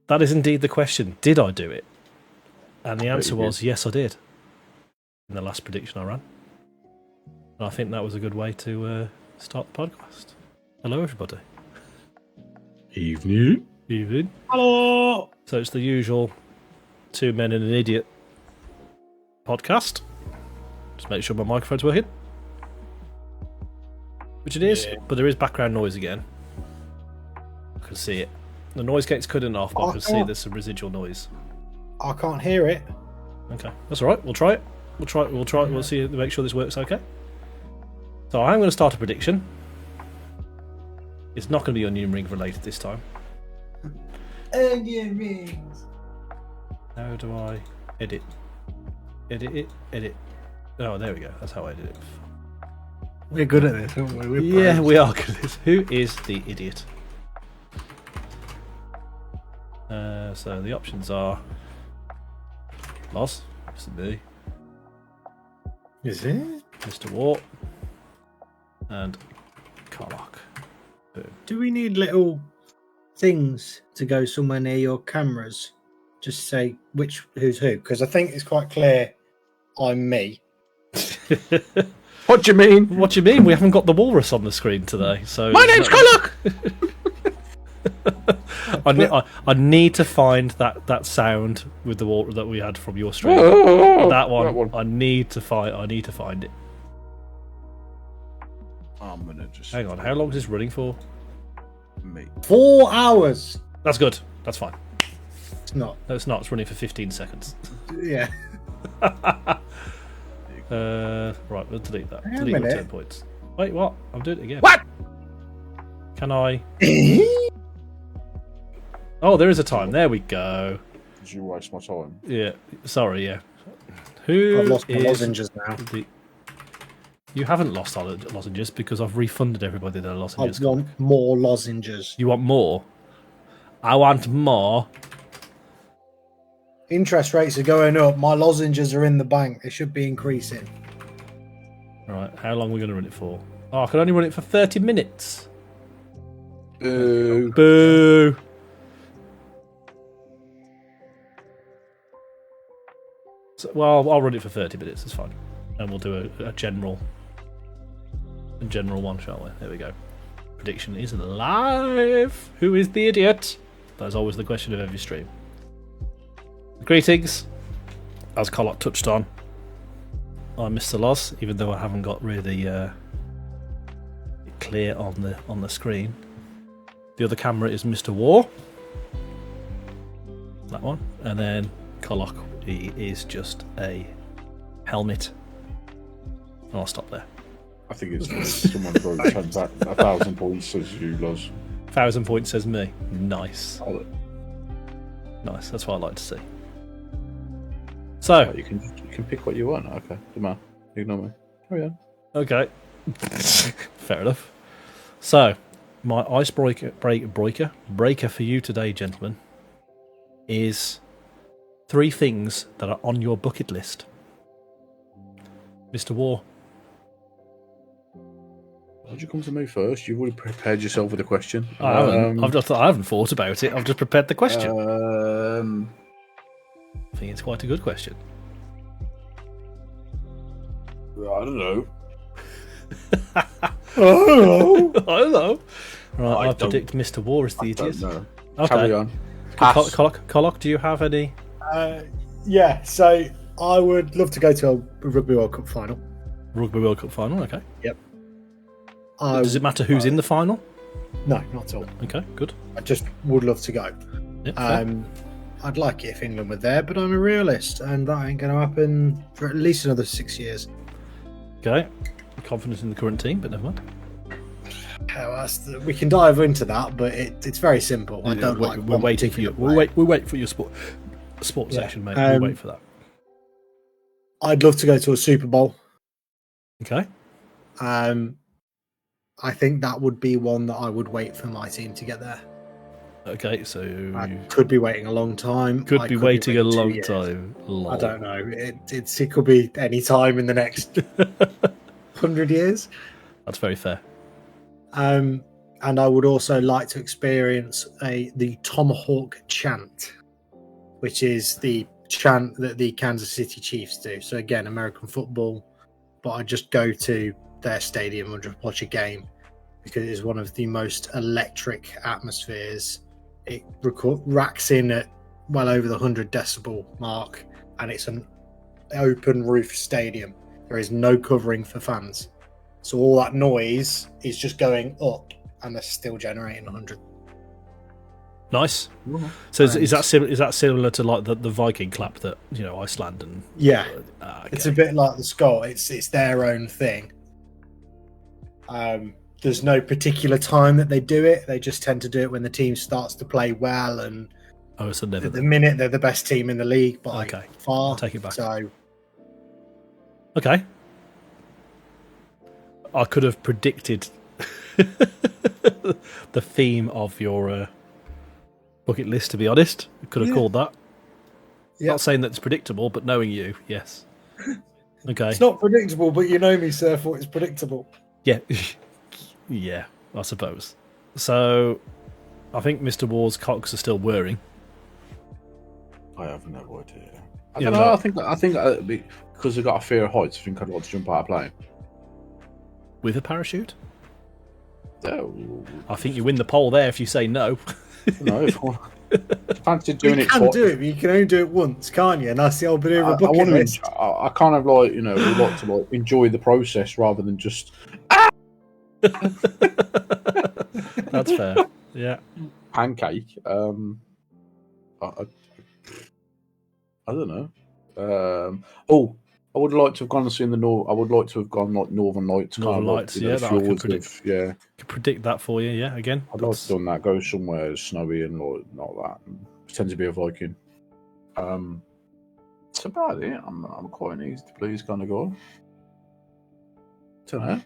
That is indeed the question. Did I do it? And the answer was yes, I did. In the last prediction I ran. And I think that was a good way to start the podcast. Hello, everybody. Evening. Evening. Hello. So it's the usual 2 men and an idiot podcast. Just make sure my microphone's working. Which it is, but there is background noise again. I can see it. The noise gate's cut enough, but I can see there's some residual noise. I can't hear it. Okay, that's all right. We'll try it. We'll try it. We'll see. Make sure this works. Okay. So I'm going to start a prediction. It's not going to be onion ring related this time. Onion rings. How do I edit? Edit it. Edit. Oh, there we go. That's how I edit it. We're good at this, aren't we? Yeah, we are good at this. Who is the idiot? So the options are Loz, Mr. B, Is it? Mr. War, and Kollok. Boom. Do we need little things to go somewhere near your cameras? Just say who's who, because I think it's quite clear I'm me. What do you mean? What do you mean? We haven't got the walrus on the screen today. So my name's Kollok. I need to find that sound with the water that we had from your stream. That one. I need to find it. I'm gonna just Hang on. How long is this running for? me. 4 hours. That's good. That's fine. It's not. No, it's not. It's running for 15 seconds. Yeah. Right, we'll delete that. Hang on a Delete your minute. 10 points. Wait, what? I'm doing it again. What? Can I? Oh, there is a time. There we go. Did you waste my time? Yeah. Sorry, yeah. Who I've lost my is lozenges now. You haven't lost our lozenges because I've refunded everybody their I lozenges. want more lozenges. You want more? I want more. Interest rates are going up. My lozenges are in the bank. They should be increasing. Right, how long are we going to run it for? Oh, I can only run it for 30 minutes. Boo. Boo. So, well, I'll run it for 30 minutes. It's fine, and we'll do a general one, shall we? There we go. Prediction is live. Who is the idiot? That's always the question of every stream. Greetings. As Kollok touched on, I'm Mr. Loz, even though I haven't got really clear on the screen. The other camera is Mr. War. That one. And then Kollok, he is just a helmet. And I'll stop there. I think it's someone wrote 1,000 points says you, Loz. 1,000 points says me. Nice. Oh, Nice. That's what I like to see. So, you can pick what you want. Okay, the man. Ignore me. Carry on. okay. Fair enough. So, my icebreaker breaker for you today, gentlemen, is 3 things that are on your bucket list. Mr. War. Why'd you come to me first? You've already prepared yourself with a question. I haven't. I haven't thought about it. I've just prepared the question. I think it's quite a good question. I don't know. I don't know. Right, I predict Mr. War is the I idiot. don't know. Okay. Carry on. Pass. Kollok, do you have any? Yeah, so I would love to go to a Rugby World Cup final. Rugby World Cup final, okay. Yep. Does it matter who's in the final? No, not at all. Okay, good. I just would love to go. Yep, fair. I'd like it if England were there, but I'm a realist, and that ain't going to happen for at least another 6 years. Okay. Confidence in the current team, but never mind. We can dive into that, but it's very simple. I don't like. We're waiting for you. We'll wait for your sports section, mate. We'll wait for that. I'd love to go to a Super Bowl. Okay. I think that would be one that I would wait for my team to get there. Okay, so I could be waiting a long time. Could be waiting a long time. I don't know. It could be any time in the next 100 years. That's very fair. And And I would also like to experience the Tomahawk chant, which is the chant that the Kansas City Chiefs do. So again, American football, but I just go to their stadium and just watch a game because it is one of the most electric atmospheres. It racks in at well over the 100 decibel mark, and it's an open roof stadium. There is no covering for fans. So all that noise is just going up, and they're still generating 100. Nice. So is that similar to like the Viking clap that Iceland and yeah, okay. It's a bit like the skull. It's their own thing. There's no particular time that they do it. They just tend to do it when the team starts to play well, and so never. at the minute they're the best team in the league by far. I'll take it back. So okay, I could have predicted the theme of your bucket list, to be honest. I could have called that. Not saying that it's predictable, but knowing you, yes. Okay. It's not predictable, but you know me, so therefore it's predictable. Yeah. Yeah, I suppose. So, I think Mr. War's cocks are still whirring. I have no idea. I Yeah, don't know. but- I think because I've got a fear of heights, I think I'd like to jump out of a plane. With a parachute? Oh, I think you win the poll there if you say no. no. Fancy doing You it. can do it, but you can only do it once, can't you? And that's the old bit of a I bucket want list. to. I kind of like would like to like enjoy the process rather than just That's fair. Yeah. pancake. I don't know. I would like to have gone and seen the North. I would like to have gone like Northern Lights. Northern Lights, yeah, that I could fjords predict. yeah. Could predict that for you, yeah, again. I'd like to have done that. Go somewhere snowy and like that. And pretend to be a Viking. That's about it. I'm quite an easy to please kind of guy. Don't know.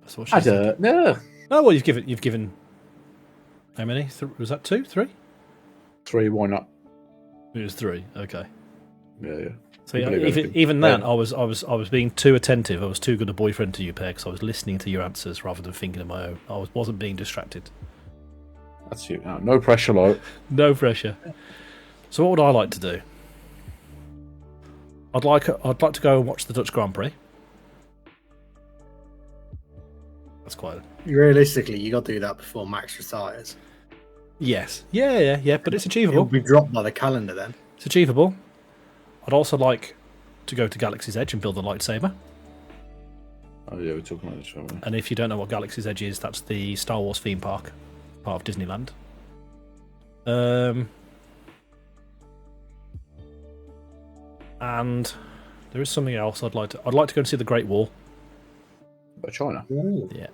That's what she I said. don't know. Oh, well, you've given how many? Was that 2, 3? 3, why not? It was 3. Okay. Yeah. So You yeah, believe anything. even then, Yeah. I was being too attentive. I was too good a boyfriend to you, Per, because I was listening to your answers rather than thinking of my own. I wasn't being distracted. That's you. No pressure, like. No pressure. So what would I like to do? I'd like to go and watch the Dutch Grand Prix. That's quite. Realistically, you got to do that before Max retires. Yes. Yeah. But it's It'll achievable. be dropped by the calendar then. It's achievable. I'd also like to go to Galaxy's Edge and build a lightsaber. Oh yeah, we're talking about this, shall we? And if you don't know what Galaxy's Edge is, that's the Star Wars theme park, part of Disneyland. And there is something else I'd like to go and see the Great Wall. By China. Yeah.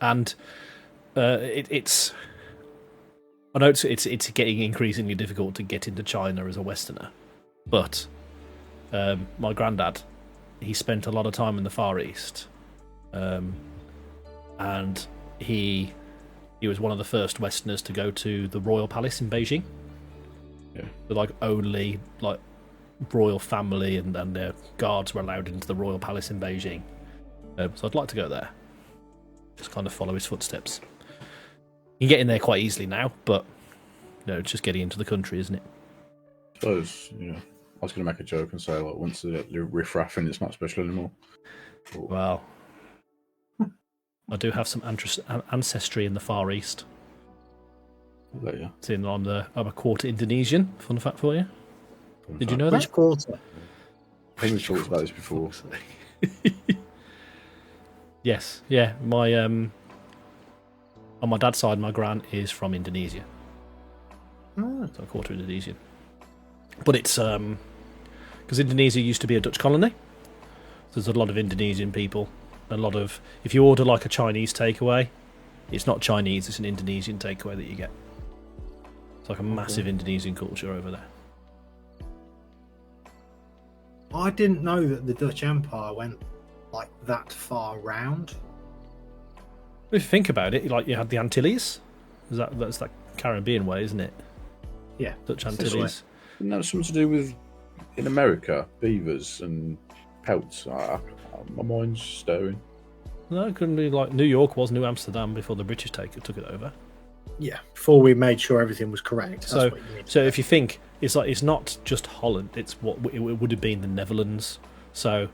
And it's I know it's getting increasingly difficult to get into China as a Westerner, but my granddad, he spent a lot of time in the Far East, and he was one of the first Westerners to go to the Royal Palace in Beijing. Yeah. The only royal family and their guards were allowed into the Royal Palace in Beijing. So I'd like to go there. Just kind of follow his footsteps. You can get in there quite easily now, but it's just getting into the country, isn't it? I suppose, I was going to make a joke and say, like, once the riff-raffing, it's not special anymore. But, Well, I do have some ancestry in the Far East. there you Seeing I'm a quarter Indonesian. Fun fact for you. Did you know Which that? quarter? I think we've talked about this before. Yes, yeah. My on my dad's side, my gran is from Indonesia, so a quarter Indonesian. But it's because Indonesia used to be a Dutch colony. So there's a lot of Indonesian people. A lot of if you order like a Chinese takeaway, it's not Chinese; it's an Indonesian takeaway that you get. It's like a massive Indonesian culture over there. I didn't know that the Dutch Empire went like that far round. If you think about it, you had the Antilles. That's that Caribbean way, isn't it? Yeah, Dutch this way. Antilles. Didn't that have something to do with, in America, beavers and pelts? My mind's stirring. No, it couldn't be like New York was New Amsterdam before the British took it over. Yeah, before we made sure everything was correct. That's So, what you need to so do. if you think it's not just Holland, it's what it would have been the Netherlands. So,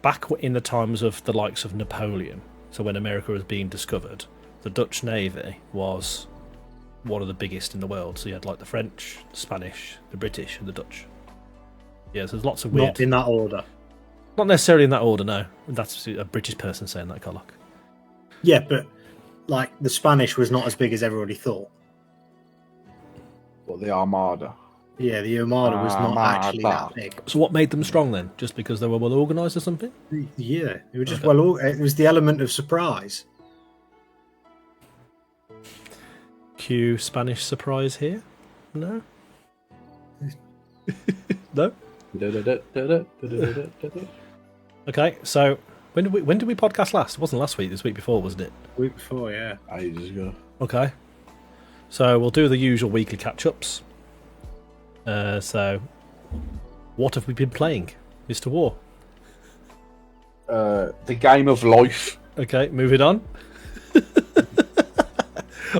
back in the times of the likes of Napoleon, so when America was being discovered, the Dutch Navy was one of the biggest in the world. So you had like the French, the Spanish, the British, and the Dutch. Yeah, so there's lots of weird. Not in that order. Not necessarily in that order, no. That's a British person saying that, Kollok. Yeah, but like the Spanish was not as big as everybody thought. What, the Armada? Yeah, the Armada was not actually that big. So what made them strong then? Just because they were well organised or something? Yeah, it was just Okay. it was the element of surprise. Cue Spanish surprise here? No? No? Okay, so when did we podcast last? It wasn't last week, this week before, wasn't it? Week before, yeah. Ages ago. Okay. So we'll do the usual weekly catch-ups. So what have we been playing, Mr. War? The game of life. Okay, moving on.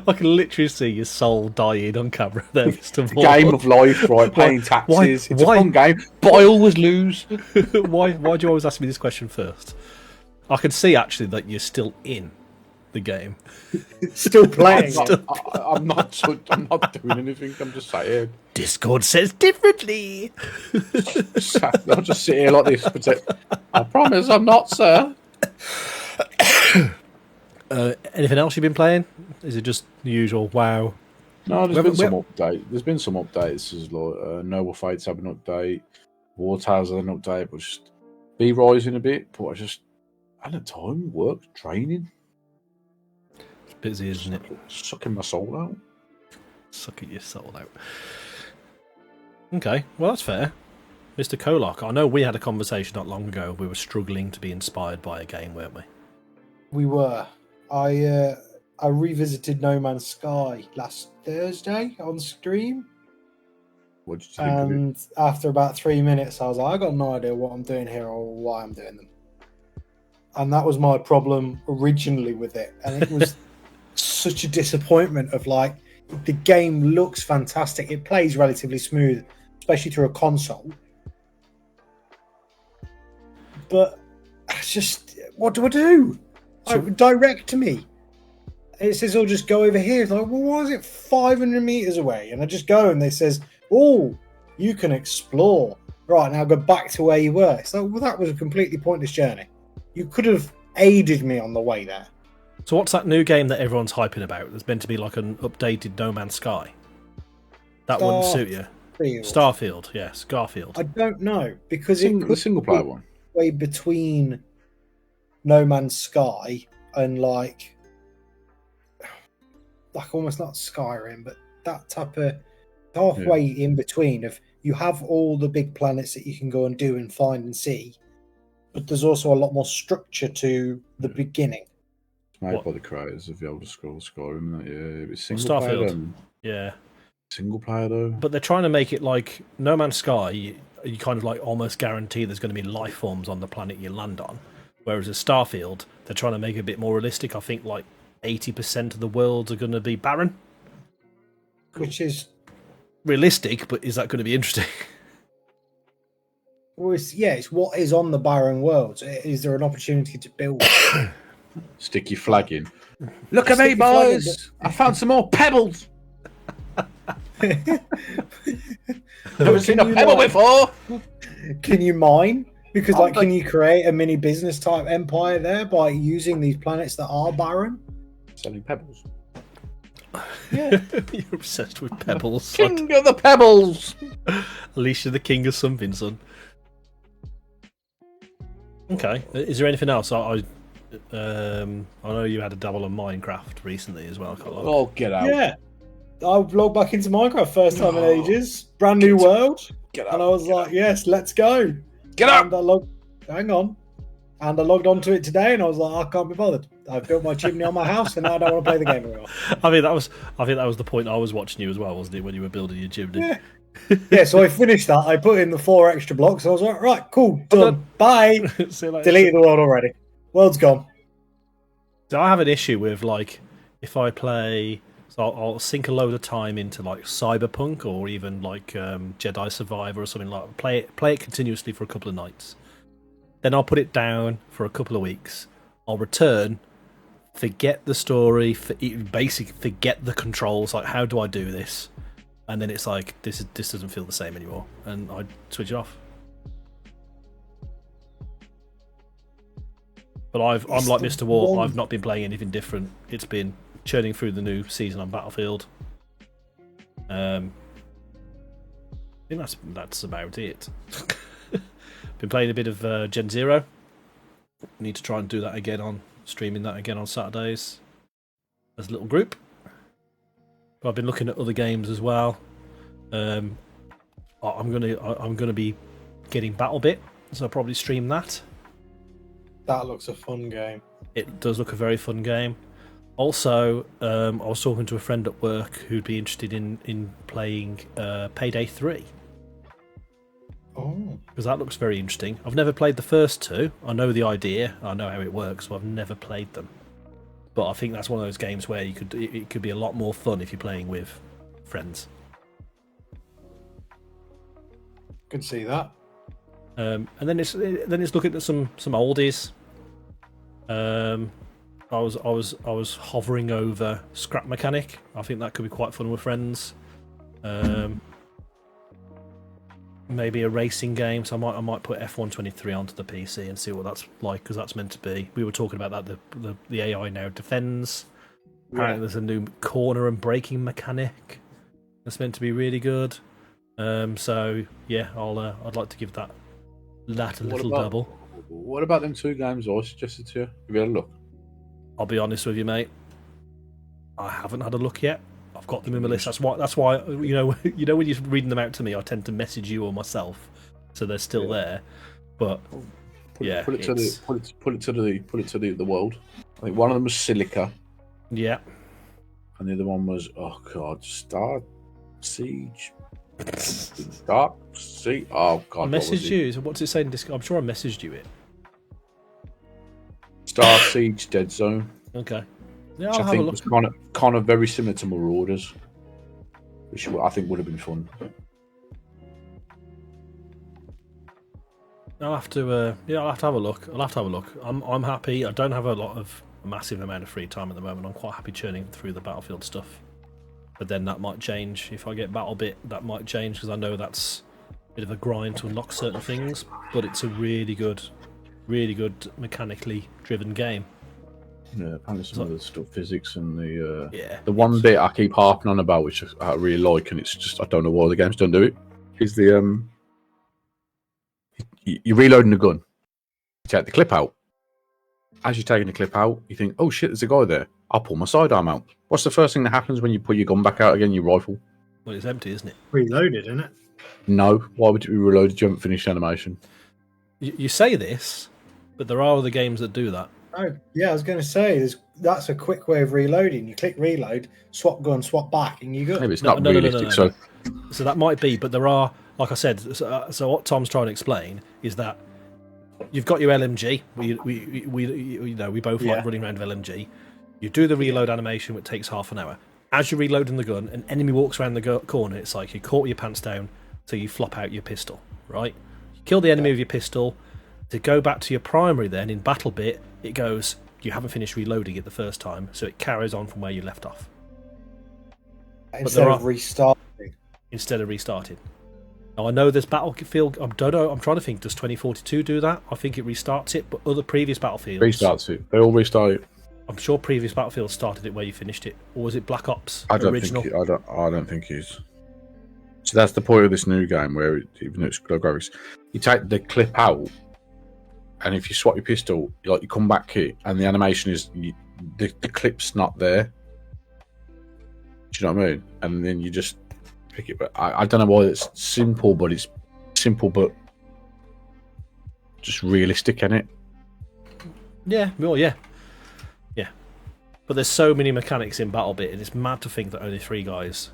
I can literally see your soul dying on camera there, Mr. War. Game of life, right? Paying taxes. It's a fun game, but I always lose. Why do you always ask me this question first? I can see actually that you're still in the game. Still playing. I'm not doing anything. I'm just saying. Discord says differently. I'll just sit here like this. I promise I'm not, sir. Anything else you've been playing? Is it just the usual WoW? No, there's been some updates. There's like Noble Fates have an update, War Towers have an update, but just be rising a bit. But I just had the time, work, training. It's busy, isn't it? Sucking my soul out. Sucking your soul out. Okay, well that's fair. Mr. Kollok, I know we had a conversation not long ago. We were struggling to be inspired by a game, weren't we? We were. I revisited No Man's Sky last Thursday on stream, What did you think of it? and after about 3 minutes, I was like, I got no idea what I'm doing here or why I'm doing them. And that was my problem originally with it, and it was such a disappointment. Of like, the game looks fantastic, it plays relatively smooth, especially through a console. But it's just, what do I do? Direct me. It says, "I'll just go over here." It's like, well, why is it 500 meters away? And I just go, and they says, "Oh, you can explore." Right, now go back to where you were. It's like, well, that was a completely pointless journey. You could have aided me on the way there. So what's that new game that everyone's hyping about? There's meant to be like an updated No Man's Sky. That wouldn't suit you. Starfield, yes, Garfield. I don't know, because The single player one. way between No Man's Sky and like almost not Skyrim, but that type of halfway in between of, you have all the big planets that you can go and do and find and see, but there's also a lot more structure to the beginning. It's made What? by the creators of the Elder Scrolls Skyrim. Yeah, it was Well, single player. Starfield. Yeah. Single player though. But they're trying to make it like No Man's Sky, you kind of like almost guarantee there's going to be life forms on the planet you land on. Whereas at Starfield, they're trying to make it a bit more realistic. I think like 80% of the worlds are going to be barren. Which is, Realistic, but is that going to be interesting? well, it's what is on the barren world. Is there an opportunity to build? Stick your flag in. Look at me, Stick your flag in, boys! I found some more pebbles. Never seen a you pebble like- before. Can you mine? Because I'm can you create a mini business type empire there by using these planets that are barren? Selling pebbles. Yeah. You're obsessed with pebbles. King of the pebbles. At least you're the king of something, son. Okay. Is there anything else? I know you had a dabble on Minecraft recently as well. Kollok. Oh, get out! Yeah. I logged back into Minecraft first time in ages. Brand new world. Get out! And I was like, yes, let's go. Get out! And I logged onto it today, and I was like, I can't be bothered. I've built my chimney on my house, and now I don't want to play the game anymore. I think that was the point I was watching you as well, wasn't it? When you were building your chimney. Yeah. Yeah, so I finished that. I put in the 4 extra blocks. I was like, right, cool, done. Bye. See you later. Deleted the world already. World's gone. So I have an issue with like if I play, so I'll sink a load of time into like Cyberpunk or even like Jedi Survivor or something like that. Play it continuously for a couple of nights. Then I'll put it down for a couple of weeks. I'll return, forget the story, basically forget the controls. Like, how do I do this? And then it's like this doesn't feel the same anymore, and I switch it off. But I'm like Mr. War. I've not been playing anything different. It's been churning through the new season on Battlefield. I think that's about it. Been playing a bit of Gen Zero. Need to try and do that again streaming that again on Saturdays as a little group. But I've been looking at other games as well. I'm gonna be getting BattleBit, so I'll probably stream that. That looks a fun game. It does look a very fun game. Also, I was talking to a friend at work who'd be interested in playing Payday 3. Oh. Because that looks very interesting. I've never played the first two. I know the idea. I know how it works, but I've never played them. But I think that's one of those games where it could be a lot more fun if you're playing with friends. Can see that. And then it's looking at some oldies. I was hovering over Scrap Mechanic. I think that could be quite fun with friends. Maybe a racing game. So I might put F123 onto the PC and see what that's like, because that's meant to be. We were talking about that. The AI now defends. Apparently, there's a new corner and braking mechanic that's meant to be really good. So yeah, I'd like to give that a little double. What about them two games I suggested to you? Have you had a look? I'll be honest with you, mate. I haven't had a look yet. I've got them in my list. That's why you know when you're reading them out to me, I tend to message you or myself, so they're still there. But put it to the world. I think one of them was Silica. Yeah. And the other one was Star Siege. Dark Sea. Oh God! I messaged you. So what's it saying? I'm sure I messaged you it. Star Siege Dead Zone. Okay. Yeah, which I'll I have a think look. was kind of very similar to Marauders, which I think would have been fun. I'll have to have a look. I'm happy. I don't have a massive amount of free time at the moment. I'm quite happy churning through the Battlefield stuff. But then that might change if I get BattleBit. That might change because I know that's a bit of a grind to unlock certain things. But it's a really good mechanically driven game. Yeah, apparently some of the stuff, physics and the one bit I keep harping on about, which I really like, and it's just I don't know why the games don't do it. Is the you're reloading the gun, you take the clip out. As you're taking the clip out, you think, "Oh shit, there's a guy there." I'll pull my sidearm out. What's the first thing that happens when you pull your gun back out again? Your rifle. Well, it's empty, isn't it? Reloaded, isn't it? No. Why would it be reloaded? You haven't finished animation. You say this, but there are other games that do that. Oh, yeah, I was going to say, that's a quick way of reloading. You click reload, swap gun, swap back, and you go. Maybe it's not realistic. No. So that might be, but there are, like I said, so what Tom's trying to explain is that you've got your LMG. We both like running around with LMG. You do the reload animation, which takes half an hour. As you're reloading the gun, an enemy walks around the corner. It's like you caught your pants down, so you flop out your pistol, right? You kill the enemy with your pistol. To go back to your primary, then in BattleBit, it goes. You haven't finished reloading it the first time, so it carries on from where you left off. Instead of restarting. Instead of restarting. Now I know there's Battlefield. I don't know. I'm trying to think. Does 2042 do that? I think it restarts it, but other previous Battlefields restarts it. They all restart it. I'm sure previous Battlefield started it where you finished it, or was it Black Ops original? I don't think it is. So that's the point of this new game, where even though it's low graphics, you take the clip out, and if you swap your pistol, you come back here, and the animation is the clip's not there. Do you know what I mean? And then you just pick it. But I don't know why it's simple, but it's simple, but just realistic in it. Yeah, well, yeah. But there's so many mechanics in BattleBit, and it's mad to think that only three guys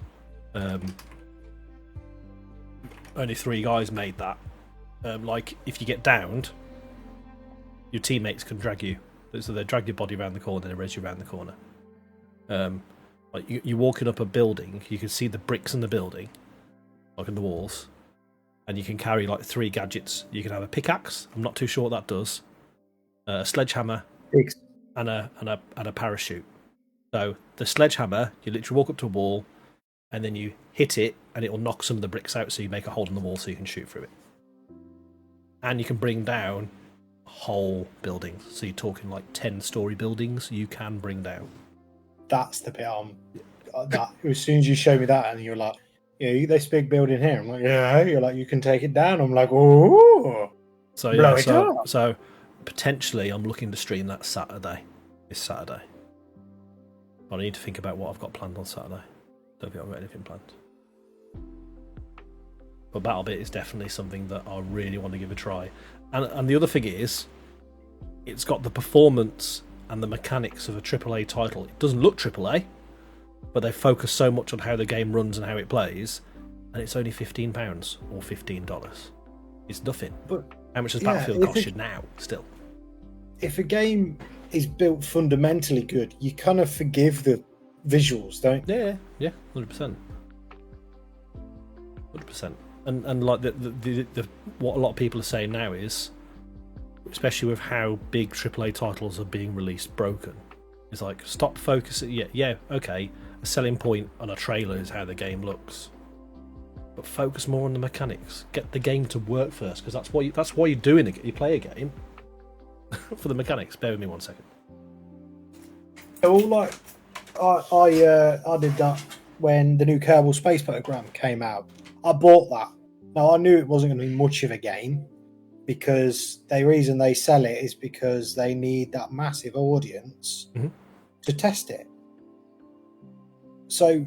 made that. Like, if you get downed, your teammates can drag you So they drag your body around the corner, they raise you around the corner. Like you're walking up a building, you can see the bricks in the building, like in the walls, and you can carry like 3 gadgets. You can have a pickaxe. I'm not too sure what that does. A sledgehammer, and a parachute. So the sledgehammer, you literally walk up to a wall, and then you hit it, and it will knock some of the bricks out. So you make a hole in the wall, so you can shoot through it. And you can bring down whole buildings. So you're talking like 10-story buildings. You can bring down. That's the bit that as soon as you show me that, and you're like, yeah, this big building here. I'm like, yeah. You're like, you can take it down. I'm like, oh. So yeah, so potentially I'm looking to stream that Saturday. This Saturday. But I need to think about what I've got planned on Saturday. Don't think I've got anything planned. But BattleBit is definitely something that I really want to give a try. And the other thing is, it's got the performance and the mechanics of a AAA title. It doesn't look AAA, but they focus so much on how the game runs and how it plays, and it's only £15 or $15. It's nothing. But how much does Battlefield cost you now? Still, if a game is built fundamentally good, you kind of forgive the visuals, don't you? Yeah, 100%. 100%. And like the what a lot of people are saying now is, especially with how big AAA titles are being released broken, is like, stop focusing. Yeah, okay, a selling point on a trailer is how the game looks, but focus more on the mechanics. Get the game to work first, because that's why you're doing it. You play a game for the mechanics. Bear with me 1 second. Well, like I did that when the new Kerbal Space Program came out. I bought that. Now I knew it wasn't going to be much of a game, because the reason they sell it is because they need that massive audience to test it. So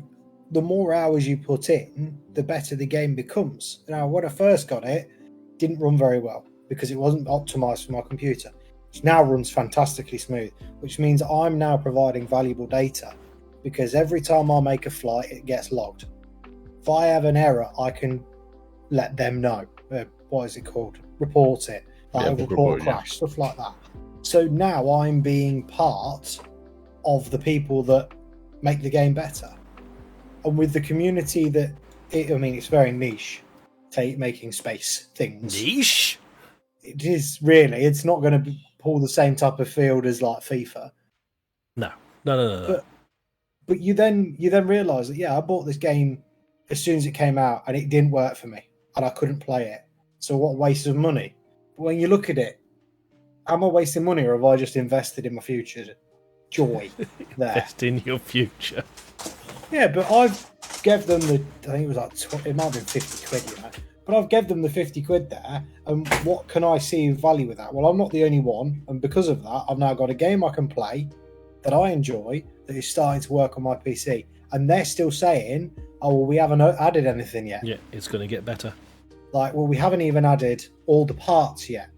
the more hours you put in, the better the game becomes. Now, when I first got it, it didn't run very well because it wasn't optimized for my computer, which now runs fantastically smooth, which means I'm now providing valuable data, because every time I make a flight, it gets logged. If I have an error, I can let them know. What is it called? Report it. Report crash, stuff like that. So now I'm being part of the people that make the game better. And with the community that, it's very niche, making space things. Niche? It is really. It's not going to pull the same type of field as like FIFA. No. But you then realise that, I bought this game as soon as it came out and it didn't work for me and I couldn't play it. So what a waste of money. But when you look at it, am I wasting money, or have I just invested in my future joy there? Invest in your future. Yeah, but I've gave them I think it was like, it might have been 50 quid, but I've gave them the 50 quid there, and what can I see value with that? Well, I'm not the only one, and because of that, I've now got a game I can play that I enjoy that is starting to work on my PC, and they're still saying, oh, well, we haven't added anything yet. Yeah, it's going to get better. Like, well, we haven't even added all the parts yet.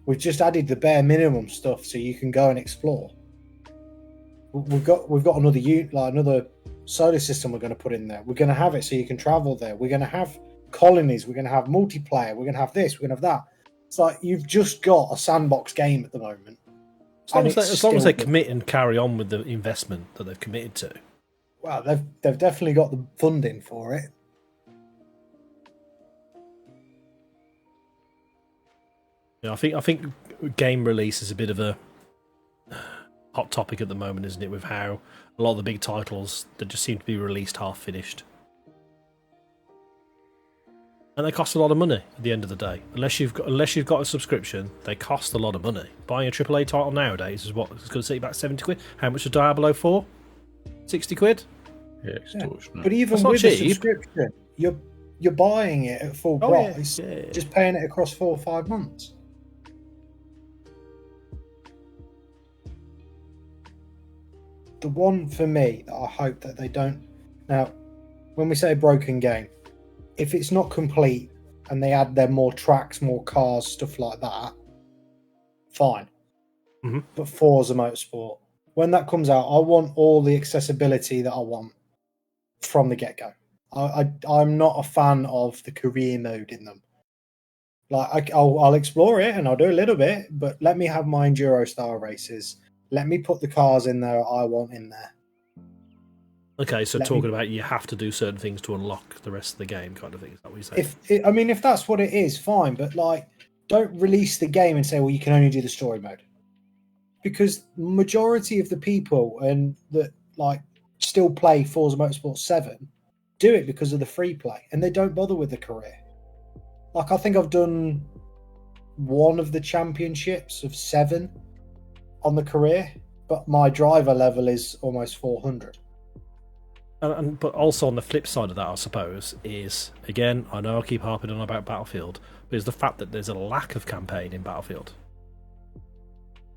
We've just added the bare minimum stuff so you can go and explore. We've got another another solar system we're going to put in there. We're going to have it so you can travel there. We're going to have colonies. We're going to have multiplayer. We're going to have this. We're going to have that. It's like you've just got a sandbox game at the moment. As long as they commit and carry on with the investment that they've committed to. Well, they've definitely got the funding for it. Yeah, I think game release is a bit of a hot topic at the moment, isn't it? With how a lot of the big titles that just seem to be released half finished, and they cost a lot of money at the end of the day. Unless you've got a subscription, they cost a lot of money. Buying a AAA title nowadays is what it's going to set you back 70 quid. How much is Diablo for? 60 quid. Yeah, extortionate. But even with the subscription, you're buying it at full price, just paying it across 4 or 5 months. The one for me that I hope that they don't. Now, when we say broken game, if it's not complete and they add their more tracks, more cars, stuff like that, fine. Mm-hmm. But Forza Motorsport, when that comes out, I want all the accessibility that I want from the get-go. I'm not a fan of the career mode in them. Like I'll explore it and I'll do a little bit, but let me have my enduro style races. Let me put the cars in there I want in there. Okay, so talking about you have to do certain things to unlock the rest of the game, kind of thing. Is that what you're saying? If that's what it is, fine. But like, don't release the game and say, well, you can only do the story mode, because majority of the people and that like still play Forza Motorsport 7 do it because of the free play, and they don't bother with the career. Like, I think I've done one of the championships of 7 on the career, but my driver level is almost 400. But also on the flip side of that, I suppose, is, again, I know I keep harping on about Battlefield, but it's the fact that there's a lack of campaign in Battlefield.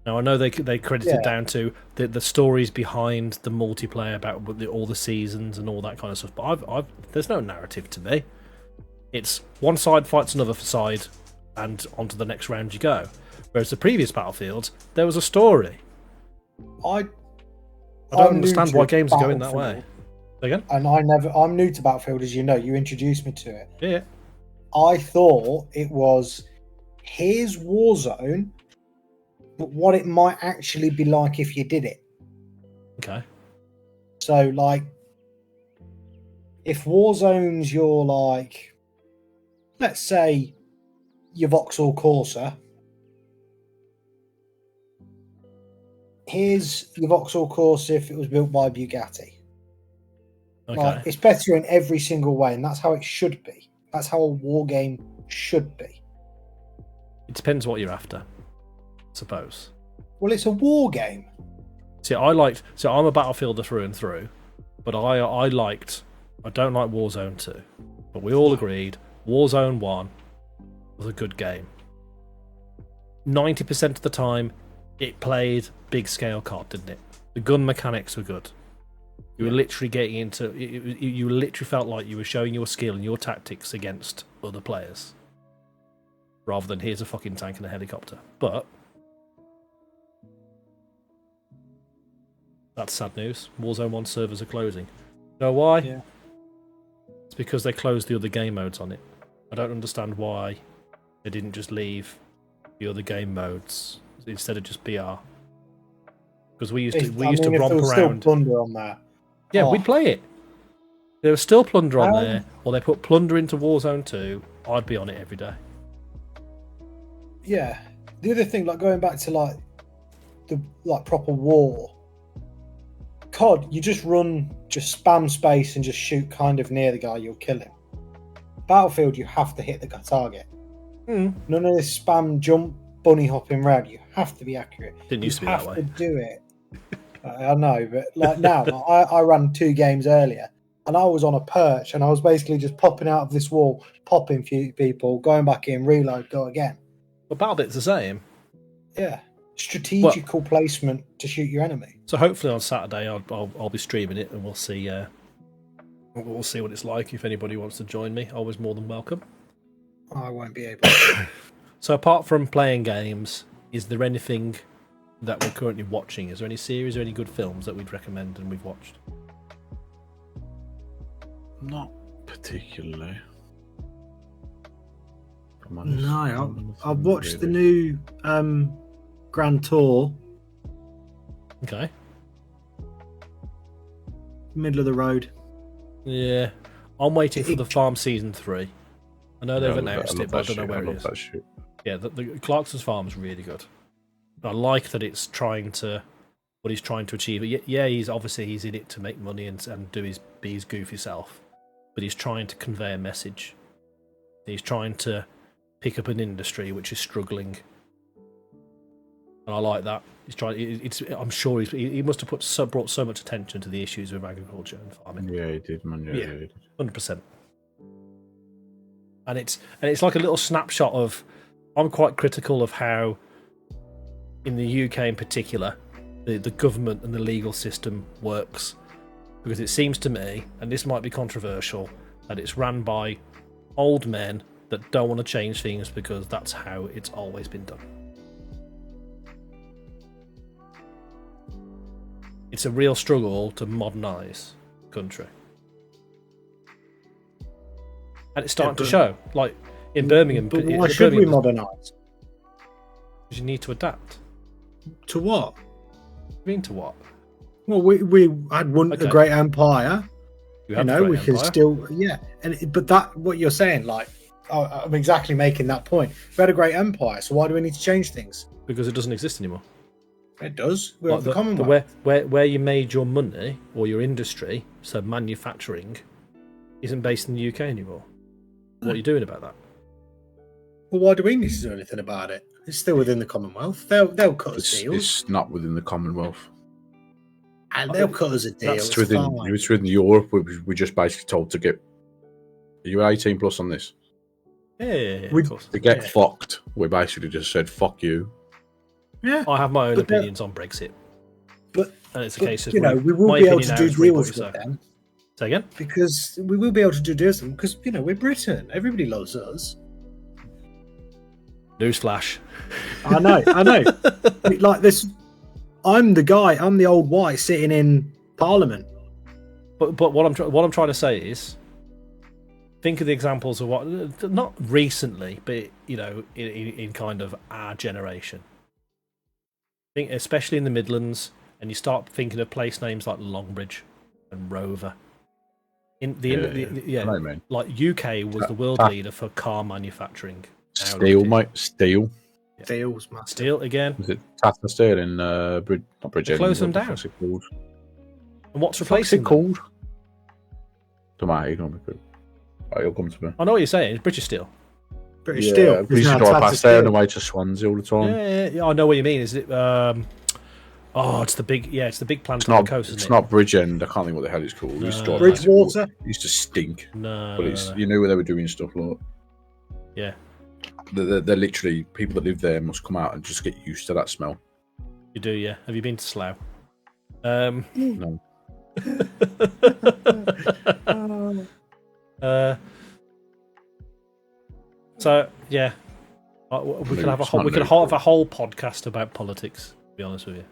Now, I know they credit it down to the stories behind the multiplayer about all the seasons and all that kind of stuff, but there's no narrative to me. It's one side fights another side, and onto the next round you go. Whereas the previous Battlefields, there was a story. I don't understand why games are going that way. Again? And I'm new to Battlefield, as you know. You introduced me to it. Yeah. I thought it was, here's Warzone, but what it might actually be like if you did it. Okay. So, like, if Warzone's your, like, let's say your Vauxhall Corsa, here's your Vauxhall Corsa if it was built by Bugatti. Okay. Like, it's better in every single way, and that's how it should be. That's how a war game should be. It depends what you're after, I suppose. Well, it's a war game. See, I'm a Battlefielder through and through, but I don't like Warzone 2. But we all agreed Warzone 1 was a good game. 90% of the time, it played big scale COD, didn't it? The gun mechanics were good. You were literally getting into... You literally felt like you were showing your skill and your tactics against other players. Rather than, here's a fucking tank and a helicopter. But... that's sad news. Warzone 1 servers are closing. You know why? Yeah. It's because they closed the other game modes on it. I don't understand why they didn't just leave the other game modes instead of just BR. Because we used to romp around. Still plunder on that. Yeah, we'd play it. There was still plunder on there, or they put plunder into Warzone 2. I'd be on it every day. Yeah. The other thing, like going back to the proper war, COD, you just spam space and just shoot kind of near the guy, you'll kill him. Battlefield, you have to hit the target. None of this spam jump bunny hopping around. You have to be accurate. Didn't used to be that way. You have to do it. I know, but like now, I ran 2 games earlier, and I was on a perch, and I was basically just popping out of this wall, popping few people, going back in, reload, go again. But BattleBit's the same. Yeah, strategical placement to shoot your enemy. So hopefully on Saturday I'll be streaming it, and we'll see what it's like. If anybody wants to join me, always more than welcome. I won't be able to. So apart from playing games, is there anything that we're currently watching? Is there any series or any good films that we'd recommend and we've watched? Not particularly. No, I've watched the new Grand Tour. Okay. Middle of the road. Yeah. I'm waiting for the Farm Season 3. I know they've announced it, but I don't know where it is. That shit. Yeah, the Clarkson's Farm is really good. I like that it's trying to... what he's trying to achieve. Yeah, he's in it to make money and be his goofy self. But he's trying to convey a message. He's trying to pick up an industry which is struggling. And I like that. He's trying. I'm sure he must have brought so much attention to the issues with agriculture and farming. Yeah, he did, man. Yeah, he did. 100%. And it's like a little snapshot of. I'm quite critical of how, in the UK in particular, the government and the legal system works, because it seems to me, and this might be controversial, that it's run by old men that don't want to change things because that's how it's always been done. It's a real struggle to modernise the country. And it's starting to show. Like, In Birmingham, but why should we Birmingham, modernise? because you need to adapt. To what? What do you mean to what? Well, we had Okay. a great empire. You You have a know, great we can empire. still, but that what you're saying, like, I'm exactly making that point. We had a great empire, so why do we need to change things? Because it doesn't exist anymore. It does. We're Like of the Commonwealth. where you made your money or your industry, so manufacturing, isn't based in the UK anymore. What are you doing about that? Well, why do we need to do anything about it? It's still within the Commonwealth. They'll cut us deals, It's not within the Commonwealth. and they'll cut us a deal. That's It's It's fine. within Europe. We're just basically told to get. Are you 18 plus on this? Yeah, of We- course. To get Yeah. fucked, we basically just said fuck you. Yeah, I have my own But opinions on Brexit, but and it's a but, case of you know, we will my be able opinion to now do is read what deals you with say. them Say again? because we will be able to do deals with them because we're Britain. Everybody loves us. Newsflash. I know. Like this, I'm the guy. I'm the old white sitting in Parliament. But what I'm trying to say is, think of the examples of what, not recently, but you know, in kind of our generation. Think especially in the Midlands, and you start thinking of place names like Longbridge and Rover. In the I know, man. like UK was the world leader for car manufacturing. Steel, mate. Steel. Deals, man. Steel again. Was it Tata Steel in not Bridge? They closed them What the down. fuck's it called? And what's What's it replacing them? called? Don't matter. Ignore me. Oh, you'll come to me. I know what you're saying. It's British Steel. British Steel. We used to It's now drive Tata past there on the Steel. way to Swansea all the time. Yeah, I know what you mean. Is it? It's the big. Yeah, it's the big plant It's on not. the coast, isn't It's it? not Bridgend. I can't think what the hell it's called. We used to drive past it. Bridgewater. It used to stink. No, But it's you knew where they were doing stuff like. Yeah. They're literally people that live there must come out and just get used to that smell. You do, yeah. Have you been to Slough? No. So yeah, we could have a It's whole not we could Liverpool. have a whole podcast about politics. To be honest with you,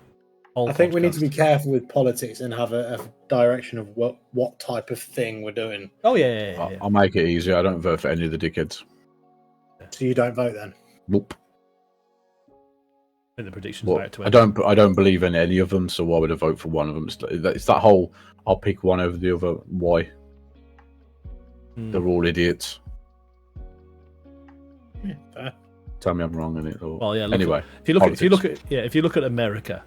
Whole I think we need to podcast. be careful with politics and have a direction of what type of thing we're doing. Oh yeah. I'll make it easier. I don't vote for any of the dickheads. So you don't vote then? Nope. I think the prediction's Well, about to I end. don't believe in any of them. So why would I vote for one of them? It's that whole I'll pick one over the other. Why? They're all idiots. Yeah, fair. Tell me I'm wrong in it. Or... Well, yeah. Anyway, if you look at America,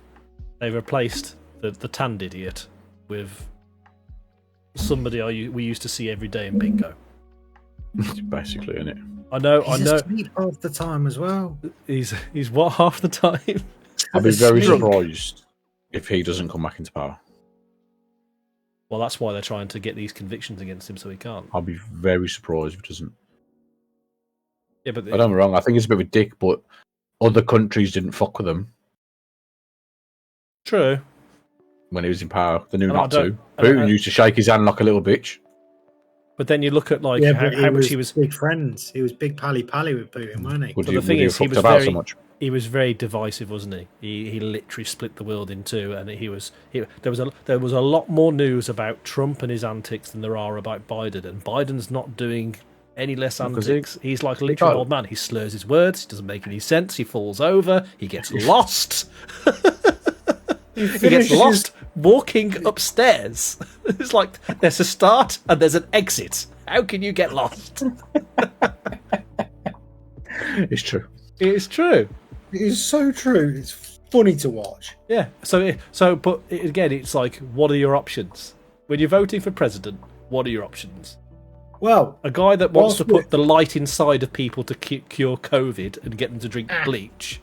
they've replaced the tanned idiot with somebody we used to see every day in bingo. basically, in it. I know. He's asleep half the time as well. He's what half the time. I'd be very Asleep. surprised if he doesn't come back into power. Well, that's why they're trying to get these convictions against him, so he can't. I'll be very surprised if he doesn't. Yeah, but I don't get me wrong. I think he's a bit of a dick, but other countries didn't fuck with him true. when he was in power. They knew And not I to. don't- and- Putin used to shake his hand like a little bitch. But then you look at like Yeah, how, but how much he was. big friends. He was big pally with Putin, wasn't he? Would But you, the thing would you is, have he fucked was about very. so much? He was very divisive, wasn't he? He literally split the world in two, and there was a lot more news about Trump and his antics than there are about Biden, and Biden's not doing any less Because antics. He's like literally an old man. He slurs his words. He doesn't make any sense. He falls over. He gets lost. He gets finishes- lost walking upstairs. It's like there's a start and there's an exit. How can you get lost? It's true. It's true. It is so true. It's funny to watch. Yeah. But again, it's like, what are your options when you're voting for president? What are your options? Well, A guy that wants to Whilst put the light inside of people to cure COVID and get them to drink bleach,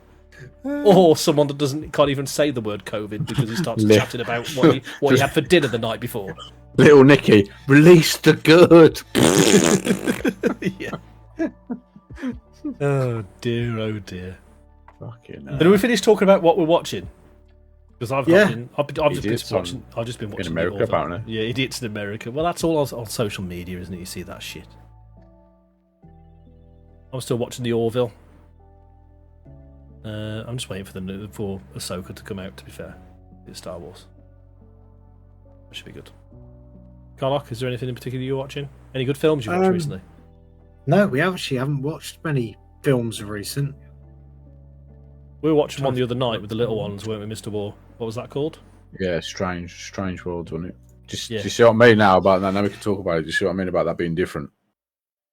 or someone that can't even say the word COVID because he starts Li- chatting about what he had for dinner the night before. Little Nicky, release the good. Yeah. Oh dear, oh dear. Fucking Did we finish talking about what we're watching? Because I've Yeah. just been watching America, the Orville. apparently. Yeah, idiots in America. Well, that's all on social media, isn't it? You see that shit. I'm still watching the Orville. I'm just waiting for Ahsoka to come out. To be fair, it's Star Wars. That should be good. Kollok, is there anything in particular you're watching? Any good films you watched recently? No, we actually haven't watched many films of recent. We were watching one the other night with the little ones, weren't we, Mr. War? What was that called? Yeah, strange world, wasn't it? Do Yeah. you see what I mean now about that? Now we can talk about it. Do you see what I mean about that being different?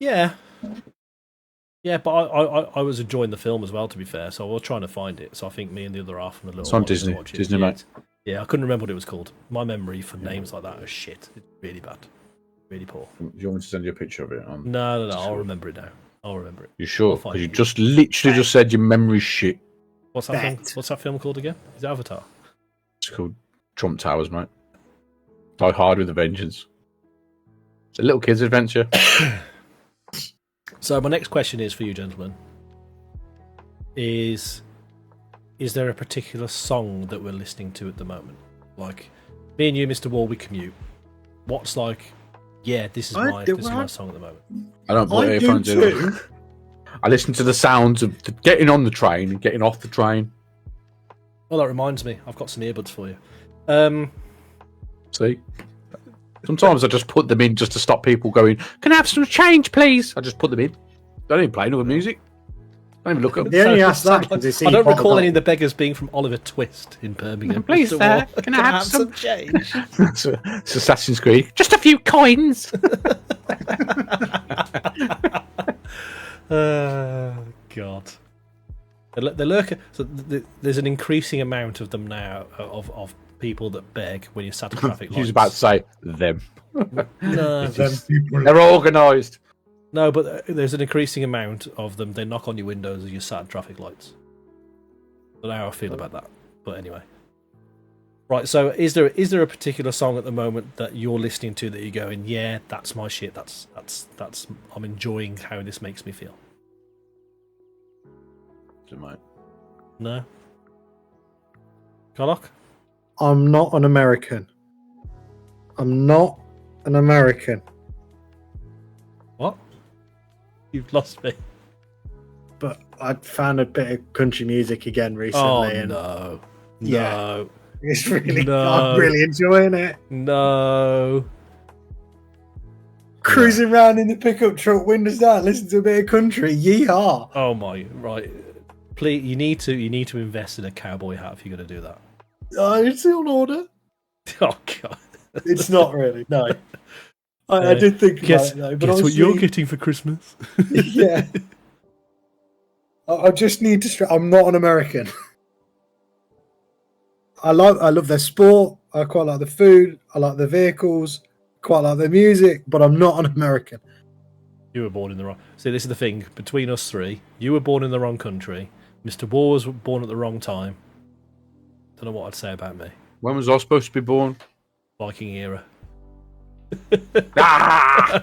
Yeah. Yeah, but I was enjoying the film as well, to be fair, so I was trying to find it. So I think me and the other half and the little It's on one are gonna Disney. watch it. Disney, yeah, mate. yeah, I couldn't remember what it was called. My memory for names like that is shit. It's really bad. Really poor. Do you want me to send you a picture of it? No, I'll remember it now. I'll remember it. You sure? I'll find Because you it. just literally just said your memory's shit. What's that film? What's that film called again? Is it Avatar? It's called Trump Towers, mate. Die Hard with a Vengeance. It's a little kid's adventure. So my next question is for you, gentlemen. Is there a particular song that we're listening to at the moment? Like, me and you, Mr. Wall, we commute. What's like, yeah, this is my song at the moment. I don't put earphones in. I listen to the sounds of getting on the train and getting off the train. Well, that reminds me, I've got some earbuds for you. See? Sometimes I just put them in just to stop people going, can I have some change, please? I just put them in. Don't even play no music. Don't even look at them. They only ask that because they see I don't recall Boggle. any of the beggars being from Oliver Twist in Birmingham. Please, sir, can I have some change? It's Assassin's Creed. Just a few coins. God. They lurk. So there's an increasing amount of them now of people that beg when you're sat at traffic lights. He was about to say them. No, They're organised. no, but there's an increasing amount of them. They knock on your windows as you're sat at traffic lights. I don't know how I feel about that, but anyway. Right. So, is there a particular song at the moment that you're listening to that you're going, yeah, that's my shit. That's I'm enjoying how this makes me feel. Mate. No. Kollok? I'm not an American. I'm not an American. What? You've lost me. But I found a bit of country music again recently. Oh and no! Yeah. No! It's really, No. I'm really enjoying it. No! Cruising around in the pickup truck, windows down, listen to a bit of country. Yeehaw! Oh my! Right. Please, you need to invest in a cowboy hat if you're going to do that. It's on order. Oh god! It's not really. No. I did think about Guess it though. But what obviously- you're getting for Christmas? Yeah. I just need to. I'm not an American. I love their sport. I quite like the food. I like the vehicles. Quite like their music. But I'm not an American. You were born in the wrong. See, this is the thing between us three. You were born in the wrong country. Mr. War was born at the wrong time. Don't know what I'd say about me. When was I supposed to be born? Viking era.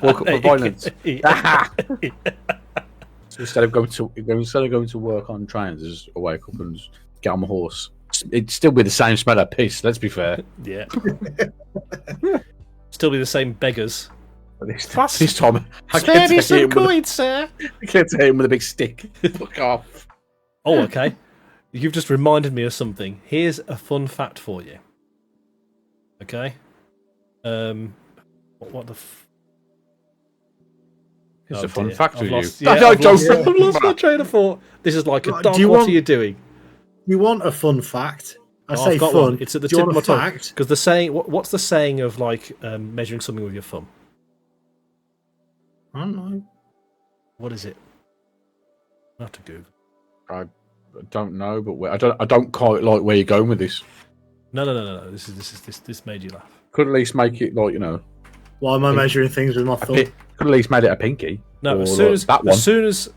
Woke up for violence. So instead of going to work on trains, I just wake up and just get on my horse. It'd still be the same smell of piss. Let's be fair. Yeah. Still be the same beggars. This time, I Spare get me to hit some him with coins, sir. I get to hit him with a big stick. Fuck off. Oh, okay. You've just reminded me of something. Here's a fun fact for you. Okay. What the? It's Oh, a fun dear. fact I've for you. lost- yeah, I don't I've lost my train of thought. This is like a Right, dog. do you What want- are you doing? You want a fun fact? I Oh, say I've got fun. one. It's at the Do you tip of my want a tongue. fact? Because the saying, what's the saying of like measuring something with your thumb? I don't know. What is it? I have to Google. I don't know, but I don't quite like where you're going with this. No. This made you laugh. Could at least make it like, you know. Why am I measuring things with my thumb? Could at least made it a pinky. No, Or as soon like as that one. as soon as.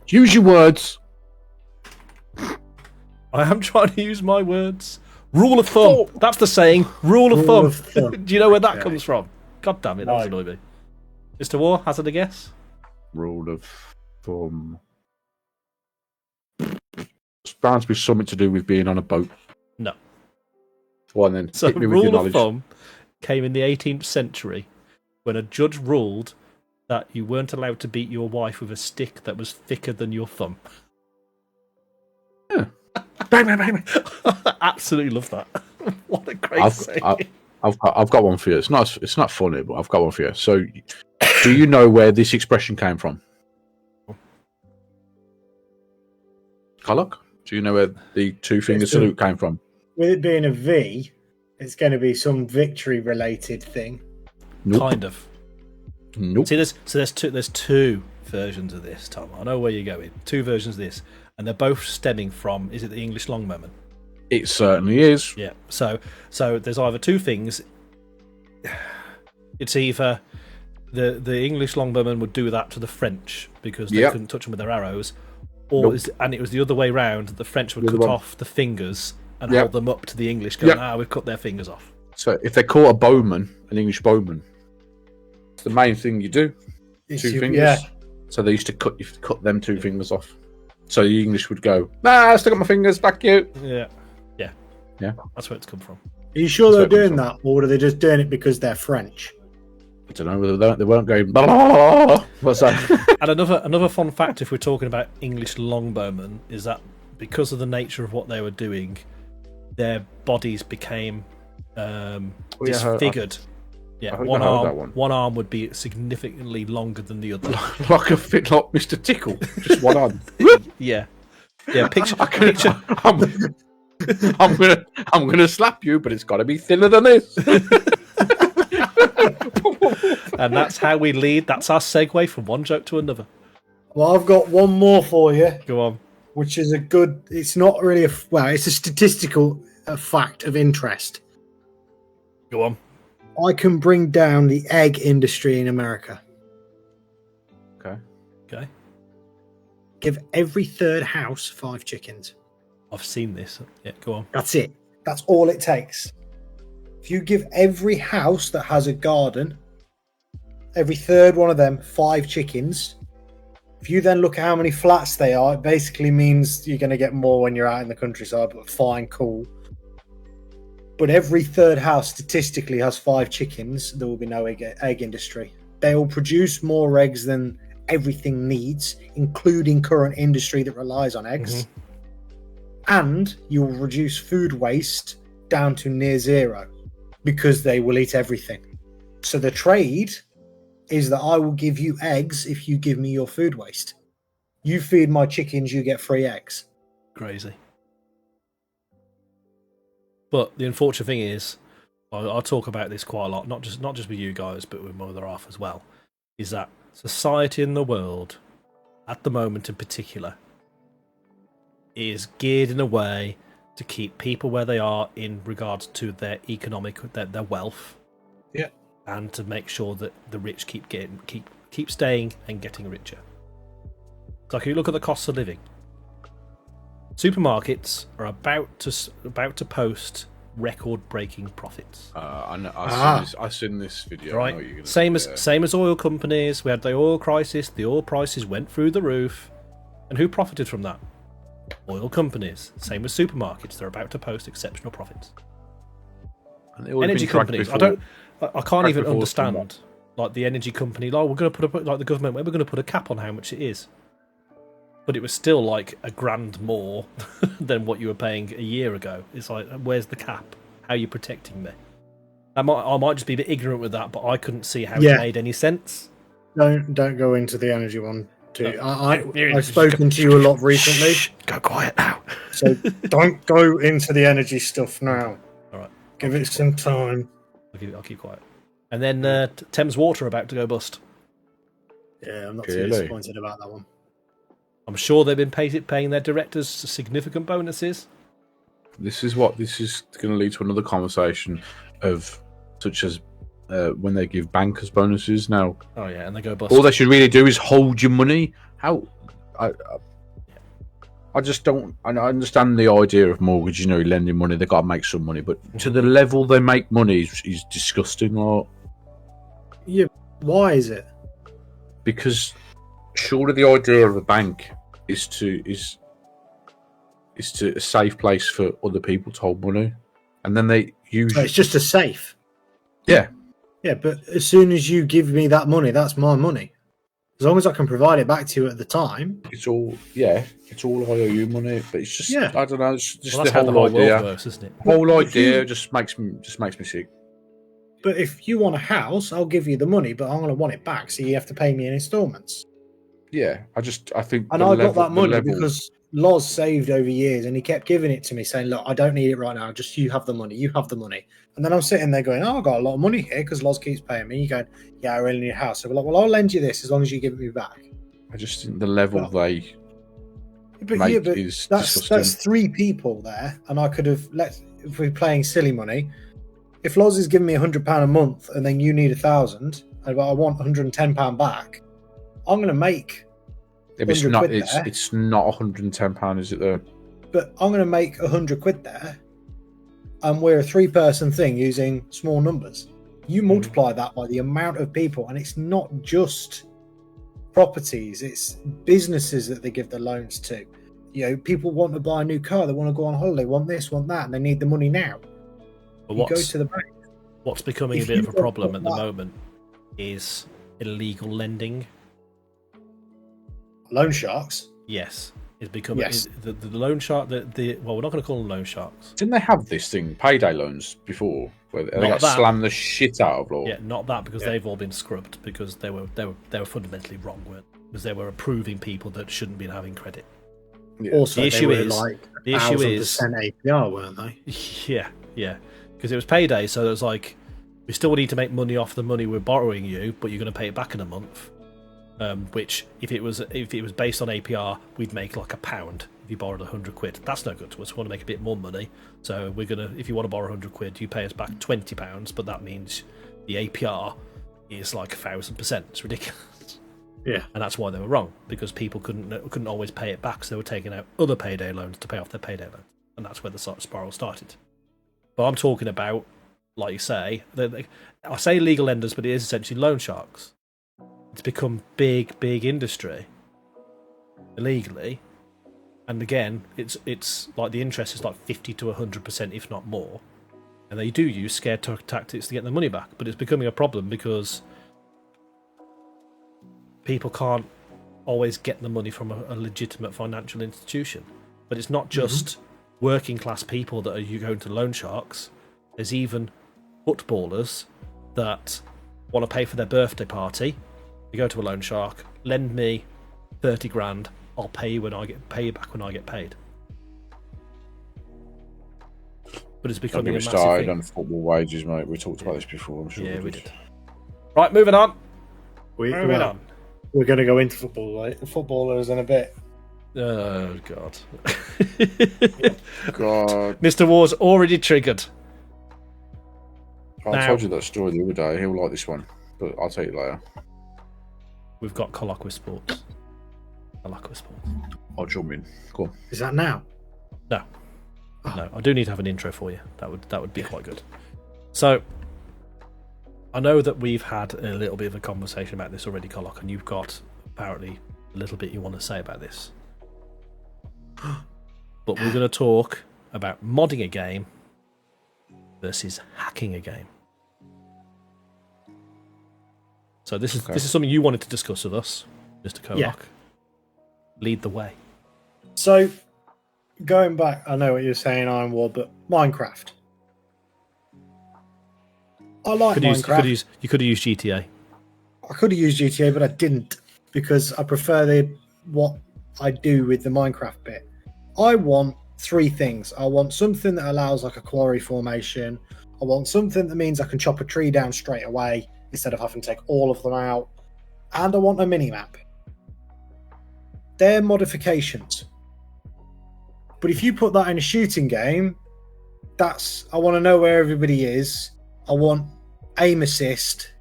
Use your words. I am trying to use my words. Rule of thumb. That's the saying. Rule of Rule thumb. of thumb. Do you know where that Okay. comes from? God damn it, that's No. annoying me. Mr. War, hazard a guess? Rule of thumb. It's bound to be something to do with being on a boat. No. Go on then. So, Hit me with your rule of knowledge. thumb came in the 18th century when a judge ruled that you weren't allowed to beat your wife with a stick that was thicker than your thumb. Bang, bang, bang, bang. I absolutely love that. What a great saying. I've got one for you. It's not funny, but I've got one for you. So, do you know where this expression came from? Kollok? Do you know where the two finger salute came from? With it being a V, it's going to be some victory related thing. Nope. Kind of. Nope. See, there's two versions of this, Tom. I know where you're going. Two versions of this, and they're both stemming from. Is it the English longbowman? It certainly is. Yeah. So there's either two things. It's either the English longbowmen would do that to the French because they couldn't touch them with their arrows, or it was the other way round. The French would cut off the fingers and hold them up to the English, going, we've cut their fingers off. So if they caught a bowman, an English bowman, it's the main thing you do. Two fingers. Yeah. So they used to cut them two fingers off. So the English would go, I still got my fingers, fuck you. Yeah. Yeah. That's where it's come from. Are you sure they're doing that, or are they just doing it because they're French? I don't know whether they weren't going. Blah, blah, blah, blah. What's that? And another fun fact, if we're talking about English longbowmen, is that because of the nature of what they were doing, their bodies became disfigured. One arm would be significantly longer than the other. like Mr. Tickle, just one arm. Yeah. Picture. I'm gonna slap you, but it's got to be thinner than this. And that's how we lead. That's our segue from one joke to another. Well, I've got one more for you. Go on. Which is a good. It's not really it's a statistical fact of interest. Go on. I can bring down the egg industry in America. Okay. Give every third house 5 chickens. I've seen this. Yeah, go on. That's it. That's all it takes. If you give every house that has a garden, every third one of them 5 chickens, if you then look at how many flats they are, it basically means you're going to get more when you're out in the countryside, but fine, cool. But every third house statistically has 5 chickens, there will be no egg industry. They will produce more eggs than everything needs, including current industry that relies on eggs. Mm-hmm. And you will reduce food waste down to near zero because they will eat everything. So the trade is that I will give you eggs if you give me your food waste. You feed my chickens, you get free eggs. Crazy. But the unfortunate thing is, I talk about this quite a lot, not just with you guys, but with my other half as well, is that society in the world, at the moment in particular, is geared in a way to keep people where they are in regards to their economic, their wealth, and to make sure that the rich keep staying and getting richer. So if you look at the cost of living, supermarkets are about to post record-breaking profits. I've seen this video. Right, I know what you're gonna same as oil companies. We had the oil crisis. The oil prices went through the roof, and who profited from that? Oil companies. Same with supermarkets. They're about to post exceptional profits. Energy companies. I can't even understand. Like the energy company. Like we're going to put like the government. We're going to put a cap on how much it is. But it was still like $1,000 more than what you were paying a year ago. It's like, where's the cap? How are you protecting me? I might just be a bit ignorant with that, but I couldn't see how it made any sense. Don't go into the energy one too. I've spoken to you a lot recently. Shh, go quiet now. So don't go into the energy stuff now. All right, give it some time. I'll keep quiet. And then Thames Water about to go bust. Yeah, I'm not too disappointed about that one. I'm sure they've been paying their directors significant bonuses. This is going to lead to another conversation of such as when they give bankers bonuses now. Oh yeah, and they go bust. All they should really do is hold your money. I just don't. I understand the idea of mortgage, lending money. They got to make some money, but to the level they make money is disgusting. Yeah, why is it? Because surely the idea of a bank is to a safe place for other people to hold money, and then they use. It's just a safe. Yeah. Yeah, but as soon as you give me that money, that's my money. As long as I can provide it back to you at the time. It's all IOU money, but it's just I don't know. It's just the whole idea. works, isn't it? The whole idea just makes me sick. But if you want a house, I'll give you the money, but I'm going to want it back, so you have to pay me in installments. Yeah, I think, and I got that money because Loz saved over years, and he kept giving it to me, saying, "Look, I don't need it right now. Just you have the money. You have the money." And then I'm sitting there going, "Oh, I got a lot of money here because Loz keeps paying me." You going, "Yeah, I really need a house." So we're like, "Well, I'll lend you this as long as you give it me back." I just think the level they but make is disgusting. That's 3 people there, and I could have if we're playing silly money. If Loz is giving me £100 a month, and then you need 1,000, but I want £110 back, I'm going to make. It's not £110, is it though? But I'm going to make £100 there, and we're a 3-person thing using small numbers. You multiply that by the amount of people, and it's not just properties; it's businesses that they give the loans to. You know, people want to buy a new car, they want to go on holiday, want this, want that, and they need the money now. But you go to the bank. What's becoming a bit of a problem at the moment is illegal lending. Loan sharks. Yes, it's becoming the loan shark. Well, we're not going to call them loan sharks. Didn't they have this thing, payday loans, before, where they got slammed the shit out of law? Yeah, not that, because they've all been scrubbed because they were fundamentally wrong, weren't they? Because they were approving people that shouldn't be having credit. Yeah. Also, the issue is the issue is APR, weren't they? Yeah, because it was payday, so it was like, we still need to make money off the money we're borrowing you, but you're going to pay it back in a month. Which, if it was based on APR, we'd make like £1 if you borrowed £100. That's no good to us. We want to make a bit more money, so we're gonna. If you want to borrow £100, you pay us back £20, but that means the APR is like 1,000%. It's ridiculous. Yeah, and that's why they were wrong, because people couldn't always pay it back, so they were taking out other payday loans to pay off their payday loans, and that's where the spiral started. But I'm talking about, like you say, I say legal lenders, but it is essentially loan sharks. It's become big industry illegally, and again, it's like the interest is like 50 to 100%, if not more, and they do use scare tactics to get their money back. But it's becoming a problem because people can't always get the money from a legitimate financial institution. But it's not just working class people that are going to loan sharks. There's even footballers that want to pay for their birthday party. You go to a loan shark, lend me 30 grand, I'll pay you back when I get paid. But it's becoming a massive started thing. On football wages, mate. We talked about this before, I'm sure. Yeah, we did. Right, moving on. We're going to go into footballers in a bit. Oh, God. God. Mr. War's already triggered. I told you that story the other day. He'll like this one, but I'll tell you later. We've got Kollok with sports. Kollok with sports. I'll jump in. Go on. Is that now? No. No, I do need to have an intro for you. That would be quite good. So, I know that we've had a little bit of a conversation about this already, Kollok, and you've got apparently a little bit you want to say about this. But we're going to talk about modding a game versus hacking a game. So this is something you wanted to discuss with us, Mr. Kollok. Yeah. Lead the way. So, going back, I know what you're saying, IronWar, but Minecraft. I like Minecraft. You could have used GTA. I could have used GTA, but I didn't, because I prefer what I do with the Minecraft bit. I want 3 things. I want something that allows like a quarry formation. I want something that means I can chop a tree down straight away instead of having to take all of them out. And I want a mini-map. They're modifications. But if you put that in a shooting game, I want to know where everybody is. I want aim assist,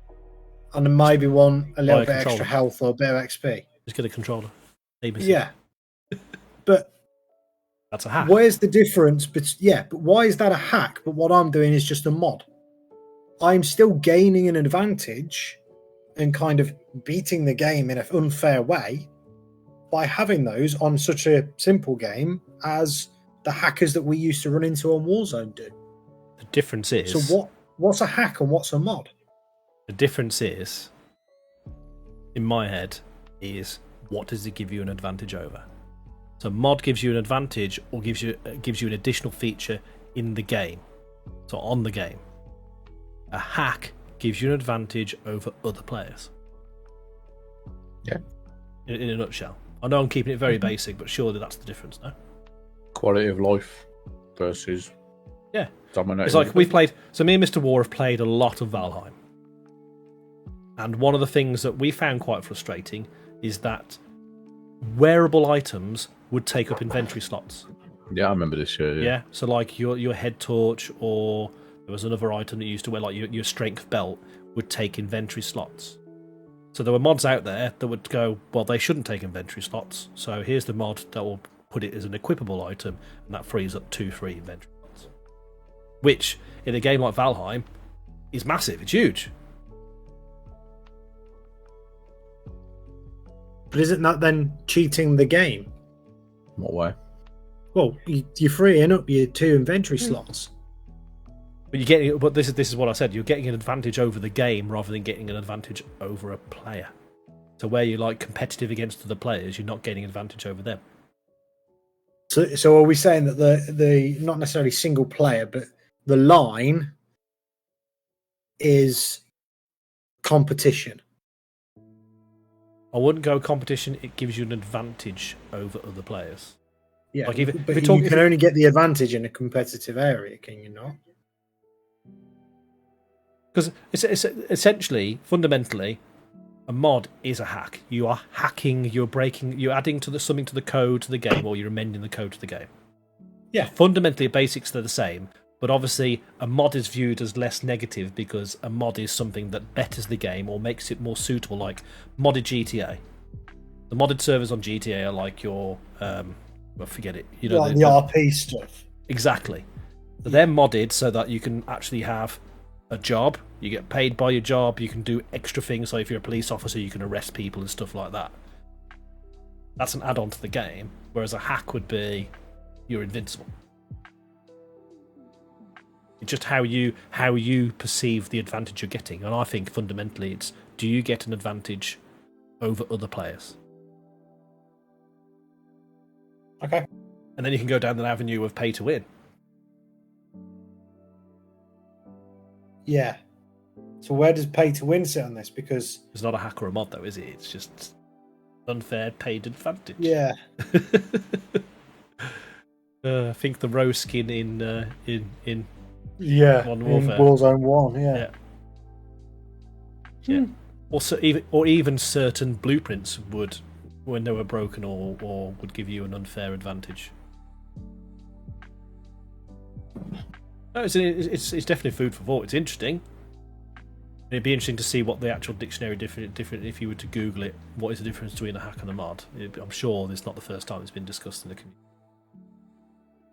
and then maybe want a little bit extra health or a bit of XP. Just get a controller. Aim assist. Yeah. But that's a hack. Where's the difference? But why is that a hack? But what I'm doing is just a mod. I'm still gaining an advantage and kind of beating the game in an unfair way by having those on such a simple game as the hackers that we used to run into on Warzone do. The difference is... So what's a hack and what's a mod? The difference is, in my head, is what does it give you an advantage over? So mod gives you an advantage or gives you an additional feature in the game. So on the game. a hack gives you an advantage over other players. Yeah. In a nutshell. I know I'm keeping it very basic, but surely that's the difference, no? Quality of life versus dominating. It's like we've played. So me and Mr. War have played a lot of Valheim, and one of the things that we found quite frustrating is that wearable items would take up inventory slots. Yeah, I remember this year. Yeah. So like your head torch, or there was another item that you used to wear, like your strength belt, would take inventory slots. So there were mods out there that would go, well, they shouldn't take inventory slots. So here's the mod that will put it as an equipable item, and that frees up 2 free inventory slots. Which, in a game like Valheim, is massive. It's huge. But isn't that then cheating the game? What way? Well, you're freeing up your 2 inventory slots. But you're getting. But this is what I said. You're getting an advantage over the game rather than getting an advantage over a player. So where you're like competitive against other players, you're not getting an advantage over them. So are we saying that the not necessarily single player, but the line is competition? I wouldn't go competition. It gives you an advantage over other players. Yeah, like if but you can only get the advantage in a competitive area, can you not? Because it's essentially, fundamentally, a mod is a hack. You are hacking, you're breaking, you're adding something to the code to the game, or you're amending the code to the game. Yeah. So fundamentally, the basics they're the same, but obviously a mod is viewed as less negative because a mod is something that betters the game or makes it more suitable, like modded GTA. The modded servers on GTA are like your, well, forget it. You know, like the RP stuff. Exactly. So they're modded so that you can actually have a job, you get paid by your job, you can do extra things, so if you're a police officer you can arrest people and stuff like that. That's an add-on to the game, whereas a hack would be you're invincible. It's just how you perceive the advantage you're getting, and I think fundamentally it's, do you get an advantage over other players? Okay. And then you can go down the avenue of pay to win. Yeah. So where does pay to win sit on this? Because it's not a hack or a mod, though, is it? It's just unfair paid advantage. Yeah. I think the rose skin in Modern Warfare. In Warzone 1, yeah. Yeah. Also, even certain blueprints would, when they were broken, or would give you an unfair advantage. No, it's definitely food for thought. It's interesting. It'd be interesting to see what the actual dictionary different if you were to Google it. What is the difference between a hack and a mod? I'm sure it's not the first time it's been discussed in the community.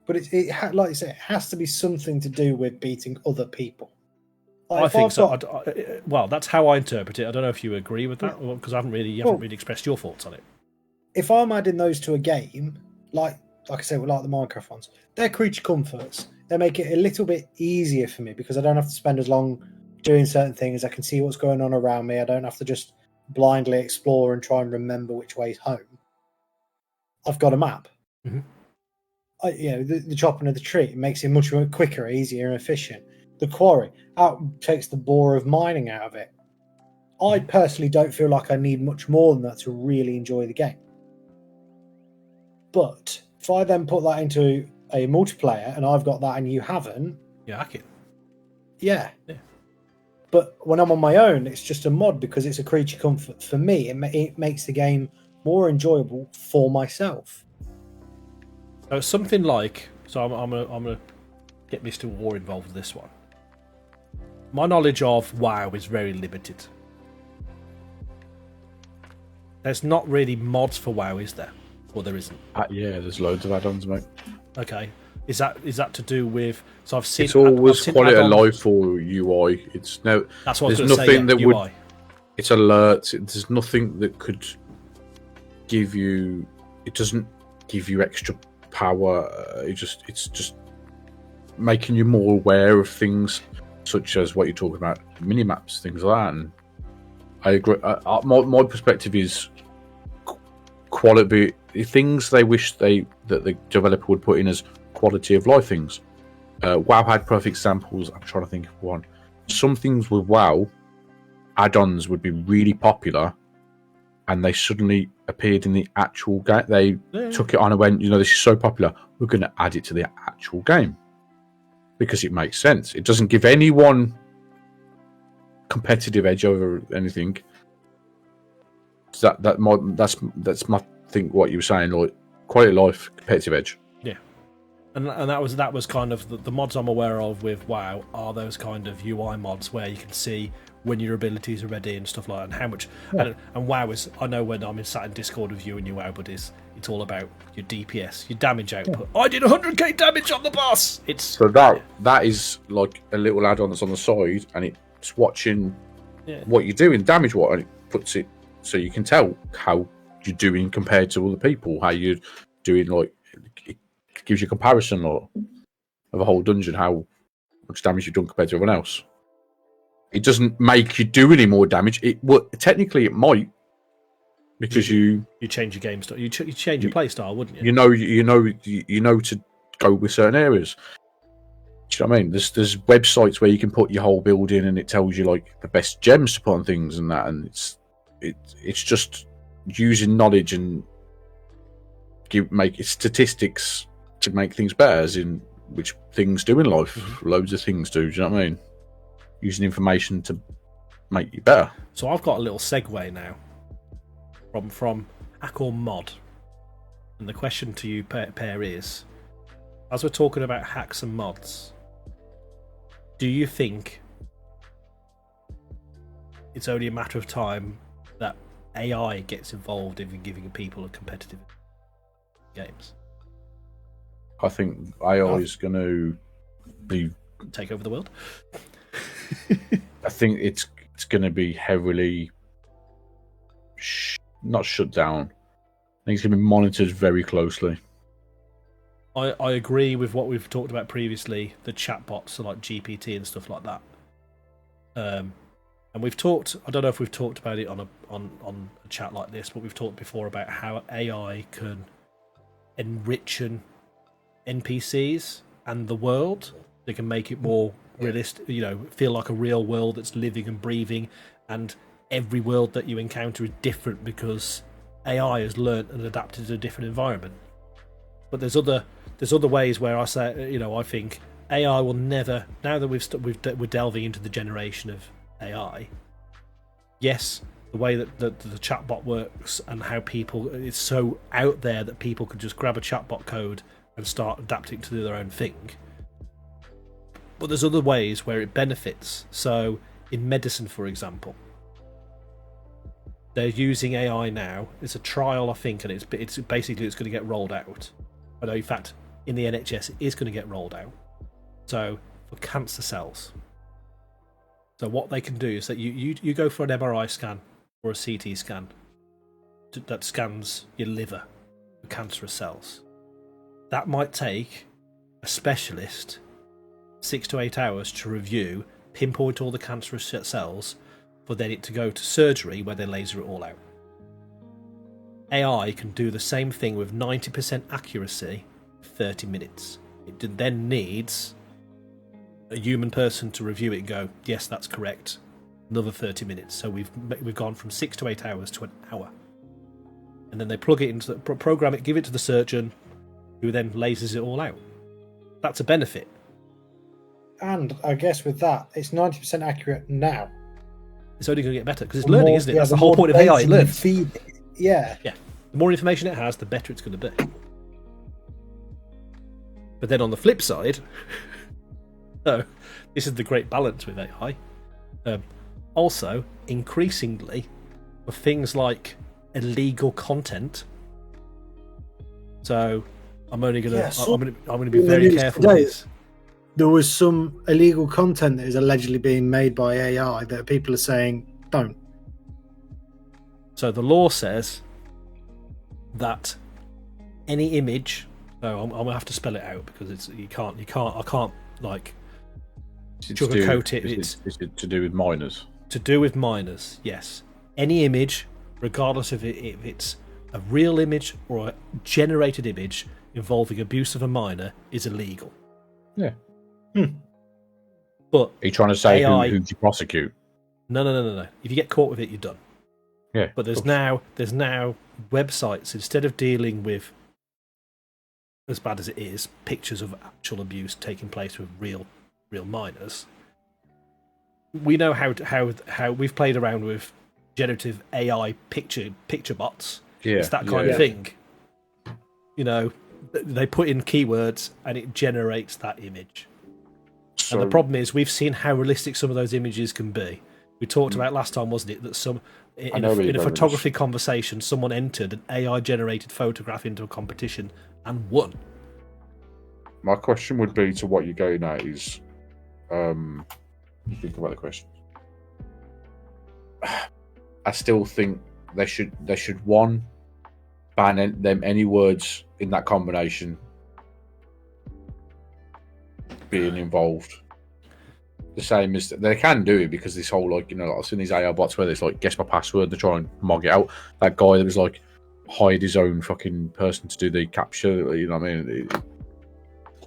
But like you say, it has to be something to do with beating other people. Like I think so. Well, that's how I interpret it. I don't know if you agree with that, because you haven't really expressed your thoughts on it. If I'm adding those to a game, like I said, like the Minecraft ones, they're creature comforts. They make it a little bit easier for me because I don't have to spend as long doing certain things. I can see what's going on around me. I don't have to just blindly explore and try and remember which way's home. I've got a map. Mm-hmm. The chopping of the tree, it makes it much more quicker, easier, and efficient. The quarry takes the bore of mining out of it. I personally don't feel like I need much more than that to really enjoy the game. But if I then put that into a multiplayer and I've got that and you haven't, hack it. Yeah. But when I'm on my own, it's just a mod because it's a creature comfort for me. It makes the game more enjoyable for myself. So something like, I'm gonna get Mr. War involved with this one. My knowledge of WoW is very limited. There's not really mods for WoW, is there? Or there isn't? Yeah, there's loads of add-ons, mate. Okay. Is that to do with? So I've seen. It's always quality of life or UI. It's no. That's what I was there's going to say. Nothing that UI. would. It's alerts. There's nothing that could give you. It doesn't give you extra power. It's just making you more aware of things, such as what you're talking about, mini maps, things like that. And I agree. My perspective is quality things they wish that the developer would put in as quality of life things. WoW had perfect examples. I'm trying to think of one. some things with WoW add-ons would be really popular, and they suddenly appeared in the actual game. They took it on and went, this is so popular, we're going to add it to the actual game because it makes sense. It doesn't give anyone competitive edge over anything. That's my think. What you were saying, like quality of life, competitive edge. Yeah, and that was kind of the mods I'm aware of with WoW are those kind of UI mods where you can see when your abilities are ready and stuff like that, and how much. Yeah. And WoW is, I know when I'm sat in Discord with you and your WoW buddies, it's all about your DPS, your damage output. Yeah. I did 100k damage on the boss. So that is like a little add-on that's on the side, and it's watching what you're doing damage what, and it puts it so you can tell how you're doing compared to other people, how you're doing. Like it gives you a comparison of a whole dungeon, how much damage you've done compared to everyone else. It doesn't make you do any more damage. Technically it might, because you change your game style, you change your play style, wouldn't you? You know to go with certain areas. Do you know what I mean? There's websites where you can put your whole build in, and it tells you like the best gems to put on things and that, and it's just using knowledge and make statistics to make things better, as in which things do in life. Mm-hmm. Loads of things do. Do you know what I mean? Using information to make you better. So I've got a little segue now from Accor Mod, and the question to you, Pear, is: as we're talking about hacks and mods, do you think it's only a matter of time that AI gets involved in giving people a competitive games? I think AI is going to take over the world. I think it's going to be heavily not shut down. I think it's going to be monitored very closely. I agree with what we've talked about previously, the chatbots, so like GPT and stuff like that. And we've talked, I don't know if we've talked about it on a chat like this, but we've talked before about how AI can enrich NPCs and the world. They can make it more realistic, feel like a real world that's living and breathing, and every world that you encounter is different because AI has learnt and adapted to a different environment. But there's other ways where I say, I think AI will never, now that we're delving into the generation of AI. Yes, the way that the chatbot works and how it's so out there that people could just grab a chatbot code and start adapting to do their own thing. But there's other ways where it benefits. So in medicine, for example, they're using AI now. It's a trial, I think, and it's basically going to get rolled out. I know, in fact, in the NHS, it is going to get rolled out. So for cancer cells. So what they can do is that you go for an MRI scan or a CT scan that scans your liver for cancerous cells. That might take a specialist 6 to 8 hours to review, pinpoint all the cancerous cells, for then it to go to surgery where they laser it all out. AI can do the same thing with 90% accuracy, 30 minutes. It then needs a human person to review it and go, yes, that's correct, another 30 minutes. So we've gone from 6 to 8 hours to an hour. And then they plug it into the program it, give it to the surgeon, who then lasers it all out. That's a benefit. And I guess with that, it's 90% accurate now. It's only going to get better because it's learning, isn't it? That's the whole point of AI. It learns. Yeah. The more information it has, the better it's going to be. But then on the flip side, this is the great balance with AI. Also, increasingly, for things like illegal content. So I'm only going to I'm going to be very careful with this. There was some illegal content that is allegedly being made by AI that people are saying don't. So the law says that any image. So I'm gonna have to spell it out because I can't like sugarcoat it. It's to do with minors. To do with minors, yes. Any image, regardless of if it's a real image or a generated image involving abuse of a minor, is illegal. Yeah. But Are you trying to say AI who to prosecute? No. If you get caught with it, you're done. Yeah. But there's now websites, instead of dealing with, as bad as it is, pictures of actual abuse taking place with real minors. We know how we've played around with generative AI picture bots. Yeah, it's that kind of thing. You know, they put in keywords and it generates that image. And the problem is, we've seen how realistic some of those images can be. We talked about last time, wasn't it, that in a photography conversation, someone entered an AI-generated photograph into a competition and won. My question would be to what you're going at is, think about the question. I still think they should one, ban them any words in that combination being involved. The same as they can do it, because this whole, like, you know, I've seen these AI bots where there's like guess my password, they try and mog it out. That guy that was like hired his own fucking person to do the capture, you know what I mean?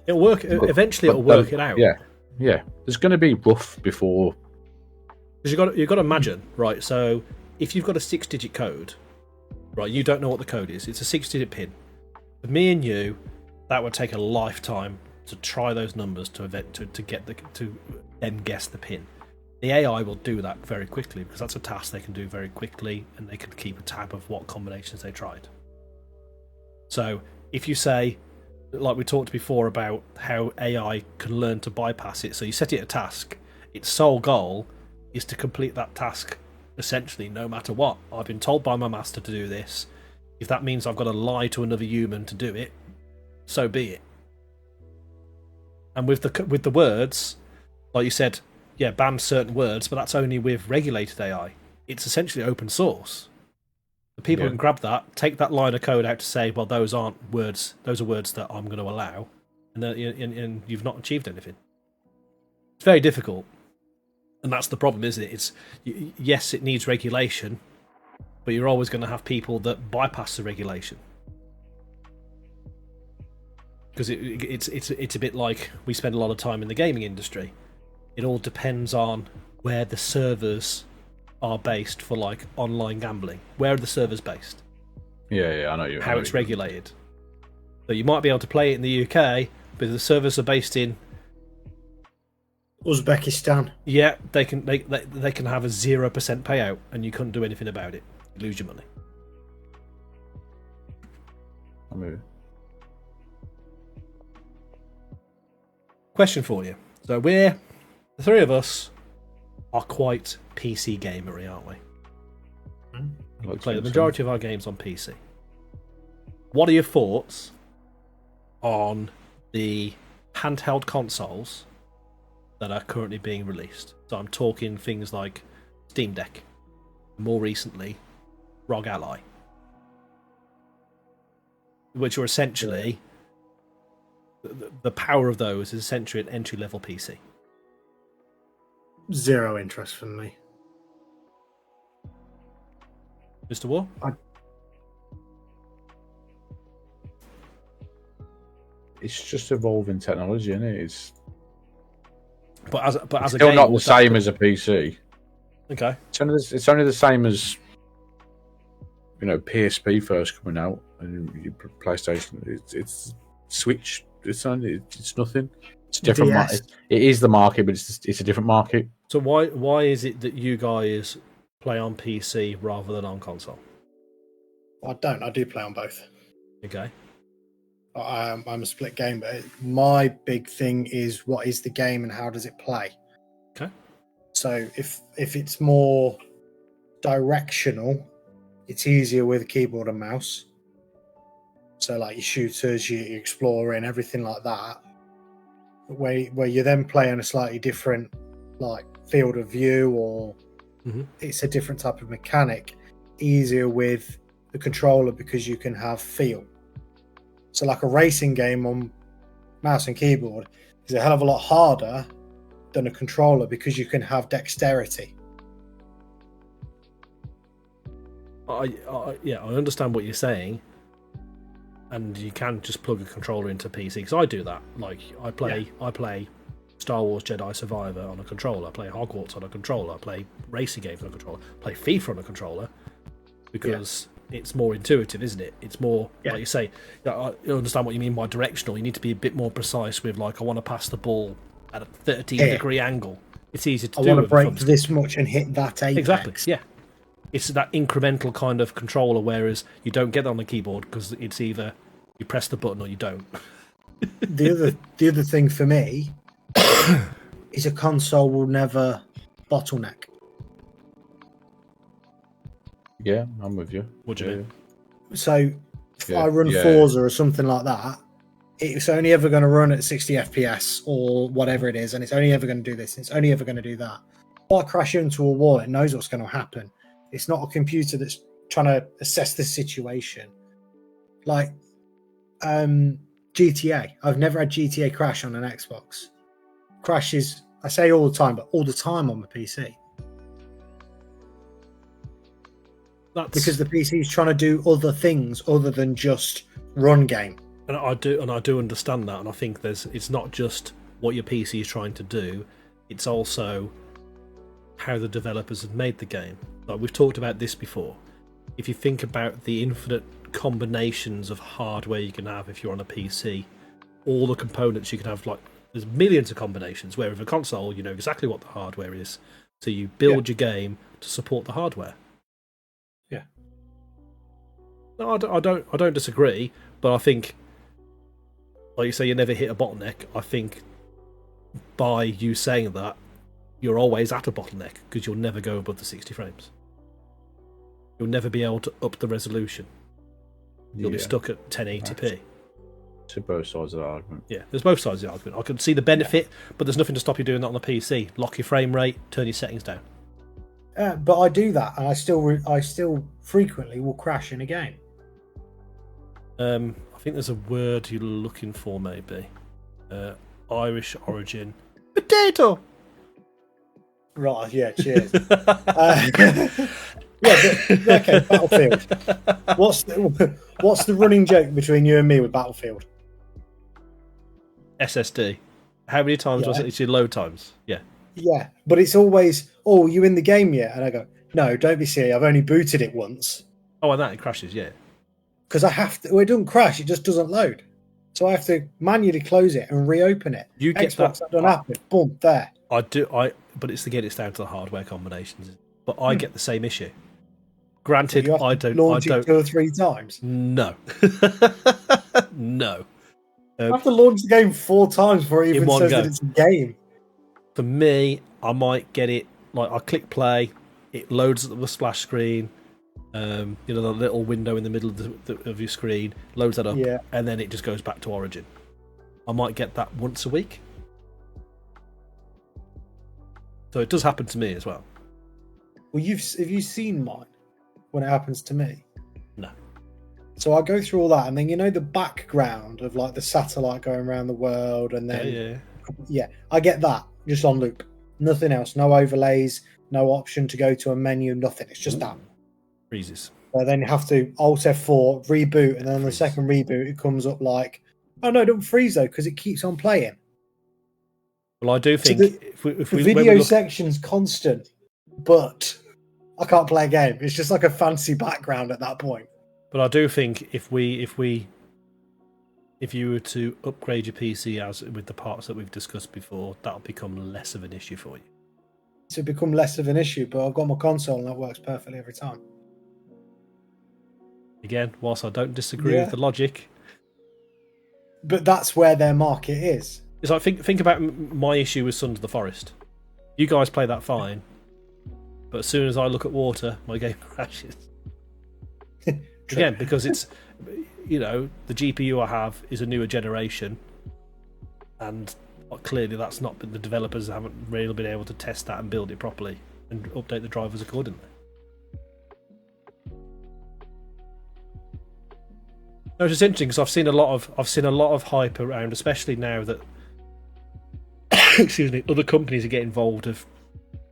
It'll work. Eventually, it'll work it out. Yeah. There's going to be rough before. Because you've got to imagine, right? So if you've got a 6-digit code, right, you don't know what the code is. It's a 6-digit PIN. For me and you, that would take a lifetime to try those numbers to then guess the PIN. The AI will do that very quickly, because that's a task they can do very quickly, and they can keep a tab of what combinations they tried. So if you say, like we talked before about how AI can learn to bypass it, so you set it a task, its sole goal is to complete that task essentially no matter what. I've been told by my master to do this. If that means I've got to lie to another human to do it, so be it. And with the words, like you said, yeah, ban certain words, but that's only with regulated AI. It's essentially open source. The people can grab that, take that line of code out to say, well, those aren't words, those are words that I'm going to allow, and you've not achieved anything. It's very difficult, and that's the problem, isn't it? Yes, it needs regulation, but you're always going to have people that bypass the regulation. Because it's a bit like we spend a lot of time in the gaming industry. It all depends on where the servers are based for, like, online gambling. Where are the servers based? Yeah, I know you. How it's regulated. So you might be able to play it in the UK, but if the servers are based in Uzbekistan, yeah, they can have a 0% payout, and you couldn't do anything about it. You lose your money. I mean, question for you. So the three of us are quite PC gamery, aren't we? We play the majority of our games on PC. What are your thoughts on the handheld consoles that are currently being released? So I'm talking things like Steam Deck, more recently ROG Ally, which are essentially the power of those is essentially an entry-level PC. Zero interest from me. Mr. War? It's just evolving technology, isn't it? It's as still not the same as a PC. Okay. It's only the same as, you know, PSP first coming out and PlayStation. It's Switch. It's nothing. It's a different market. It is the market, but it's a different market. So why is it that you guys play on PC rather than on console? I don't. I do play on both. Okay. I'm a split gamer. My big thing is, what is the game and how does it play? Okay. So if it's more directional, it's easier with a keyboard and mouse. So like your shooters, your explorer, and everything like that, where you then play on a slightly different, like, field of view, or it's a different type of mechanic. Easier with the controller because you can have feel. So like a racing game on mouse and keyboard is a hell of a lot harder than a controller because you can have dexterity. I understand what you're saying, and you can just plug a controller into PC, because I do that. Like I play Star Wars Jedi Survivor on a controller, play Hogwarts on a controller, play racing games on a controller, play FIFA on a controller, because it's more intuitive, isn't it? It's more, like you say, I understand what you mean by directional. You need to be a bit more precise with, like, I want to pass the ball at a 13-degree angle. It's easier to do. I want to break this much and hit that apex. Exactly, yeah. It's that incremental kind of controller, whereas you don't get that on the keyboard because it's either you press the button or you don't. The other thing for me is a console will never bottleneck. Yeah, I'm with you. What do you mean? So if I run Forza or something like that, it's only ever going to run at 60 FPS or whatever it is, and it's only ever going to do this, and it's only ever going to do that. If I crash into a wall, it knows what's going to happen. It's not a computer that's trying to assess the situation. Like GTA. I've never had GTA crash on an Xbox. Crashes, I say all the time, but all the time on the PC. Because the PC is trying to do other things other than just run game. And I do understand that, and I think it's not just what your PC is trying to do, it's also how the developers have made the game. Like, we've talked about this before. If you think about the infinite combinations of hardware you can have if you're on a PC, all the components you can have, like, there's millions of combinations, where with a console you know exactly what the hardware is, so you build your game to support the hardware. Yeah. No, I don't disagree, but I think, like you say, you never hit a bottleneck. I think by you saying that, you're always at a bottleneck because you'll never go above the 60 frames. You'll never be able to up the resolution. You'll be stuck at 1080p. To both sides of the argument. Yeah, there's both sides of the argument. I can see the benefit, but there's nothing to stop you doing that on the PC. Lock your frame rate, turn your settings down. But I do that, and I still frequently will crash in a game. I think there's a word you're looking for, maybe. Irish origin. Potato! Right, yeah, cheers. Okay, Battlefield. What's the running joke between you and me with Battlefield? SSD. How many times was it? It's your load times. Yeah. Yeah, but it's always, oh, you in the game yet? And I go, no, don't be silly. I've only booted it once. Oh, and that it crashes, yeah. Because I have to. Well, it doesn't crash. It just doesn't load. So I have to manually close it and reopen it. You get Xbox, that don't happen. Boom, there. I do. But it's it's down to the hardware combinations. But I get the same issue. Granted, So I don't. Launch it 2 or 3 times. No. No. I have to launch the game 4 times before it even says go. that it's a game. For me, I might get it, like, I click play, it loads up the splash screen, the little window in the middle of your screen, loads that up, and then it just goes back to Origin. I might get that once a week. So it does happen to me as well. Well, have you seen mine when it happens to me? No. So I go through all that, and then the background of, like, the satellite going around the world, and then I get that just on loop. Nothing else. No overlays. No option to go to a menu. Nothing. It's just that. Freezes. So then you have to Alt F4 reboot, and then on the second reboot it comes up like, oh no, don't freeze though because it keeps on playing. Well, I do think so the video section's constant, but I can't play a game. It's just like a fancy background at that point. But I do think if you were to upgrade your PC as with the parts that we've discussed before, that'll become less of an issue for you. To become less of an issue, but I've got my console and that works perfectly every time. Again, whilst I don't disagree with the logic, but that's where their market is. It's like think about my issue with Sons of the Forest. You guys play that fine, but as soon as I look at water, my game crashes. Again, because it's the GPU I have is a newer generation, and clearly that's not been, the developers haven't really been able to test that and build it properly and update the drivers accordingly. No, it's just interesting because I've seen a lot of hype around, especially now that other companies are getting involved of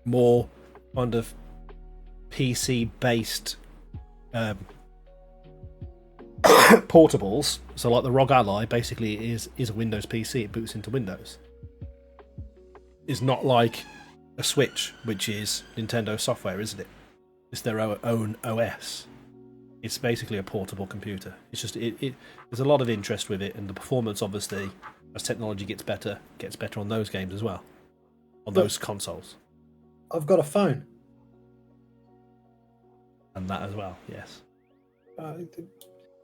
more kind of PC based portables. So like the ROG Ally basically is a Windows PC. It boots into Windows. is not like a Switch, which is Nintendo software, isn't it? It's their own OS. It's basically a portable computer. It's just there's a lot of interest with it, and the performance, obviously, as technology gets better on those games as well, on those consoles. I've got a phone, and that as well. Yes.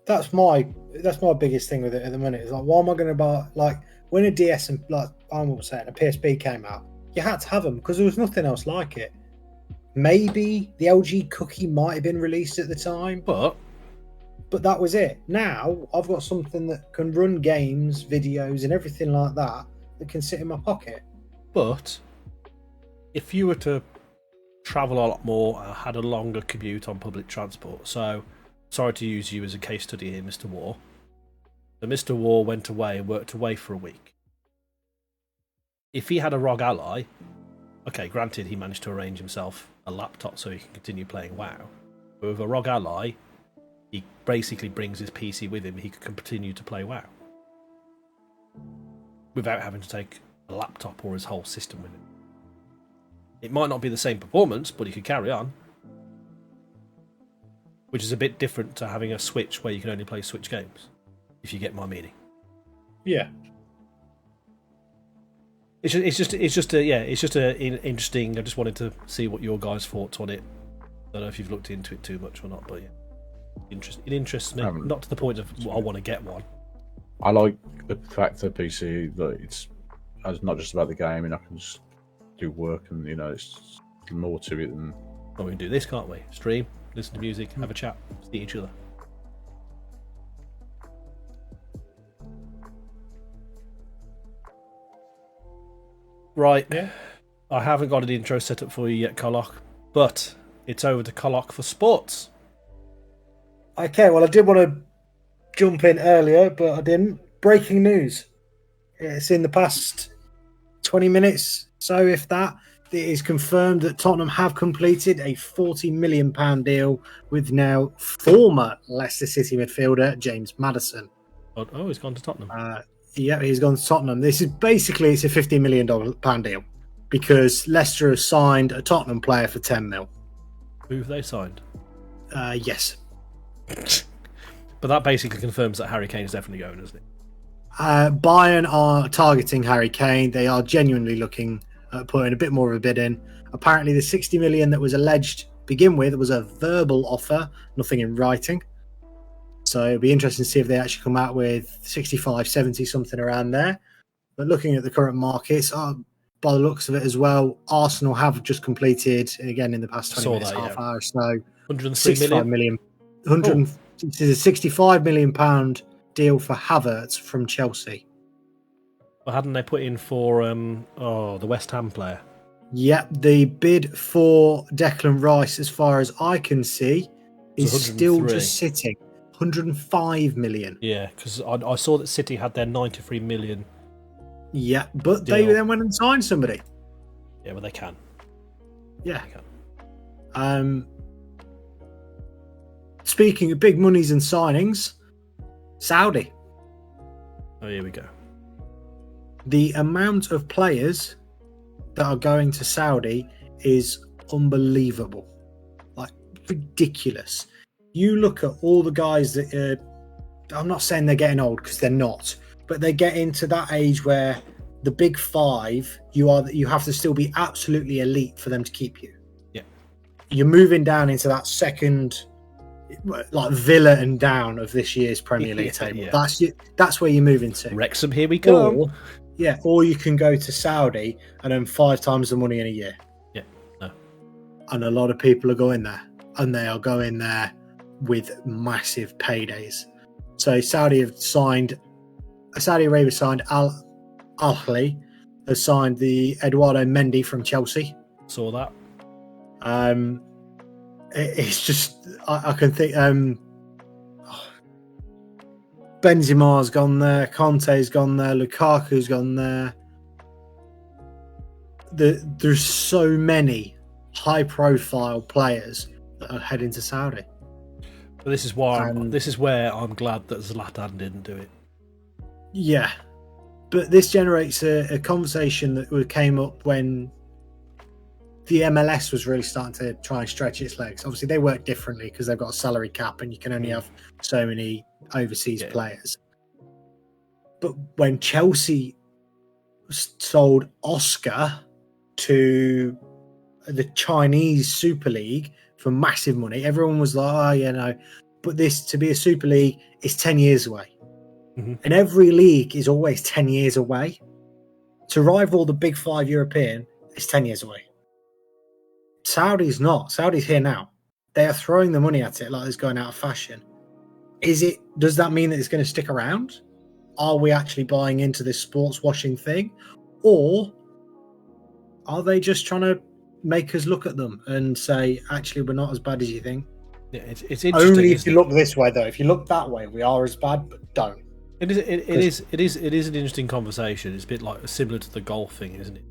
That's my biggest thing with it at the minute. Is like, why am I going to buy, like, when a DS and, like I'm saying, a PSP came out, you had to have them because there was nothing else like it. Maybe the LG Cookie might have been released at the time, but that was it. Now I've got something that can run games, videos, and everything like that can sit in my pocket. But if you were to travel a lot more, had a longer commute on public transport, so sorry to use you as a case study here, Mr. War. So Mr. War went away and worked away for a week. If he had a ROG Ally, okay, granted he managed to arrange himself a laptop so he can continue playing WoW. But with a ROG Ally, he basically brings his PC with him. He can continue to play WoW without having to take a laptop or his whole system with him. It might not be the same performance, but he could carry on. Which is a bit different to having a Switch where you can only play Switch games, if you get my meaning. Yeah. It's just interesting. I just wanted to see what your guys' thoughts on it. I don't know if you've looked into it too much or not, but yeah, it interests me. Not to the point of I want to get one. I like the fact that PC that it's not just about the game, and I can just do work, and it's more to it than. Well, we can do this, can't we? Stream, listen to music, have a chat, see each other. Right, yeah. I haven't got an intro set up for you yet, Kollok, but it's over to Kollok for sports. Okay, well, I did want to jump in earlier, but I didn't. Breaking news. It's in the past 20 minutes, so if that, it is confirmed that Tottenham have completed a £40 million deal with now former Leicester City midfielder James Maddison. Oh, he's gone to Tottenham. Yeah, he's gone to Tottenham. This is basically, it's a $50 million deal because Leicester has signed a Tottenham player for 10 mil. Who have they signed? Yes. But that basically confirms that Harry Kane is definitely going, isn't it? Bayern are targeting Harry Kane. They are genuinely looking at putting a bit more of a bid in. Apparently the 60 million that was alleged to begin with was a verbal offer, nothing in writing. So it'll be interesting to see if they actually come out with 65, 70, something around there. But looking at the current markets, by the looks of it as well, Arsenal have just completed, again in the past 20 minutes, half hour or so, 103 million? This is a £65 million deal for Havertz from Chelsea. Well, hadn't they put in for the West Ham player? Yep, the bid for Declan Rice, as far as I can see, is still just sitting. 105 million. Yeah, because I saw that City had their 93 million. Yeah, but deal. They then went and signed somebody. Yeah, well, they can. Yeah. They can. Speaking of big monies and signings, Saudi. Oh, here we go. The amount of players that are going to Saudi is unbelievable. Like, ridiculous. You look at all the guys that I'm not saying they're getting old because they're not, but they get into that age where the big five, you have to still be absolutely elite for them to keep you. Yeah. You're moving down into that second, like Villa and down of this year's Premier League table. Yeah. That's where you're moving to. Wrexham, here we go. Or you can go to Saudi and earn 5 times the money in a year. Yeah. No. And a lot of people are going there, and they are going there with massive paydays. So Saudi Arabia signed Al Ahly, has signed the Eduardo Mendy from Chelsea. Saw that. It's just I can think Benzema's gone there, Conte's gone there, Lukaku's gone there. There's so many high-profile players that are heading to Saudi. But this is where I'm glad that Zlatan didn't do it. Yeah, But this generates a conversation that came up when the MLS was really starting to try and stretch its legs. Obviously, they work differently because they've got a salary cap and you can only have so many overseas players. But when Chelsea sold Oscar to the Chinese Super League for massive money, everyone was like, oh, yeah, no. But this, to be a Super League, is 10 years away. Mm-hmm. And every league is always 10 years away. To rival the big five European is 10 years away. Saudi's not. Saudi's here now. They are throwing the money at it like it's going out of fashion. Does that mean that it's going to stick around? Are we actually buying into this sports washing thing? Or are they just trying to make us look at them and say, actually, we're not as bad as you think? Yeah, it's interesting. Only if you look this way, though. If you look that way, we are as bad, but don't. It is an interesting conversation. It's a bit like similar to the golf thing, isn't it?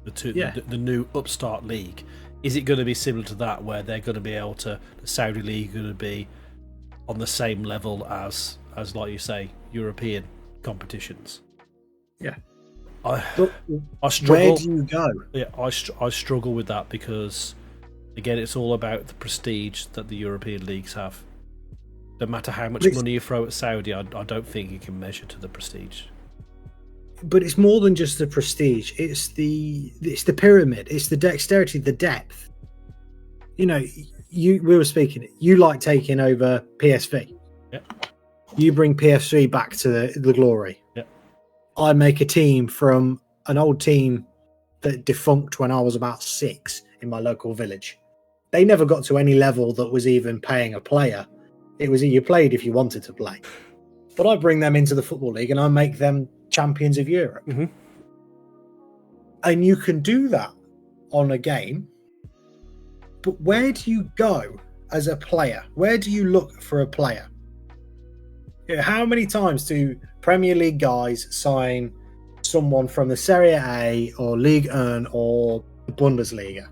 The new upstart league. Is it going to be similar to that, where they're going to be able to, the Saudi league going to be on the same level as like you say, European competitions? Yeah. I struggle. Where do you go? Yeah, I struggle with that because, again, it's all about the prestige that the European leagues have. No matter how much money you throw at Saudi, I don't think you can measure to the prestige. But it's more than just the prestige. It's the pyramid. It's the dexterity, the depth. You know, we were speaking. You like taking over PSV. Yeah. You bring PSV back to the glory. Yeah. I make a team from an old team that defunct when I was about 6 in my local village. They never got to any level that was even paying a player. It was you played if you wanted to play. But I bring them into the Football League and I make them champions of Europe. Mm-hmm. And you can do that on a game. But where do you go as a player? Where do you look for a player? You know, how many times do Premier League guys sign someone from the Serie A or Ligue 1 or the Bundesliga?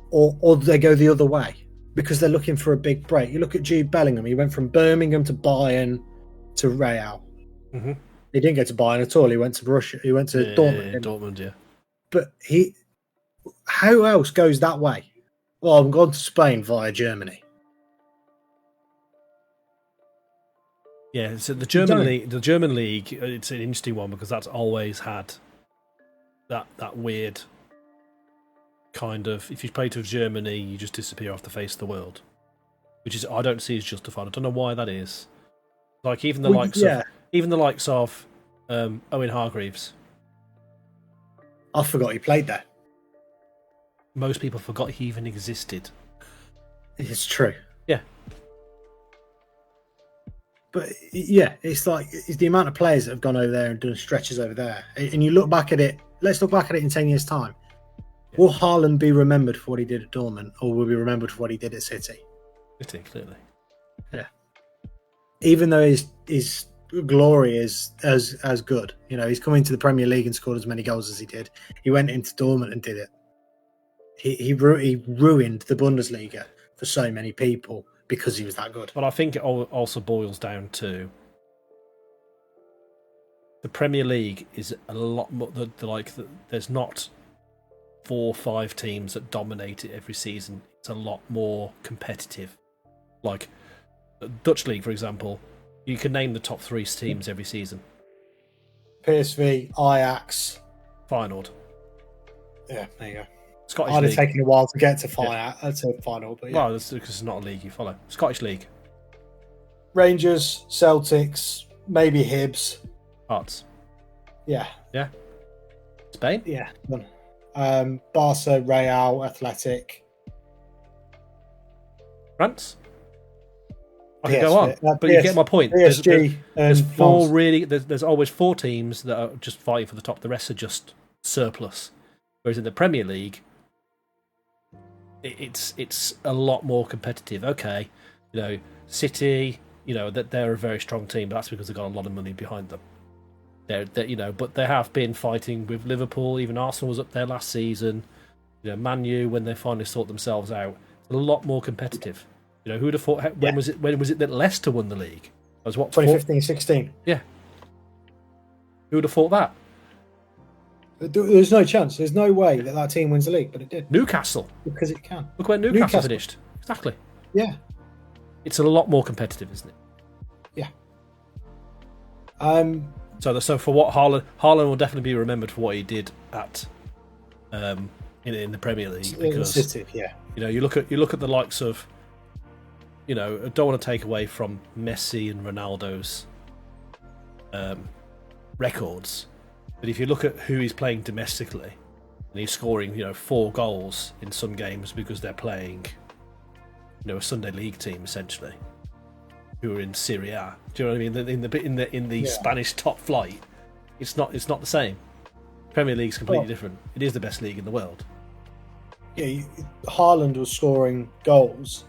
Or do they go the other way? Because they're looking for a big break. You look at Jude Bellingham. He went from Birmingham to Bayern to Real. Mm-hmm. He didn't go to Bayern at all. He went to Russia. He went to Dortmund. Yeah, Dortmund, yeah. But how else goes that way? Well, I'm going to Spain via Germany. Yeah, so the German league, it's an interesting one because that's always had that weird kind of, if you play to Germany, you just disappear off the face of the world, which is I don't see as justified. I don't know why that is. Like even the likes of Owen Hargreaves. I forgot he played there. Most people forgot he even existed. It's true. Yeah. But yeah, it's the amount of players that have gone over there and done stretches over there. And you look back at it, let's look back at it in 10 years' time. Yeah. Will Haaland be remembered for what he did at Dortmund, or will he be remembered for what he did at City? City, clearly. Yeah. Even though his glory is as good. You know, he's come into the Premier League and scored as many goals as he did. He went into Dortmund and did it. He ruined the Bundesliga for so many people because he was that good. But I think it also boils down to the Premier League is a lot more. There's not 4 or 5 teams that dominate it every season. It's a lot more competitive. Like the Dutch league, for example, you can name the top 3 teams every season. PSV, Ajax, Feyenoord. Yeah, there you go. Scottish I'd league. have taken a while to get to final, but yeah. Well, that's because it's not a league you follow. Scottish league. Rangers, Celtics, maybe Hibs. Hearts. Yeah. Yeah. Spain? Yeah. Barca, Real, Athletic. France? I can go on, but you get my point. PSG. There's always 4 teams that are just fighting for the top. The rest are just surplus. Whereas in the Premier League, it's a lot more competitive. Okay, you know, City, you know, that they're a very strong team, but that's because they've got a lot of money behind them. They're you know, but they have been fighting with Liverpool. Even Arsenal was up there last season. You know, Man U, when they finally sort themselves out, a lot more competitive. You know, who'd have thought? When was it that Leicester won the league? It was what, 2015-16. Yeah, Who would have thought that? There's no chance. There's no way that team wins the league, but it did. Newcastle. Because it can. Look where Newcastle finished. Exactly. Yeah. It's a lot more competitive, isn't it? Yeah. So for what Haaland will definitely be remembered for what he did at in the Premier League, because City, yeah. You look at the likes of, I don't want to take away from Messi and Ronaldo's records, but if you look at who he's playing domestically, and he's scoring 4 goals in some games because they're playing a Sunday League team essentially, who are in Serie A. Do you know what I mean? In the Spanish top flight, it's not the same. Premier League's completely different. It is the best league in the world. Yeah, Haaland was scoring goals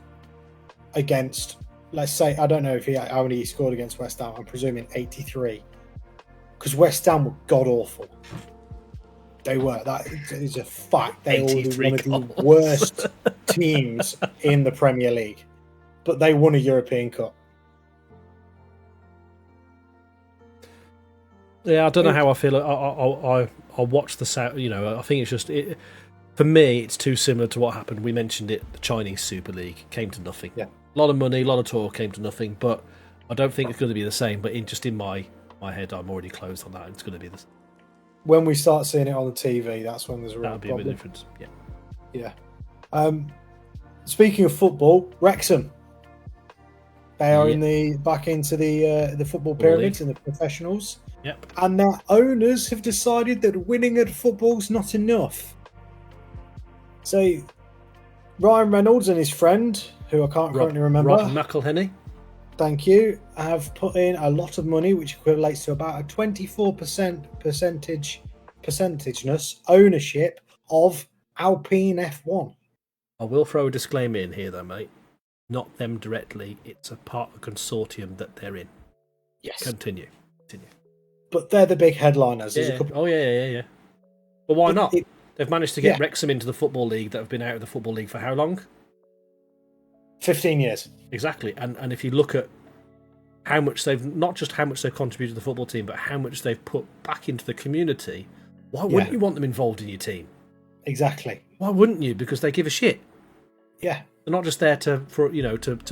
against, let's say, I don't know how many he scored against West Ham. I'm presuming 83, because West Ham were god awful. They were. That is a fact. They were one of the worst teams in the Premier League, but they won a European Cup. Yeah, I don't know how I feel. I watch the sound. I think it's just for me. It's too similar to what happened. We mentioned it. The Chinese Super League came to nothing. Yeah, a lot of money, a lot of talk, came to nothing. But I don't think it's going to be the same. But in my head, I'm already closed on that. It's going to be the same. When we start seeing it on the TV, that's when there's a real That'll be problem. a big difference. Yeah. Yeah. Speaking of football, Wrexham. They are back into the football pyramids and the professionals. Yep. And their owners have decided that winning at football's not enough. So Ryan Reynolds and his friend, who I can't currently remember, Rob McElhenney, thank you, have put in a lot of money, which equates to about a 24% percentageness ownership of Alpine F1. I will throw a disclaimer in here, though, mate. Not them directly. It's a part of a consortium that they're in. Yes. Continue. But they're the big headliners. Yeah. Yeah. But why not? They've managed to get Wrexham into the Football League that have been out of the Football League for how long? 15 years. Exactly. And if you look at how much they've, not just how much they've contributed to the football team, but how much they've put back into the community, why wouldn't you want them involved in your team? Exactly. Why wouldn't you? Because they give a shit. Yeah. They're not just there to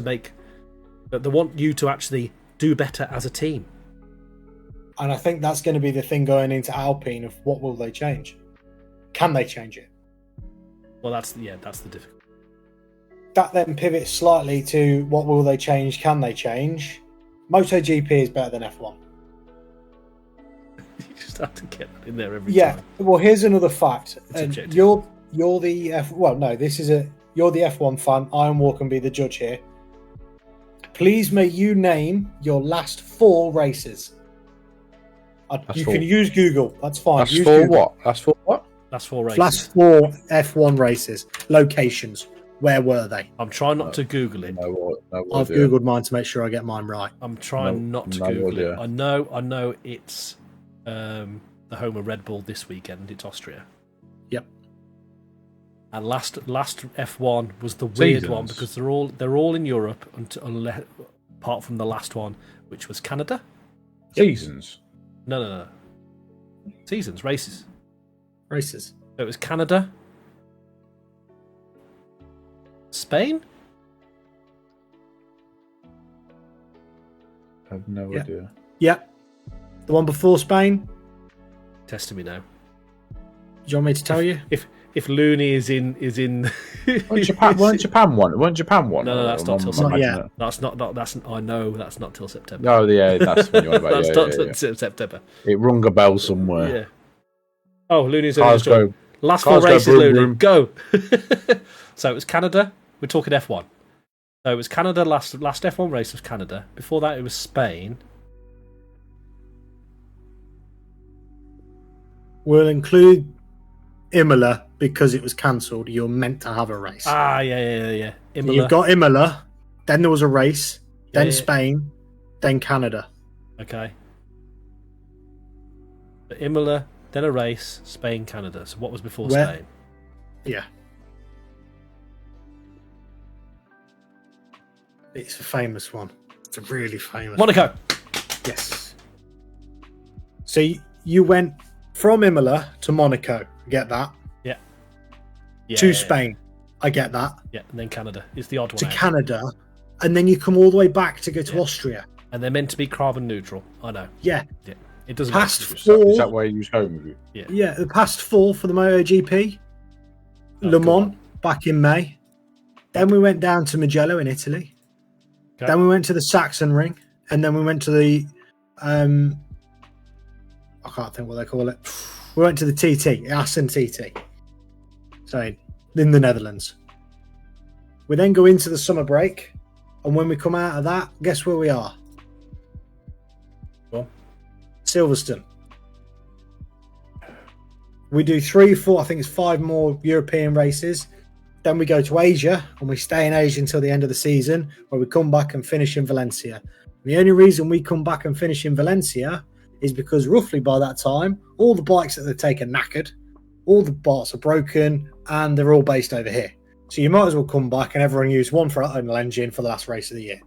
make, but they want you to actually do better as a team. And I think that's going to be the thing going into Alpine of what will they change? Can they change it? Well, that's the difficulty. That then pivots slightly to what will they change? Can they change? MotoGP is better than F1. You just have to get that in there every time. Well, here's another fact. And you're the you're the F1 fan. IronWar can be the judge here. Please, may you name your last 4 races. You can use Google. That's fine. That's for what? That's for what? Last 4 races. Last 4 F1 races. Locations. Where were they? I'm trying not to Google it. I've Googled mine to make sure I get mine right. I'm trying not to Google it. I know it's the home of Red Bull this weekend. It's Austria. Yep. And last F1 was the weird one because they're all in Europe apart from the last one, which was Canada. Seasons. No. Seasons, races. Races. So it was Canada, Spain. I have no idea. Yeah. The one before Spain. Testing me now. Do you want me to tell you? If Looney is in Weren't Japan one? No, that's not till September. Yeah. I know that's not till September. Oh yeah, that's what you're about. That's not till September. It rung a bell somewhere. Yeah. Oh, Looney's Cars go. Last Cars 4 races, go, Looney. vroom. Go. So it was Canada. We're talking F1. So it was Canada. Last F1 race was Canada. Before that, it was Spain. We'll include Imola because it was cancelled. You're meant to have a race. Yeah. Imola. You've got Imola. Then there was a race. Then Spain. Then Canada. Okay. So Imola. Then a race. Spain, Canada. So what was before Spain? Yeah. It's a famous one. It's a really famous Monaco. Yes. So you went from Imola to Monaco. Get that? Yeah. To Spain. I get that. Yeah, and then Canada. It's the odd one. To Canada, and then you come all the way back to go to Austria. And they're meant to be carbon neutral. I know. Yeah. Yeah. It doesn't. Past Is 4. that where you use home with you? Yeah. Yeah, the past 4 for the MotoGP. Le Mans back in May. Then we went down to Mugello in Italy. Okay. Then we went to the Saxon Ring, and then we went to the I can't think what they call it. We went to the TT, Assen TT. So in the Netherlands. We then go into the summer break, and when we come out of that, guess where we are? Well, Silverstone. We do 3, 4, I think it's 5 more European races. Then we go to Asia, and we stay in Asia until the end of the season, where we come back and finish in Valencia. And the only reason we come back and finish in Valencia is because roughly by that time, all the bikes that they take are knackered, all the parts are broken, and they're all based over here. So you might as well come back and everyone use one throttle engine for the last race of the year.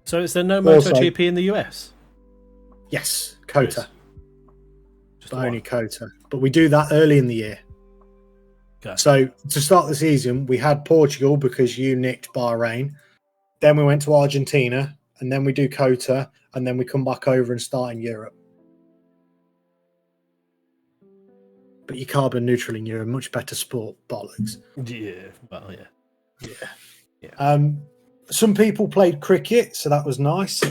So is there no MotoGP in the US? Yes, COTA. Just only COTA. But we do that early in the year. Okay. So to start the season, we had Portugal because you nicked Bahrain. Then we went to Argentina, and then we do COTA, and then we come back over and start in Europe. But you're carbon neutral in Europe, much better sport, bollocks. Yeah, well, yeah. Some people played cricket, so that was nice.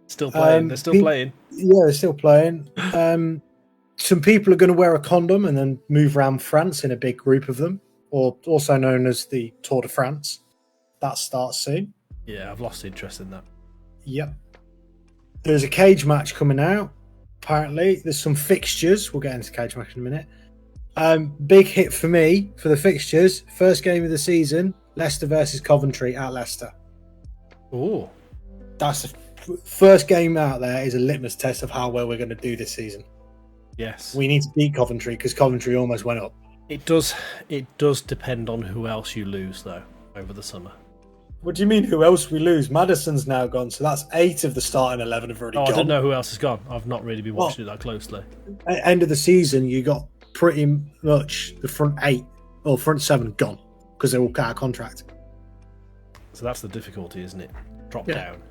Still playing. They're still playing. Yeah, they're still playing. Some people are going to wear a condom and then move around France in a big group of them, or also known as the Tour de France. That starts soon. Yeah, I've lost interest in that. Yep. There's a cage match coming out. Apparently, there's some fixtures. We'll get into cage match in a minute. Big hit for me for the fixtures. First game of the season: Leicester versus Coventry at Leicester. Oh, that's the first game out there. Is a litmus test of how well we're going to do this season. Yes, we need to beat Coventry because Coventry almost went up. It does. It does depend on who else you lose, though, over the summer. What do you mean, who else we lose? Madison's now gone, so that's 8 of the starting 11 have already gone. I don't know who else has gone. I've not really been watching it that closely. At the end of the season, you got pretty much the front 8 or front 7 gone because they're all out of contract. So that's the difficulty, isn't it? Drop down. And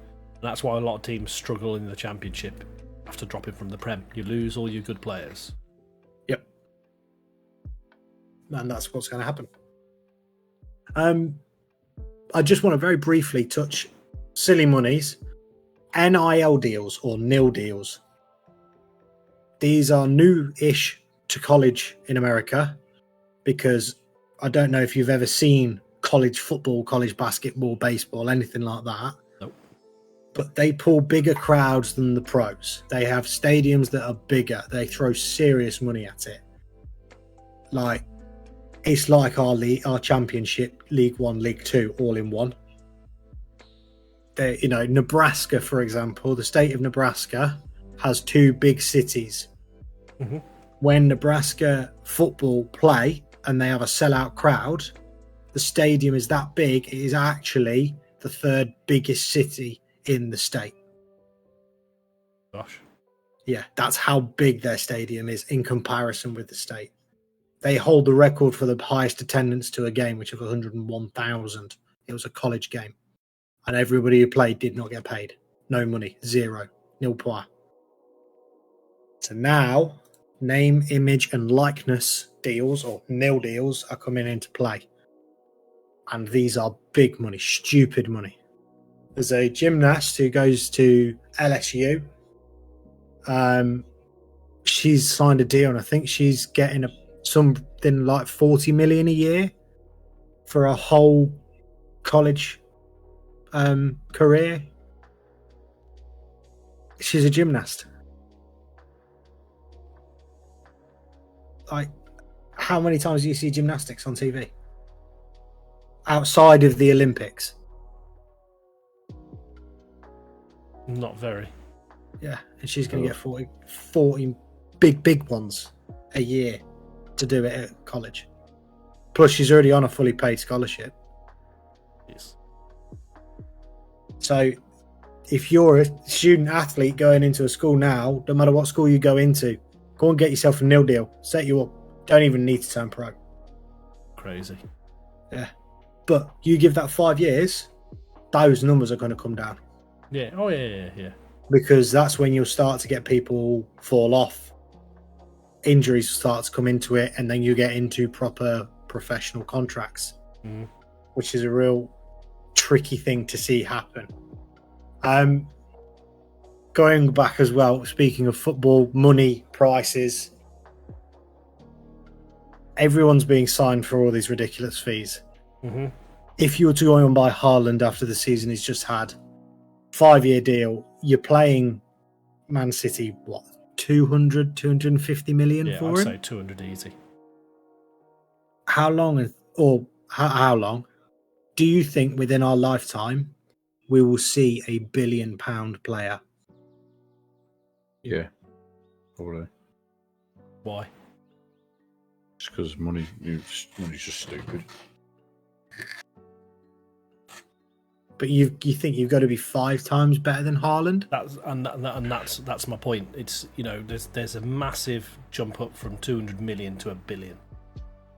that's why a lot of teams struggle in the Championship after dropping from the Prem. You lose all your good players. Yep. And that's what's going to happen. I just want to very briefly touch silly monies, NIL deals or nil deals. These are new-ish to college in America because I don't know if you've ever seen college football, college basketball, baseball, anything like that. Nope. But they pull bigger crowds than the pros. They have stadiums that are bigger. They throw serious money at it. Like, it's like our league, our championship, League 1, League 2, all in one. Nebraska, for example, the state of Nebraska has 2 big cities. Mm-hmm. When Nebraska football play and they have a sellout crowd, the stadium is that big. It is actually the 3rd biggest city in the state. Gosh. Yeah, that's how big their stadium is in comparison with the state. They hold the record for the highest attendance to a game, which was 101,000. It was a college game. And everybody who played did not get paid. No money. 0. Nil point. So now, name, image, and likeness deals, or nil deals, are coming into play. And these are big money, stupid money. There's a gymnast who goes to LSU. She's signed a deal, and I think she's getting something like 40 million a year for a whole college career. She's a gymnast. Like, how many times do you see gymnastics on TV outside of the Olympics? Not very. Yeah, and she's going to get 40 big ones a year to do it at college. Plus, she's already on a fully paid scholarship. Yes. So, if you're a student athlete going into a school now, no matter what school you go into, go and get yourself a nil deal, set you up. Don't even need to turn pro. Crazy. Yeah. But you give that 5 years, those numbers are going to come down. Yeah. Oh, yeah. Because that's when you'll start to get people fall off. Injuries start to come into it, and then you get into proper professional contracts, which is a real tricky thing to see happen. Going back as well, speaking of football, money, prices, everyone's being signed for all these ridiculous fees. If you were to go and buy Haaland after the season he's just had, 5-year deal, you're playing Man City, what, 200, 250 million for him? I'd say 200 easy. How long do you think within our lifetime we will see a £1 billion player? Yeah, probably. Why? Just because money's just stupid. But you think you've got to be 5 times better than Haaland? That's my point. It's, you know, there's a massive jump up from 200 million to £1 billion.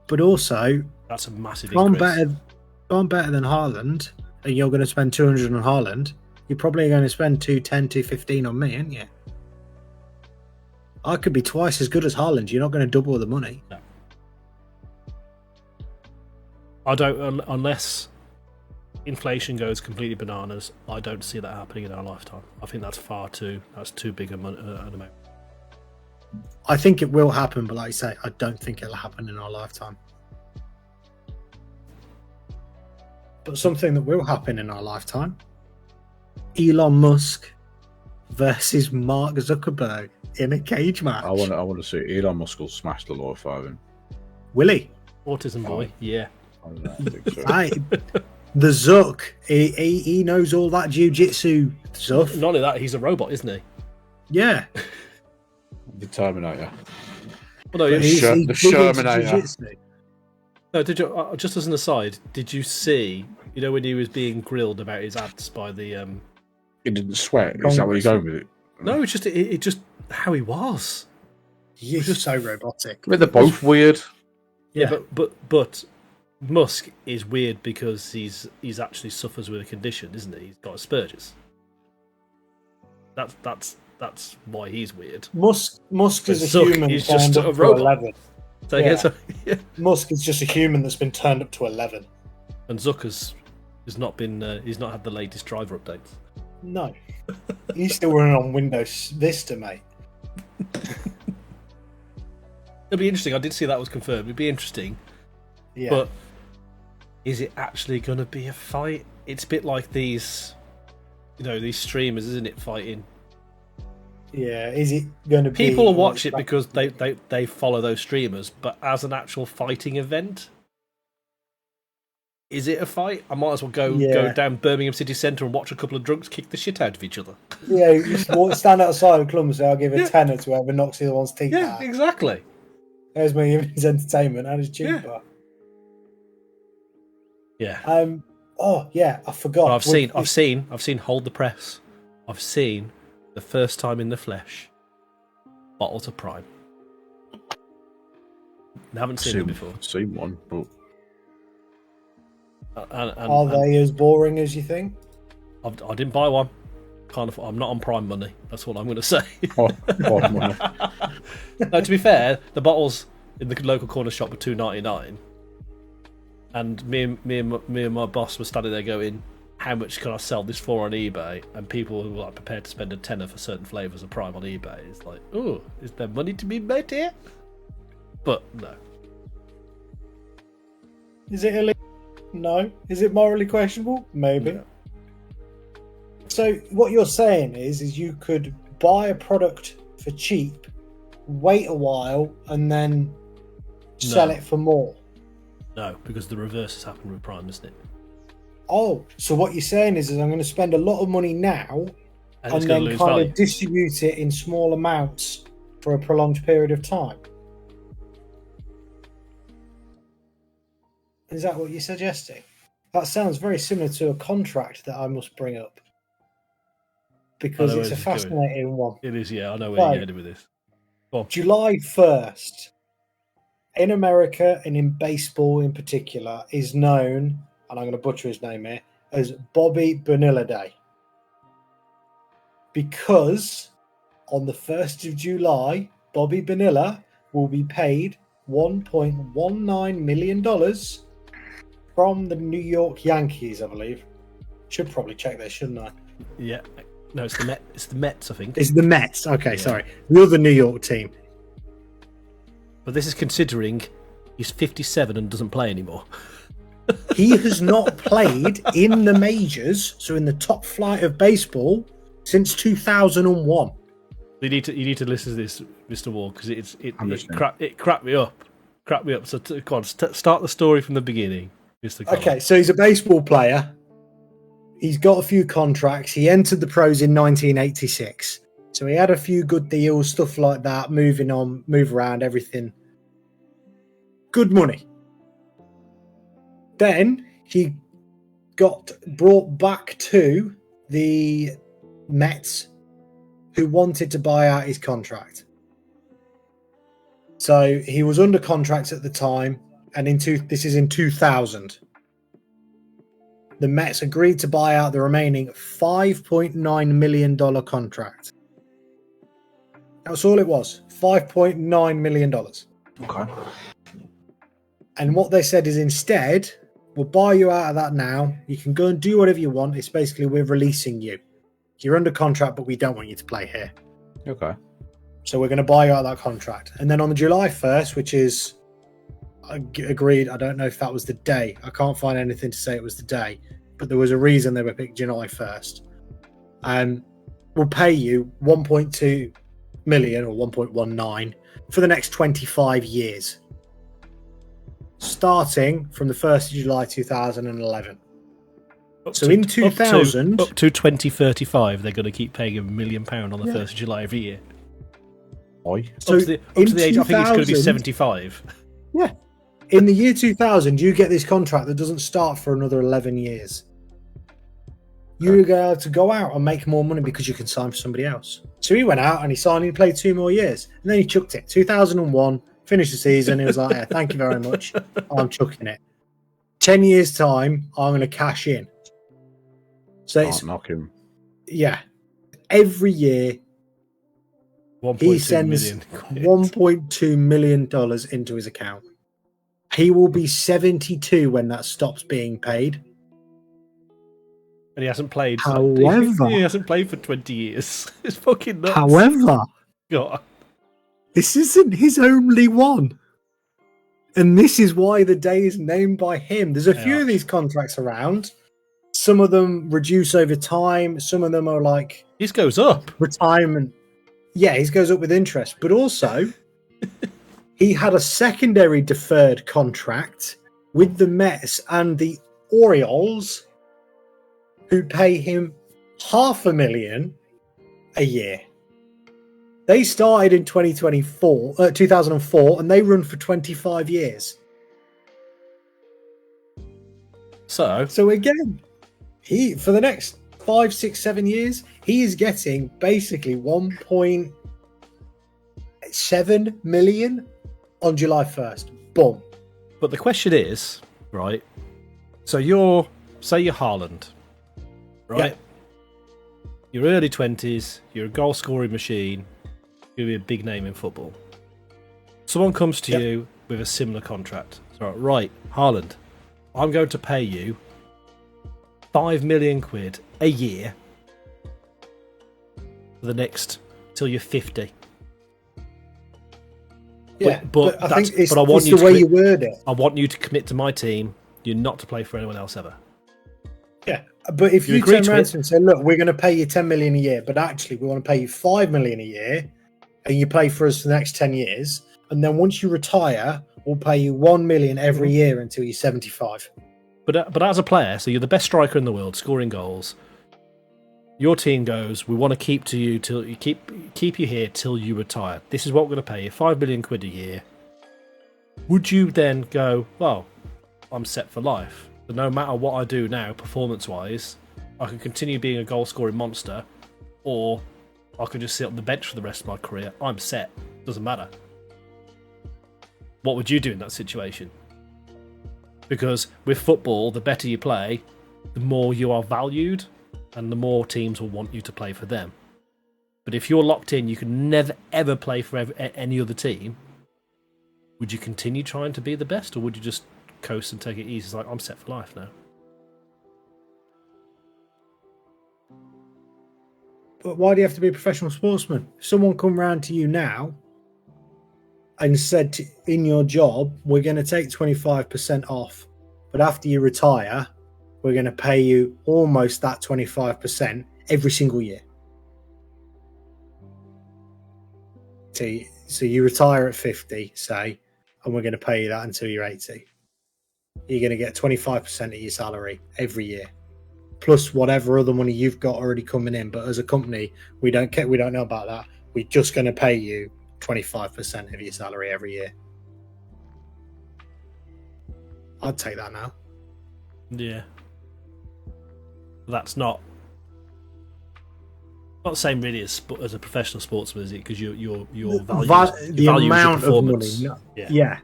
But also, that's a massive if increase. I'm better than Haaland, and you're going to spend 200 on Haaland, you're probably going to spend 210, 215 on me, aren't you? I could be twice as good as Haaland. You're not going to double the money. No. I don't, unless inflation goes completely bananas. I don't see that happening in our lifetime. I think that's too big an amount. I think it will happen, but like you say, I don't think it'll happen in our lifetime. But something that will happen in our lifetime: Elon Musk versus Mark Zuckerberg in a cage match. I want to see Elon Musk will smash the life out of him. Will he? Autism boy, yeah. I don't think so. The Zuck, he knows all that jiu-jitsu stuff. Not only that, he's a robot, isn't he? Yeah. The Terminator. Well, no, The Shermanator. No, did you? Just as an aside, did you see? You know when he was being grilled about his ads by the? He didn't sweat. Is that where you're going with it? No, it's just how he was. He's just so robotic. I mean, they're both weird. Yeah, but Musk is weird because he's actually suffers with a condition, isn't he? He's got Asperger's. That's why he's weird. Musk is a Zuck human. He's just a robot. So yeah. Musk is just a human that's been turned up to 11. And Zucker's has not been. He's not had the latest driver updates. No, he's still running on Windows Vista, mate. It'll be interesting. I did see that was confirmed. It'd be interesting. Yeah. But is it actually going to be a fight? It's a bit like these streamers, isn't it? Fighting. Yeah. Is it going to be? People will watch it because they follow those streamers, but as an actual fighting event, is it a fight? I might as well go down Birmingham City Centre and watch a couple of drunks kick the shit out of each other. Yeah, you just stand outside and club and say, "I'll give a tenner to whoever knocks the other one's teeth out." Yeah, exactly. There's my evening's entertainment and his cheaper. Yeah. Oh yeah, I forgot. Well, I've seen Hold the Press. I've seen The First Time in the Flesh. Bottles of Prime. I haven't seen them before. I've seen one, but are they as boring as you think? I didn't buy one. I'm not on Prime money. That's what I'm going to say. No, to be fair, the bottles in the local corner shop were $2.99, and me and my boss were standing there going, "How much can I sell this for on eBay?" And people were like prepared to spend a tenner for certain flavours of Prime on eBay. It's like, oh, is there money to be made here? But no. Is it illegal? No. Is it morally questionable? Maybe. No. So what you're saying is you could buy a product for cheap, wait a while, and then sell it for more. No, because the reverse has happened with Prime, isn't it? Oh, so what you're saying is I'm going to spend a lot of money now and then kind value. of distribute it in small amounts for a prolonged period of time. Is that what you're suggesting? That sounds very similar to a contract that I must bring up. because it's a fascinating one. It is, yeah. I know where you're headed with this. July 1st, in America and in baseball in particular, is known, and I'm going to butcher his name here, as Bobby Bonilla Day. Because on the 1st of July, Bobby Bonilla will be paid $1.19 million from the New York Yankees, I believe. Should probably check this, shouldn't I? Yeah. No, it's the Mets. It's the Mets, I think. It's the Mets. Okay, sorry. The other New York team. But this is considering he's 57 and doesn't play anymore. He has not played in the majors, so in the top flight of baseball, since 2001. You need to listen to this, Mr. Wall, because it cracked me up. Cracked me up. So go on, start the story from the beginning, Mr. Kollok. Okay, so he's a baseball player. He's got a few contracts. He entered the pros in 1986. So he had a few good deals, stuff like that, moving on, move around, everything. Good money. Then he got brought back to the Mets, who wanted to buy out his contract. So he was under contract at the time, and this is in 2000. The Mets agreed to buy out the remaining $5.9 million contract. That's all it was, $5.9 million. Okay. And what they said is instead, we'll buy you out of that now. You can go and do whatever you want. It's basically we're releasing you. You're under contract, but we don't want you to play here. Okay. So we're going to buy you out of that contract. And then on the July 1st, which is agreed, I don't know if that was the day. I can't find anything to say it was the day, but there was a reason they were picked July 1st. We'll pay you 1.2 million or 1.19 for the next 25 years, starting from the 1st of July 2011. In 2000... Up to 2035, they're going to keep paying him £1 million on the 1st of July every year. Why? So up to the age, I think it's going to be 75. Yeah. In the year 2000, you get this contract that doesn't start for another 11 years. You're going to go out and make more money because you can sign for somebody else. So he went out and he signed and he played 2 more years. And then he chucked it. 2001, finished the season. He was like, yeah, thank you very much. I'm chucking it. 10 years' time, I'm going to cash in. So it's knock him. Yeah. Every year, he sends $1.2 million into his account. He will be 72 when that stops being paid. And he hasn't played. However, he hasn't played for 20 years. It's fucking nuts. However, God. This isn't his only one. And this is why the day is named by him. There's a few of these contracts around. Some of them reduce over time. Some of them are like... His goes up. Retirement. Yeah, his goes up with interest. But also, he had a secondary deferred contract with the Mets and the Orioles, who pay him $500,000 a year. They started in 2004, and they run for 25 years. So again, for the next 5, 6, 7 years, he is getting basically 1.7 million on July 1st. Boom. But the question is, right? So you're Haaland, right? Yeah. You're early 20s. You're a goal scoring machine. You'll be a big name in football. Someone comes to you with a similar contract. So, right, Haaland, I'm going to pay you £5 million a year for the next till you're 50. Yeah, but I think it's I want the way you word it. I want you to commit to my team. You're not to play for anyone else ever. Yeah, but if you turn around to and say, look, we're going to pay you 10 million a year, but actually we want to pay you 5 million a year, and you play for us for the next 10 years, and then once you retire, we'll pay you 1 million every year until you're 75. But as a player, so you're the best striker in the world, scoring goals. Your team goes, we want to keep you till you keep you here till you retire. This is what we're going to pay you, £5 million a year. Would you then go, well, I'm set for life? So no matter what I do now, performance-wise, I can continue being a goal-scoring monster, or I could just sit on the bench for the rest of my career. I'm set. Doesn't matter. What would you do in that situation? Because with football, the better you play, the more you are valued, and the more teams will want you to play for them. But if you're locked in, you can never ever play for any other team. Would you continue trying to be the best, or would you just coast and take it easy? It's like, I'm set for life now. But why do you have to be a professional sportsman? If someone come round to you now and said in your job, we're going to take 25% off, but after you retire, we're going to pay you almost that 25% every single year. So you retire at 50, say, and we're going to pay you that until you're 80. You're going to get 25% of your salary every year, plus whatever other money you've got already coming in. But as a company, we don't know about that. We're just going to pay you 25% of your salary every year. I'd take that now. Yeah. That's not the same really as a professional sportsman, is it? Because your value, the amount of money. No, yeah.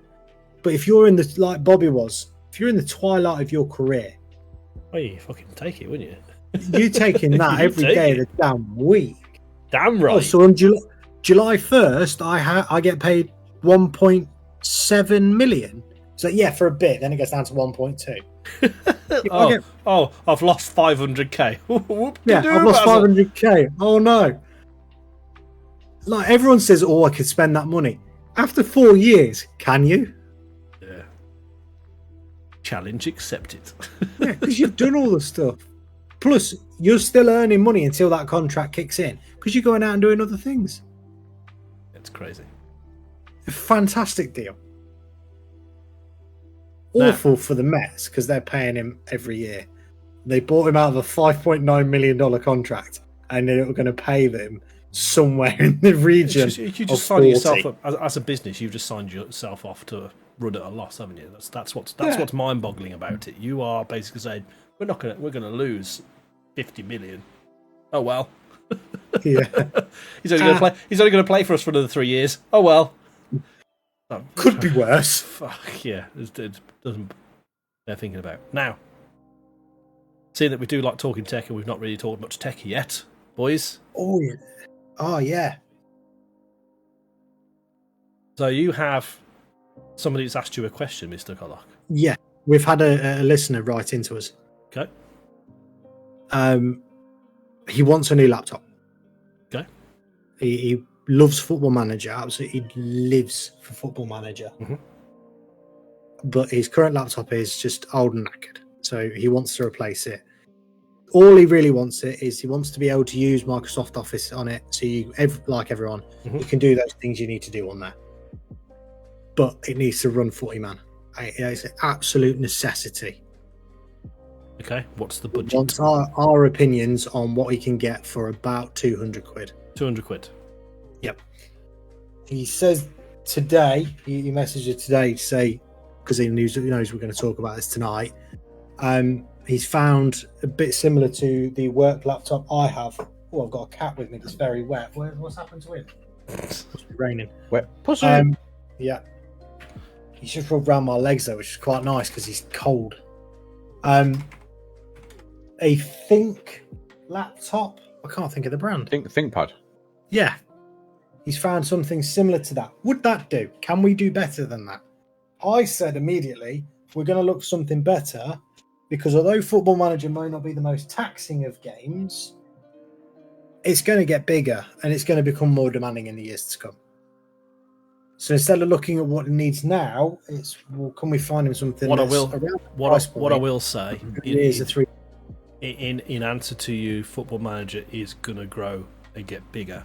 But if you're in the, like Bobby was, if you're in the twilight of your career, oh, you fucking take it, wouldn't you? You're taking that every day of the damn week. Damn right. Oh, so on July 1st, I get paid 1.7 million. So yeah, for a bit, then it goes down to 1.2. I've lost 500k. Yeah, I've lost 500k. Oh no! Like everyone says, oh, I could spend that money. After 4 years, can you? Yeah. Challenge accepted. Yeah, because you've done all the stuff. Plus, you're still earning money until that contract kicks in because you're going out and doing other things. It's crazy. A fantastic deal. Awful for the Mets because they're paying him every year. They bought him out of a $5.9 million contract, and they were going to pay them somewhere in the region. You just signed yourself up as a business. You've just signed yourself off to run at a loss, haven't you? That's what's mind-boggling about it. You are basically saying we're going to lose 50 million. Oh well. Yeah. He's only going to play for us for another 3 years. Oh well. Oh, could be worse. Fuck yeah, it doesn't. They're thinking about now. Seeing that we do like talking tech, and we've not really talked much tech yet, boys. Oh yeah. Oh yeah. So you have somebody that's asked you a question, Mr. Kollok. Yeah, we've had a listener write into us. Okay. He wants a new laptop. Okay. He loves Football Manager. Absolutely lives for Football Manager. Mm-hmm. But his current laptop is just old and knackered. So he wants to replace it. All he really wants he wants to be able to use Microsoft Office on it. So like everyone, you can do those things you need to do on there. But it needs to run 40 man. It's an absolute necessity. Okay, what's the budget? Wants our opinions on what he can get for about 200 quid. 200 quid. Yep. He says today, he messaged us today to say, because he knows we're going to talk about this tonight, he's found a bit similar to the work laptop I have. Oh, I've got a cat with me that's very wet. What's happened to him? Must be raining. Wet pussy. Yeah. He's just rubbed around my legs though, which is quite nice because he's cold. A Think laptop. I can't think of the brand. ThinkPad. Yeah. He's found something similar to that. Would that do? Can we do better than that? I said immediately, we're going to look for something better because although Football Manager might not be the most taxing of games, it's going to get bigger and it's going to become more demanding in the years to come. So instead of looking at what it needs now, can we find him something? What I will say in answer to you, Football Manager is going to grow and get bigger.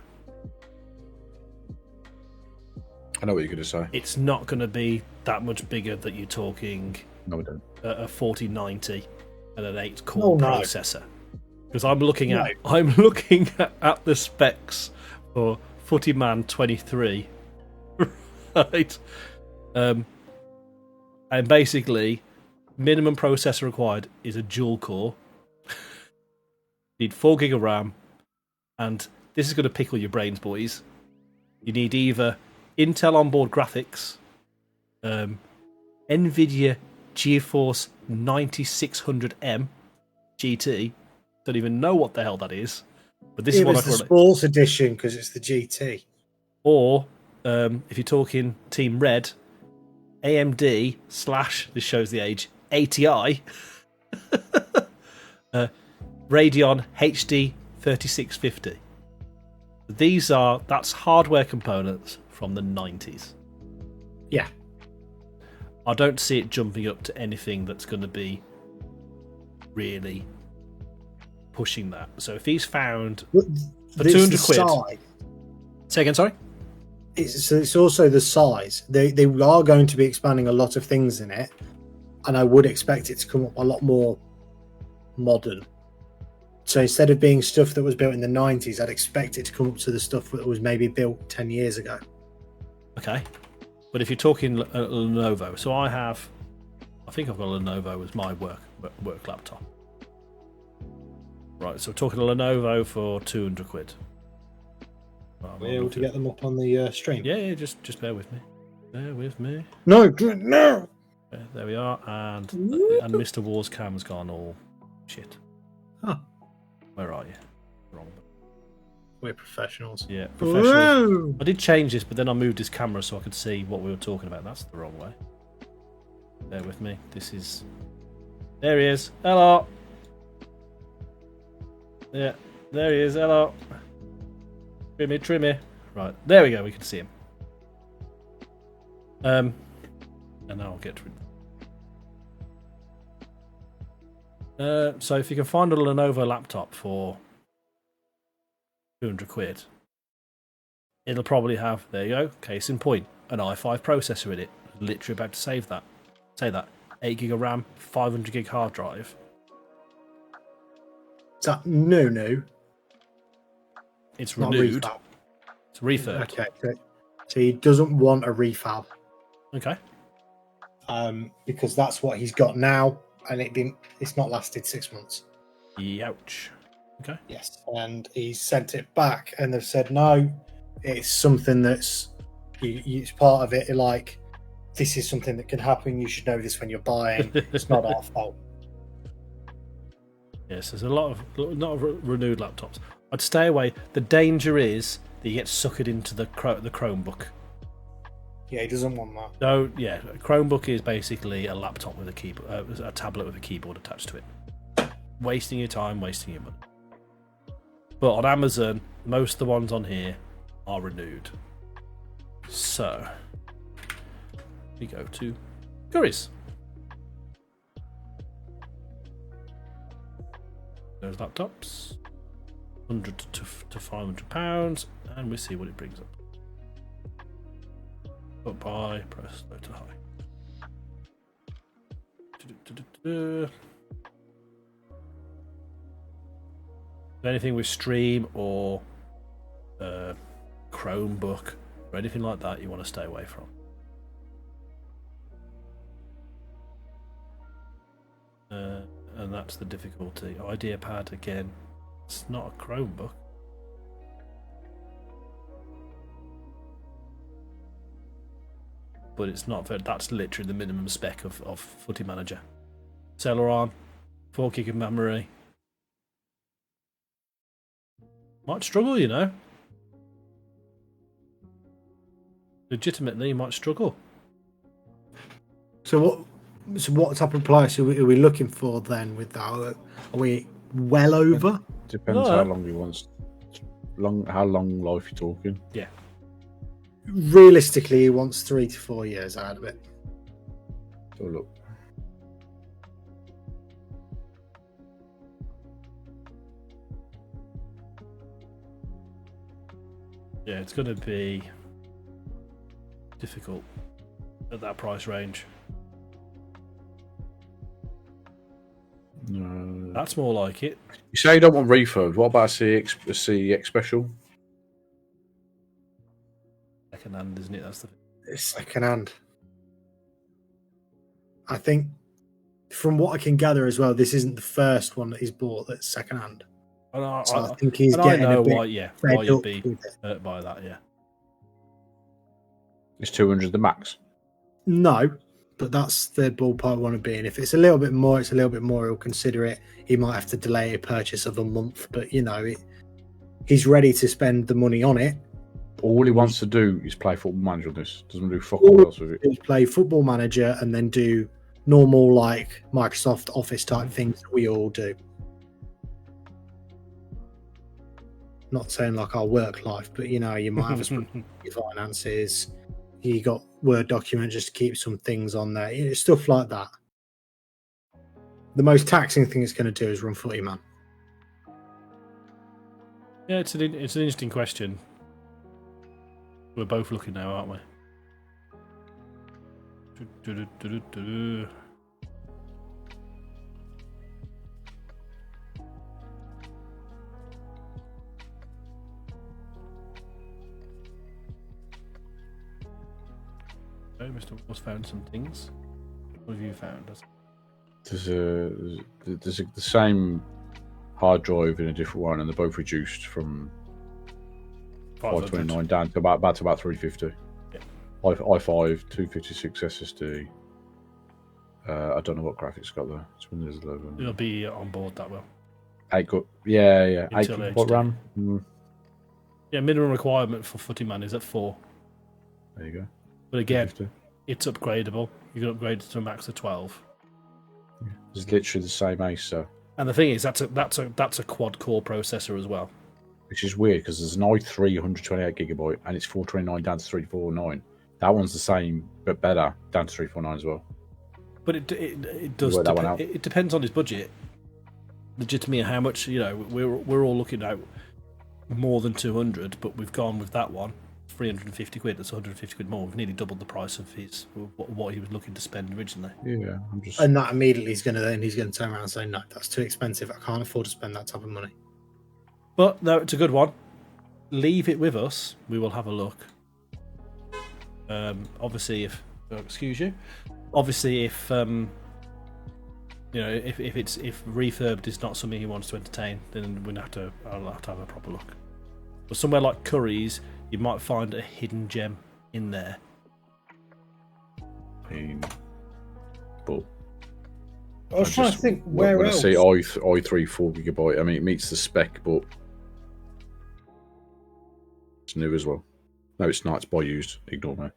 I know what you're going to say. It's not going to be that much bigger that you're talking. No, we don't. A 4090 and an 8-core processor. Because I'm looking at the specs for Footyman 23, right? And basically, minimum processor required is a dual core. Need 4 gig of RAM, And this is going to pickle your brains, boys. You need either Intel onboard graphics, NVIDIA GeForce 9600M GT. Don't even know what the hell that is. But this is what I call the sports edition because it's the GT. Or, if you're talking Team Red, AMD / this shows the age, ATI, Radeon HD 3650. That's hardware components from the 90s. Yeah. I don't see it jumping up to anything that's going to be really pushing that. So if he's found for 200 quid... Size. Say again, sorry? It's also the size. They are going to be expanding a lot of things in it, and I would expect it to come up a lot more modern. So instead of being stuff that was built in the 90s, I'd expect it to come up to the stuff that was maybe built 10 years ago. Okay. But if you're talking a Lenovo, so I think I've got a Lenovo as my work laptop. Right, so we're talking a Lenovo for 200 quid. Are we able to get them up on the stream? Yeah, just bear with me. Bear with me. No, no! There we are, and Mr. War's cam's gone all shit. Huh. Where are you? Wrong. We're professionals. Yeah, professionals. Whoa. I did change this, but then I moved his camera so I could see what we were talking about. That's the wrong way. Bear with me. This is... There he is. Hello! Yeah, there he is. Hello. Trimmy. Right, there we go. We can see him. And now I'll get to it. So if you can find a Lenovo laptop for 200 quid, it'll probably have, there you go, case in point, an i5 processor in it. Literally about to say that. 8 gig of RAM, 500 gig hard drive. Is that new? It's renewed. It's refurbed. Okay, so he doesn't want a refab. Okay. Because that's what he's got now, and it's not lasted 6 months. Ouch. Okay. Yes, and he sent it back, and they've said no. It's something that's it's part of it. Like, this is something that can happen. You should know this when you're buying. It's not our fault. Yes, there's a lot of renewed laptops. I'd stay away. The danger is that you get suckered into the Chromebook. Yeah, he doesn't want that. So yeah, a Chromebook is basically a laptop with a keyboard, a tablet with a keyboard attached to it. Wasting your time, wasting your money. But on Amazon, most of the ones on here are renewed. So we go to Curry's. Those laptops, £100 to £500, and we see what it brings up. Up by, press low to high. Anything with Stream or Chromebook or anything like that you want to stay away from. And that's the difficulty. IdeaPad again. It's not a Chromebook. But it's not very, that's literally the minimum spec of Footy Manager. Celeron, 4 gig of memory. Might struggle, you know. Legitimately, you might struggle. So what type of price are we looking for then with that? Are we well over? Depends how long he wants. How long life you're talking. Yeah. Realistically, he wants 3 to 4 years out of it. So look. Yeah, it's going to be difficult at that price range. No. That's more like it. You say you don't want refurb. What about a CX special? Second hand, isn't it? That's the thing. It's second hand. I think, from what I can gather as well, this isn't the first one that he's bought that's second hand. And So I think he's and getting I know a bit why you'd fed up be with it. hurt by that. Yeah. Is 200 the max? No, but that's the ballpark I want to be in. If it's a little bit more, it's a little bit more. He'll consider it. He might have to delay a purchase of a month, but he's ready to spend the money on it. All he wants to do is play Football Manager on this. Doesn't do fuck all else with it. Is play Football Manager and then do normal like Microsoft Office type things that we all do. Not saying like our work life, but you might have your finances. You got Word document just to keep some things on there, stuff like that. The most taxing thing it's going to do is run Footy Man. Yeah, it's an interesting question. We're both looking now, aren't we? Oh, Mr. Wars found some things. What have you found? There's the same hard drive in a different one, and they're both reduced from 529 down to about 350. Yeah. i5 256 SSD. I don't know what graphics got there. It's Windows 11. It'll be on board that well. 8 good. Yeah. 8 Intel what HD. RAM? Yeah, minimum requirement for Footy Man is at 4. There you go. But again, 50. it's upgradable. You can upgrade it to a max of 12. It's literally the same ACE, so. And the thing is, that's a quad core processor as well. Which is weird because there's an i3 128 gigabyte and it's 429 down to 349. That one's the same but better down to 349 as well. But it does Work that one out. it depends on his budget. Legitimately, how much we're all looking at more than 200, but we've gone with that one 350 quid. That's 150 quid more. We've nearly doubled the price of his what he was looking to spend originally. Yeah, and that immediately he's going to turn around and say, no, that's too expensive. I can't afford to spend that type of money. But no, it's a good one. Leave it with us. We will have a look. Obviously, if if refurbed is not something he wants to entertain, then I'll have to have a proper look. But somewhere like Curry's, you might find a hidden gem in there. But I was trying to think where when else. I say i3 4GB, I mean it meets the spec, but it's new as well. No, it's not. It's by used. Ignore me.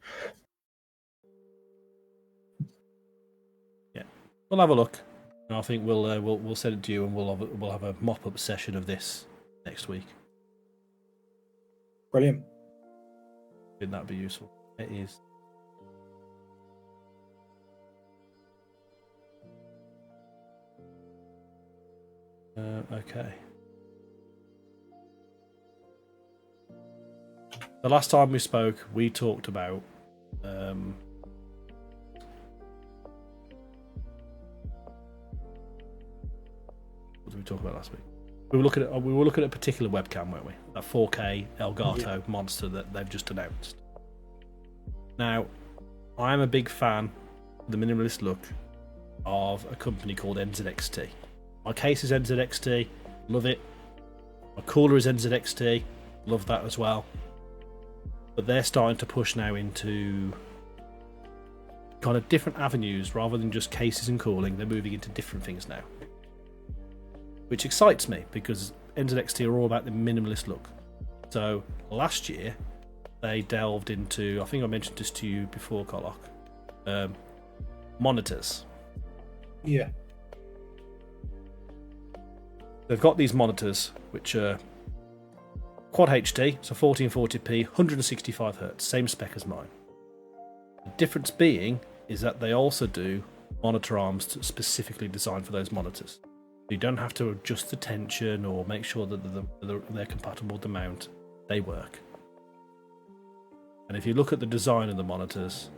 Yeah, we'll have a look. And I think we'll send it to you, and we'll have a mop up session of this next week. Brilliant. I think that'd be useful. It is. Okay. The last time we spoke, we talked about what did we talk about last week? We were looking at a particular webcam, weren't we? That 4K Elgato monster that they've just announced. Now, I am a big fan of the minimalist look of a company called NZXT. My case is NZXT, love it. My cooler is NZXT, love that as well. But they're starting to push now into kind of different avenues rather than just cases and cooling. They're moving into different things now, which excites me because NZXT are all about the minimalist look. So last year they delved into, I think I mentioned this to you before, Kollok, monitors. Yeah. They've got these monitors which are Quad HD, so 1440p, 165 Hz, same spec as mine. The difference being is that they also do monitor arms specifically designed for those monitors. You don't have to adjust the tension or make sure that they're compatible with the mount. They work. And if you look at the design of the monitors,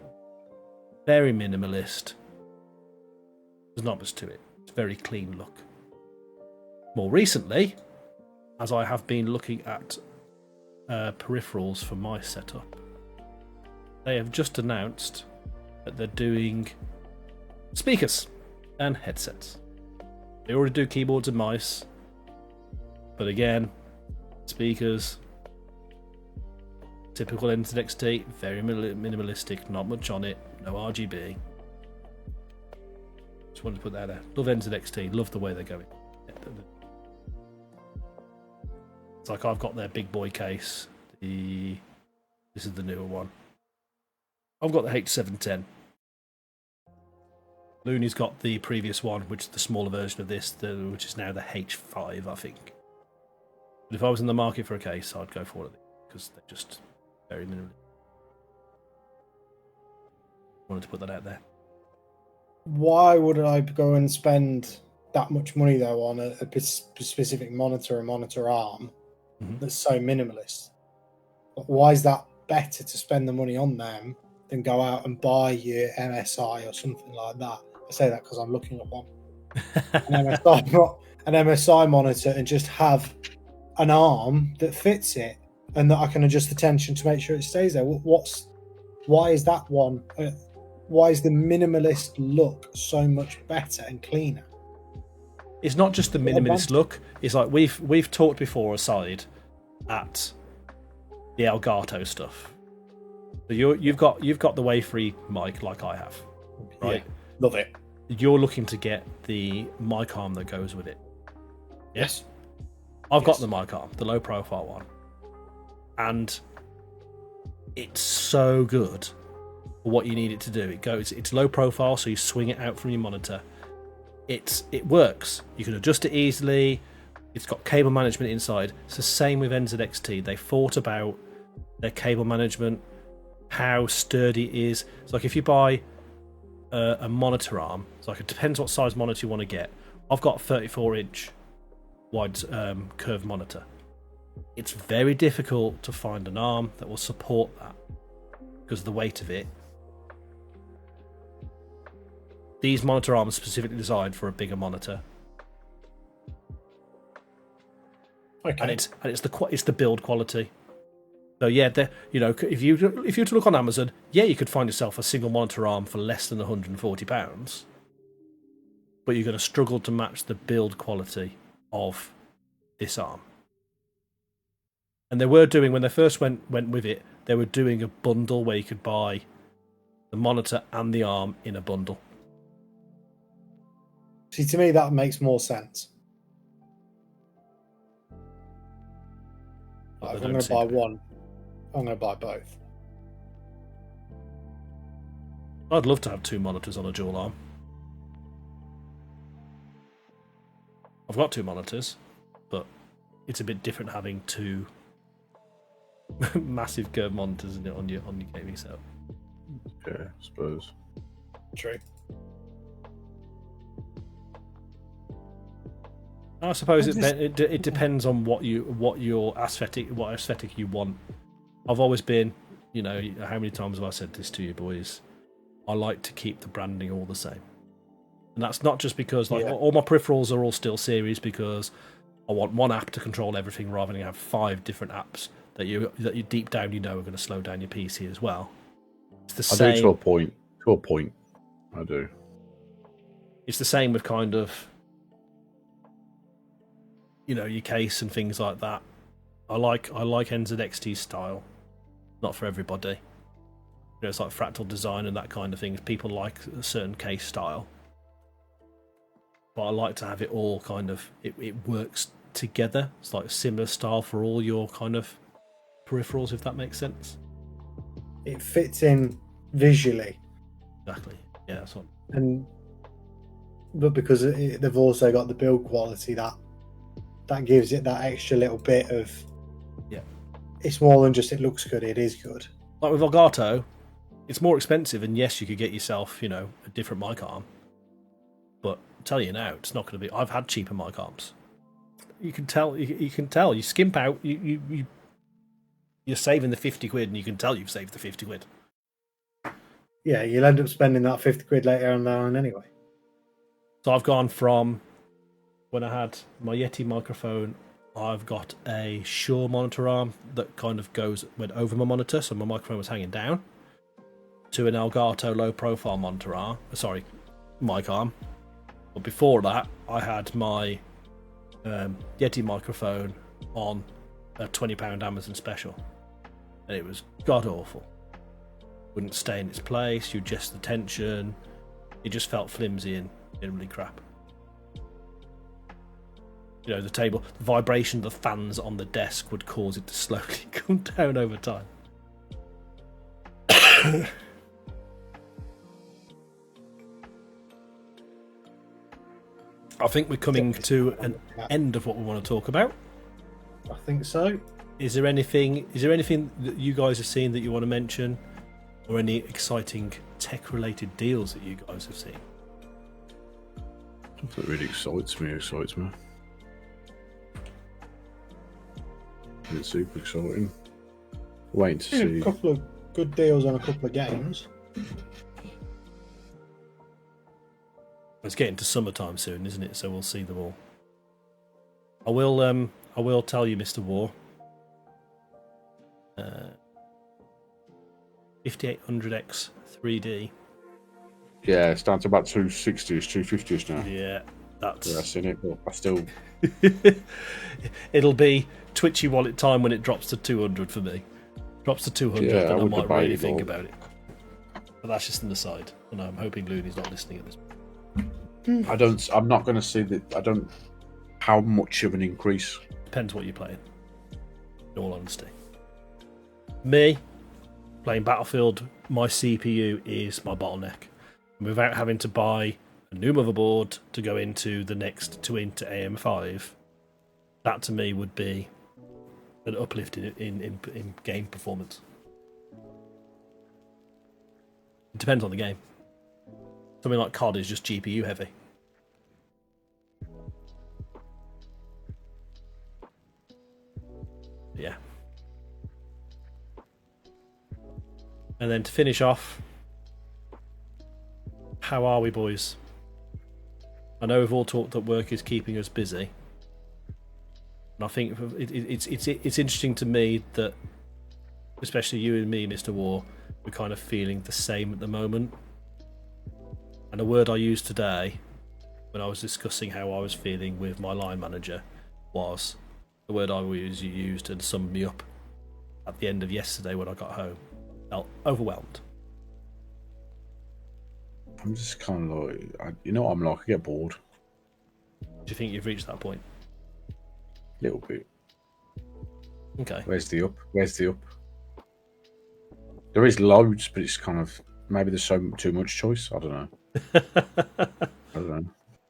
very minimalist. There's not much to it. It's a very clean look. More recently, as I have been looking at peripherals for my setup, they have just announced that they're doing speakers and headsets. They already do keyboards and mice, But again, speakers, typical NZXT, very minimalistic, not much on it, no RGB. Just wanted to put that there. Love NZXT, love the way they're going. It's like I've got their big boy case. This is the newer one. I've got the H710. Looney's got the previous one, which is the smaller version of this, which is now the H5, I think. But if I was in the market for a case, I'd go for one of these because they're just very minimal. Wanted to put that out there. Why would I go and spend that much money though on a specific monitor, a monitor arm that's so minimalist? Why is that better to spend the money on them than go out and buy your MSI or something like that? I say that because I'm looking at one. An MSI monitor, and just have an arm that fits it and that I can adjust the tension to make sure it stays there. Why is that one? Why is the minimalist look so much better and cleaner? It's not just the minimalist look. It's like we've talked before aside at the Elgato stuff. So you've got the Wave-Free mic like I have, right? Yeah, love it. You're looking to get the mic arm that goes with it. Yes. I've got the mic arm, the low profile one. And it's so good for what you need it to do. It's low profile, so you swing it out from your monitor. It works. You can adjust it easily. It's got cable management inside. It's the same with NZXT. They thought about their cable management, how sturdy it is. It's like if you buy a monitor arm, it's like it depends what size monitor you want to get. I've got a 34-inch wide curved monitor. It's very difficult to find an arm that will support that because of the weight of it. These monitor arms are specifically designed for a bigger monitor. Okay. And it's the build quality. So yeah, if you were to look on Amazon, yeah, you could find yourself a single monitor arm for less than £140, but you're going to struggle to match the build quality of this arm. And they were doing, when they first went with it, they were doing a bundle where you could buy the monitor and the arm in a bundle. See, to me, that makes more sense. Like, if I'm going to buy one, I'm going to buy both. I'd love to have two monitors on a dual arm. I've got two monitors, but it's a bit different having two massive curved monitors on your gaming setup. Yeah, I suppose. True. I suppose it depends on what your aesthetic you want. I've always been, how many times have I said this to you boys? I like to keep the branding all the same, and that's not just because all my peripherals are all still series, because I want one app to control everything rather than have 5 different apps that you deep down are going to slow down your PC as well. It's the same. I do to a point. To a point, I do. It's the same with kind of, your case and things like that. I like NZXT style. Not for everybody. It's like fractal design and that kind of thing. People like a certain case style. But I like to have it all kind of, it works together. It's like a similar style for all your kind of peripherals, if that makes sense. It fits in visually. Exactly. Yeah, that's what. But because they've also got the build quality that gives it that extra little bit of. Yeah. It's more than just it looks good. It is good. Like with Elgato, it's more expensive, and yes, you could get yourself, a different mic arm. But I'll tell you now, it's not going to be. I've had cheaper mic arms. You can tell. You can tell. You skimp out. You're saving the 50 quid, and you can tell you've saved the 50 quid. Yeah, you'll end up spending that 50 quid later on anyway. So I've gone from when I had my Yeti microphone, I've got a Shure monitor arm that kind of went over my monitor, so my microphone was hanging down, to an Elgato low profile monitor arm. Mic arm. But before that, I had my Yeti microphone on a £20 Amazon special, and it was god awful. Wouldn't stay in its place. You adjust the tension. It just felt flimsy and generally crap. You know, the table, the vibration of the fans on the desk would cause it to slowly come down over time. I think we're coming to an end of what we want to talk about. I think so. Is there anything that you guys have seen that you want to mention, or any exciting tech-related deals that you guys have seen? Something that really excites me. It's super exciting. Waiting to see. A couple of good deals on a couple of games. It's getting to summertime soon, isn't it? So we'll see them all. I will tell you, Mr. War. 5800X 3D. Yeah, it's down to about 260s, 250s now. Yeah, that's. Yeah, I've seen it, but I still. It'll be twitchy wallet time when it drops to 200 for me. Drops to 200, then I might really think about it. But that's just an aside, and I'm hoping Looney's not listening at this point. I'm not going to see that. How much of an increase? Depends what you're playing. In all honesty, me playing Battlefield, my CPU is my bottleneck. And without having to buy a new motherboard to go into the next 2-inch AM5, that to me would be an uplift in game performance. It depends on the game. Something like COD is just GPU heavy. Yeah. And then to finish off, how are we, boys? I know we've all talked that work is keeping us busy, and I think it's interesting to me that, especially you and me, Mr. War, we're kind of feeling the same at the moment. And a word I used today when I was discussing how I was feeling with my line manager was the word I used and summed me up at the end of yesterday when I got home. Felt overwhelmed. I'm just kind of like, I'm like, I get bored. Do you think you've reached that point? A little bit. Okay. Where's the up? There is loads, but it's kind of, maybe there's too much choice. I don't know.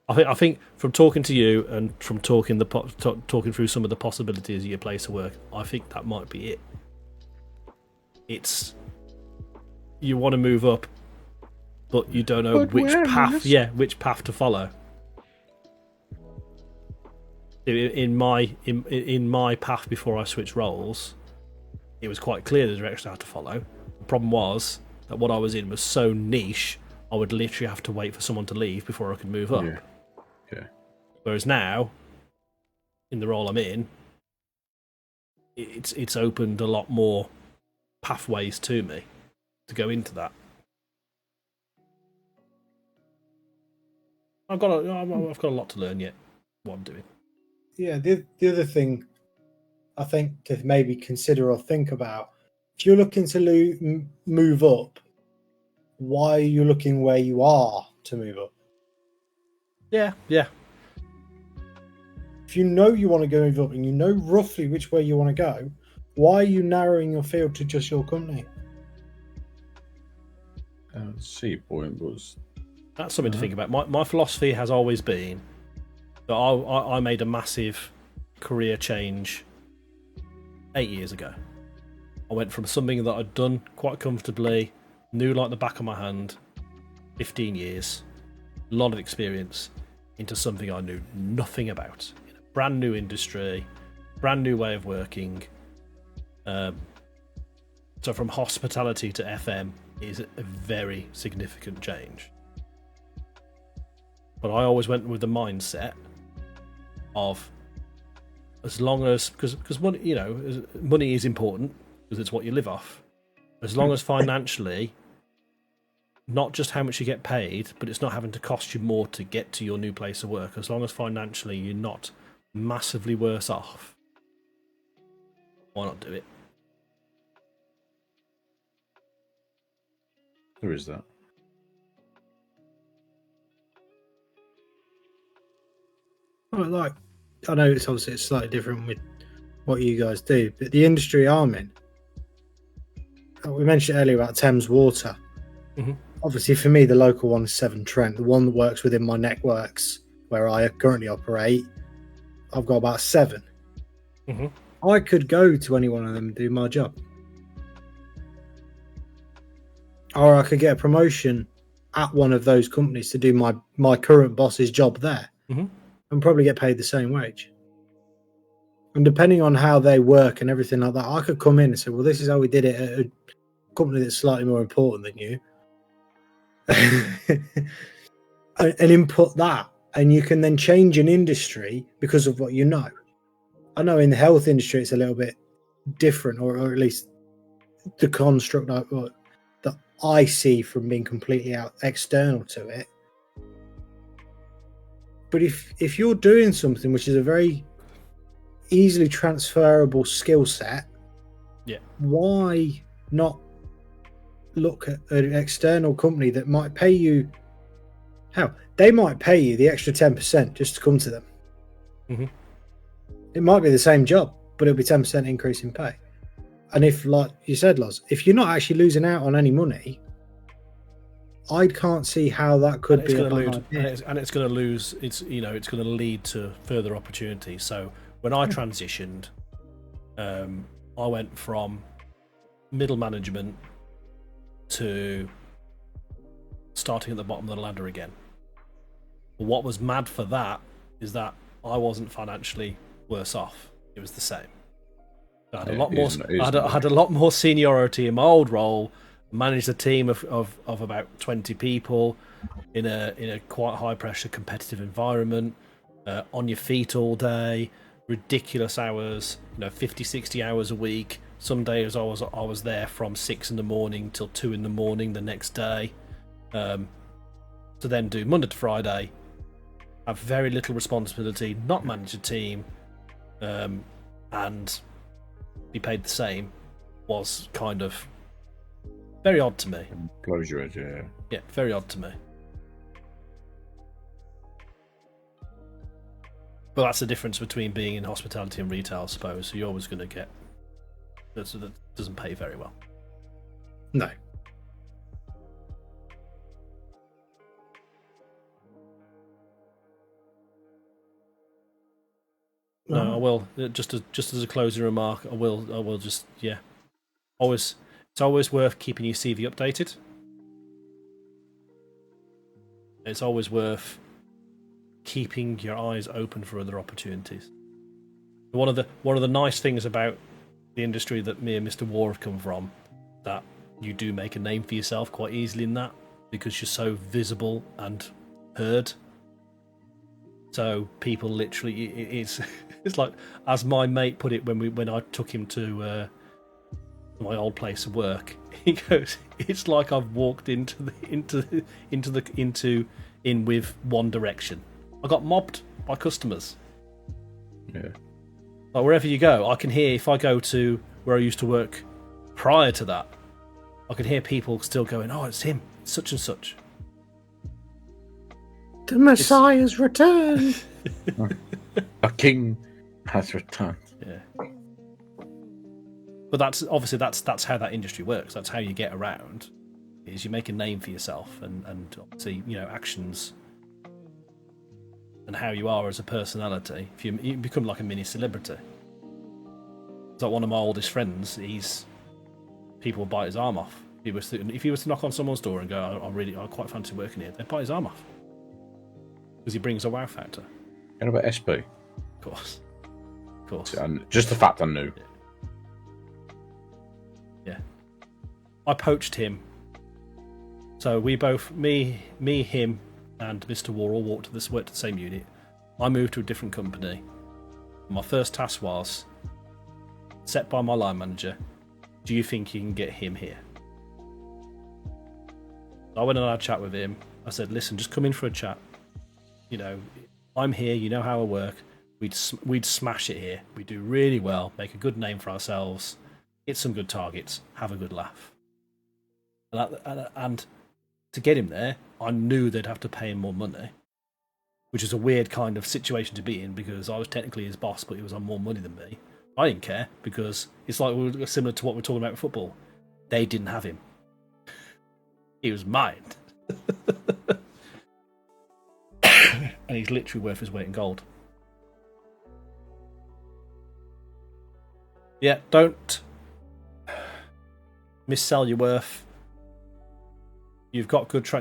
I think from talking to you and from talking through some of the possibilities of your place of work, I think that might be it. It's you want to move up, but you don't know which path to follow. In my path before I switched roles, it was quite clear the direction I had to follow. The problem was that what I was in was so niche, I would literally have to wait for someone to leave before I could move up. Yeah. Whereas now, in the role I'm in, it's opened a lot more pathways to me to go into that. I've got a lot to learn yet. What I'm doing. Yeah, the other thing I think to maybe consider or think about, if you're looking to move up, why are you looking where you are to move up? Yeah. If you know you want to go move up and you know roughly which way you want to go, why are you narrowing your field to just your company? See your point, was that's something to think about. My philosophy has always been that I made a massive career change 8 years ago. I went from something that I'd done quite comfortably, knew like the back of my hand, 15 years, a lot of experience, into something I knew nothing about. In a brand new industry, brand new way of working. So from hospitality to FM is a very significant change. But I always went with the mindset of, as long as, because money, money is important because it's what you live off. As long as financially, not just how much you get paid, but it's not having to cost you more to get to your new place of work. As long as financially you're not massively worse off, why not do it? There is that. Well, like, I know it's obviously slightly different with what you guys do, but the industry I'm in, we mentioned earlier about Thames Water. Mm-hmm. Obviously, for me, the local one is Severn Trent. The one that works within my networks where I currently operate, I've got about 7. Mm-hmm. I could go to any one of them and do my job. Or I could get a promotion at one of those companies to do my current boss's job there, Mm-hmm. and probably get paid the same wage. And depending on how they work and everything like that, I could come in and say, well, this is how we did it at a company that's slightly more important than you. And input that. And you can then change an industry because of what you know. I know in the health industry, it's a little bit different, or at least the construct that I see from being completely external to it. But if you're doing something which is a very easily transferable skill set, why not look at an external company that might pay you? How they might pay you the extra 10% just to come to them. Mm-hmm. It might be the same job, but it'll be 10% increase in pay. And if, like you said, Loz, if you're not actually losing out on any money, I can't see how that could be a bad idea. And it's going to lose. It's it's going to lead to further opportunities. So when I transitioned, I went from middle management to starting at the bottom of the ladder again. What was mad for that is that I wasn't financially worse off. It was the same. I had a lot more. I had a lot more seniority in my old role. Managed a team of about 20 people in a quite high pressure competitive environment, on your feet all day, ridiculous hours, 50, 60 hours a week. Some days I was there from 6 a.m. till 2 a.m. the next day, to then do Monday to Friday, have very little responsibility, not manage a team, and be paid the same was kind of very odd to me. Close your edge, yeah. Yeah, very odd to me. But that's the difference between being in hospitality and retail, I suppose. So you're always going to get that doesn't pay very well. No. No, I will. Just as a closing remark, I will just always. It's always worth keeping your CV updated. It's always worth keeping your eyes open for other opportunities. One of the nice things about the industry that me and Mr. War have come from, that you do make a name for yourself quite easily in that, because you're so visible and heard. So people literally, it's like, as my mate put it when I took him to my old place of work, he goes, it's like I've walked in with One Direction. I got mobbed by customers. Yeah. Like wherever you go, I can hear, if I go to where I used to work prior to that, I can hear people still going, oh, it's him, such and such. The Messiah's returned. A king has returned. Yeah. But that's obviously that's how that industry works. That's how you get around. Is you make a name for yourself, and obviously actions and how you are as a personality. If you become like a mini celebrity. It's like one of my oldest friends. People would bite his arm off. If he was to knock on someone's door and go, I quite fancy working here, they'd bite his arm off because he brings a wow factor. And about SP? Of course. Just the fact I knew. Yeah. I poached him. So we both, me, him, and Mr. War all worked at the same unit. I moved to a different company. My first task was set by my line manager. Do you think you can get him here? I went and had a chat with him. I said, listen, just come in for a chat. I'm here. You know how I work. we'd smash it here. We'd do really well, make a good name for ourselves, hit some good targets, have a good laugh. And to get him there, I knew they'd have to pay him more money, which is a weird kind of situation to be in because I was technically his boss, but he was on more money than me. I didn't care because it's like similar to what we're talking about with football. They didn't have him. He was mine. And he's literally worth his weight in gold. Yeah, don't missell your worth. You've got good,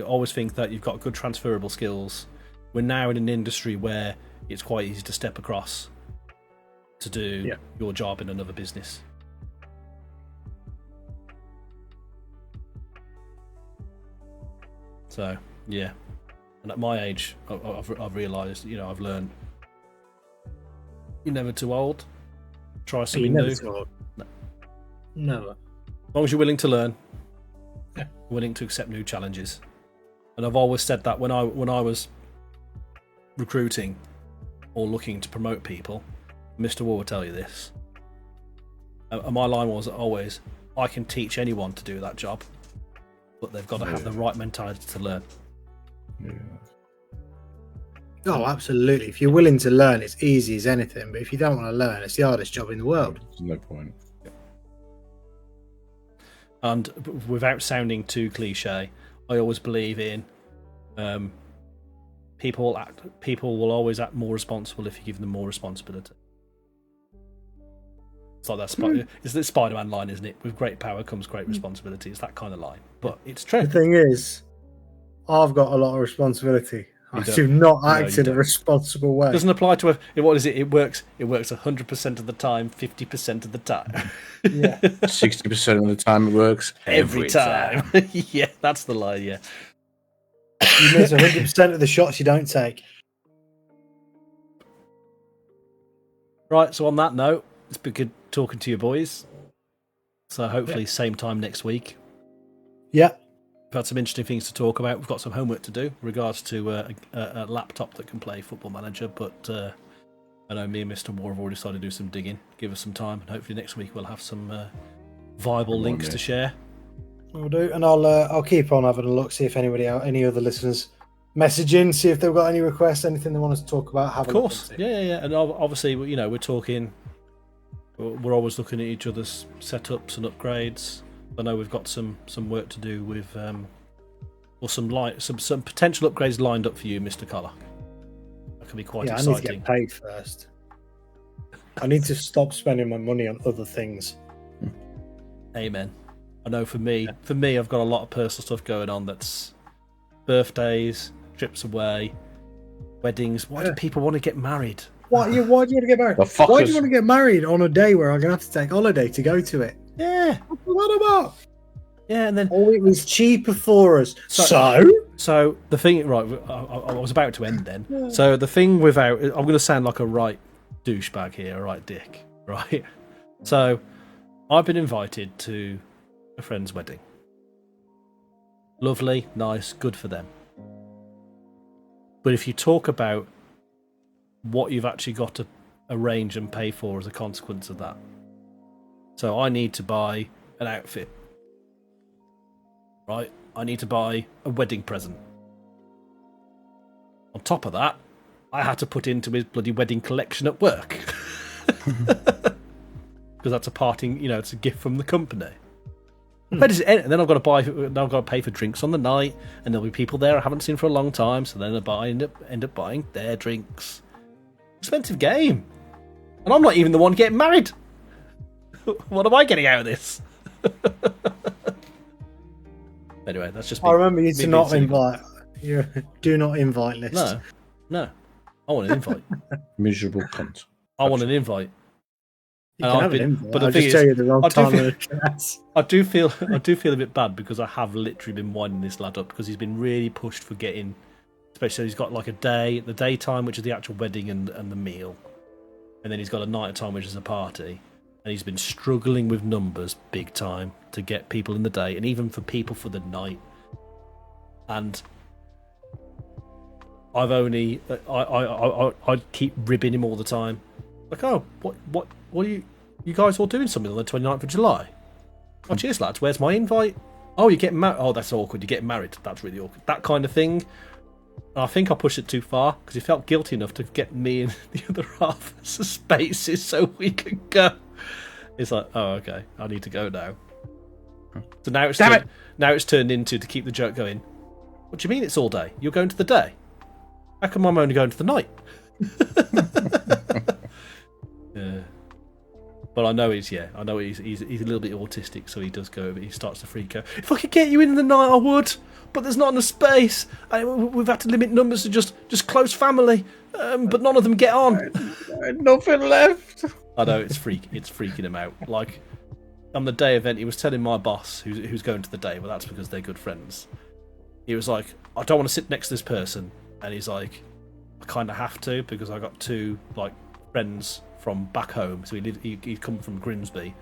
always think that you've got good transferable skills. We're now in an industry where it's quite easy to step across to do your job in another business. So, yeah. And at my age, I've realised, I've learned you're never too old. Try something new. No. Never. As long as you're willing to learn, willing to accept new challenges. And I've always said that when I was recruiting or looking to promote people, Mr. War will tell you this. And my line was always, I can teach anyone to do that job, but they've got to have the right mentality to learn. Yeah. Oh, absolutely. If you're willing to learn, it's easy as anything. But if you don't want to learn, it's the hardest job in the world. There's no point. And without sounding too cliche, I always believe in people will always act more responsible if you give them more responsibility. It's like that. It's the Spider-Man line, isn't it? With great power comes great responsibility. It's that kind of line, but it's true. The thing is, I've got a lot of responsibility. I do not act in a responsible way. It doesn't apply to what is it? It works 100% of the time, 50% of the time. Yeah. 60% of the time it works. Every time. Yeah, that's the line, yeah. You miss 100% of the shots you don't take. Right, so on that note, it's been good talking to you boys. So hopefully same time next week. Yeah. We've had some interesting things to talk about. We've got some homework to do in regards to a laptop that can play Football Manager, but I know me and Mr. War have already started to do some digging. Give us some time, and hopefully next week we'll have some viable links to share. We'll do, and I'll keep on having a look, see if any other listeners message in, see if they've got any requests, anything they want us to talk about. Of course, yeah, and obviously, we're talking. We're always looking at each other's setups and upgrades. I know we've got some work to do with, or some potential upgrades lined up for you, Mr. Kollok. That can be quite exciting. I need to get paid first. I need to stop spending my money on other things. Amen. I know for me, I've got a lot of personal stuff going on. That's birthdays, trips away, weddings. Why do people want to get married? Why do you want to get married? Why do you want to get married on a day where I'm going to have to take holiday to go to it? Yeah. What about? Yeah, and then it was cheaper for us. So the thing, right? I was about to end then. Yeah. So the thing without, I'm going to sound like a right douchebag here, a right dick, right? So I've been invited to a friend's wedding. Lovely, nice, good for them. But if you talk about what you've actually got to arrange and pay for as a consequence of that. So I need to buy an outfit, right? I need to buy a wedding present. On top of that, I had to put into his bloody wedding collection at work. Because that's a parting, it's a gift from the company. And then I've got to pay for drinks on the night, and there'll be people there I haven't seen for a long time, so then I end up buying their drinks. Expensive game. And I'm not even the one getting married. What am I getting out of this? Anyway, that's just. I remember you to not invite. You do not invite list. No. I want an invite. Miserable cunt. I want an invite. You can have an invite. But the thing is, I do feel a bit bad because I have literally been winding this lad up because he's been really pushed for getting. Especially he's got like the daytime, which is the actual wedding and the meal, and then he's got a night time, which is a party. And he's been struggling with numbers big time to get people in the day, and even for people for the night. And I keep ribbing him all the time. Like, oh, what are you guys all doing something on the 29th of July? Oh, cheers, lads. Where's my invite? Oh, you're getting married. Oh, that's awkward. You're getting married. That's really awkward. That kind of thing. And I think I pushed it too far because he felt guilty enough to get me and the other half as spaces so we could go. It's like, oh, okay, I need to go now. So now it's turned into, to keep the joke going, what do you mean it's all day? You're going to the day? How come I'm only going to the night? Yeah. But I know he's a little bit autistic, so he does go. He starts to freak out. If I could get you in the night, I would, but there's not enough space. We've had to limit numbers to just close family, but none of them get on. Nothing left. I know it's freaking him out. Like on the day event, he was telling my boss who's going to the day. Well, that's because they're good friends. He was like, I don't want to sit next to this person, and he's like, I kind of have to because I got two like friends from back home, so he'd come from Grimsby,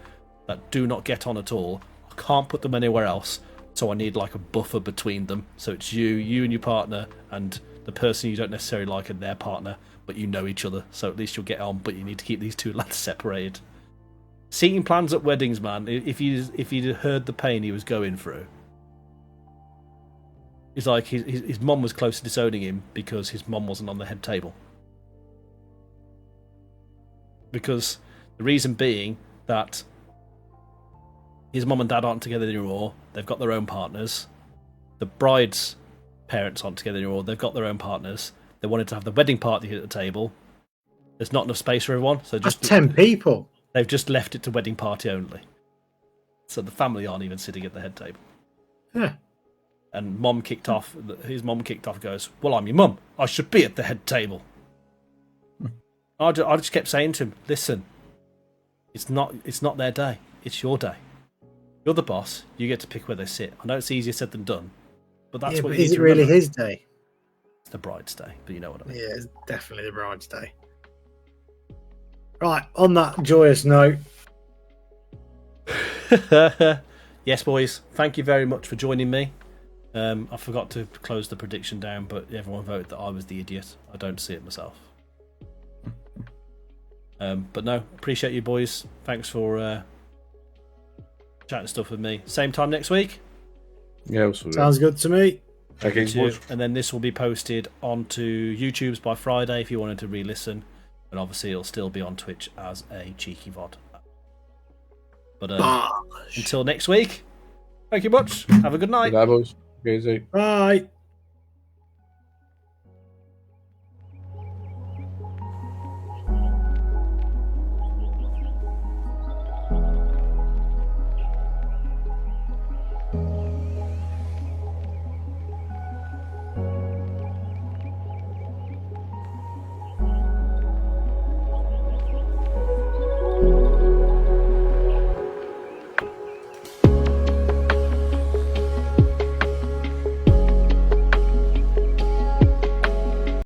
that do not get on at all. I can't put them anywhere else, so I need like a buffer between them. So it's you and your partner, and the person you don't necessarily like and their partner, but you know each other, so at least you'll get on. But you need to keep these two lads separated. Seating plans at weddings, man. If you'd heard the pain he was going through, it's like his mum was close to disowning him because his mum wasn't on the head table. Because the reason being that his mum and dad aren't together anymore. They've got their own partners. The bride's parents aren't together anymore. They've got their own partners. They wanted to have the wedding party at the table. There's not enough space for everyone, so that's 10 people. They've just left it to wedding party only. So the family aren't even sitting at the head table. Yeah. And his mum kicked off and goes, well, I'm your mum. I should be at the head table. I just kept saying to him, listen, it's not their day. It's your day. You're the boss. You get to pick where they sit. I know it's easier said than done, but that's what you need to remember. Is it really his day? It's the bride's day, but you know what I mean. Yeah, it's definitely the bride's day. Right, on that joyous note. Yes, boys, thank you very much for joining me. I forgot to close the prediction down, but everyone voted that I was the idiot. I don't see it myself. But no, appreciate you boys. Thanks for chatting stuff with me. Same time next week? Yeah, sounds good to me. Okay, and then this will be posted onto YouTube's by Friday if you wanted to re-listen. And obviously it'll still be on Twitch as a cheeky VOD. But until next week, thank you much. Have a good night. Bye, boys. Bye.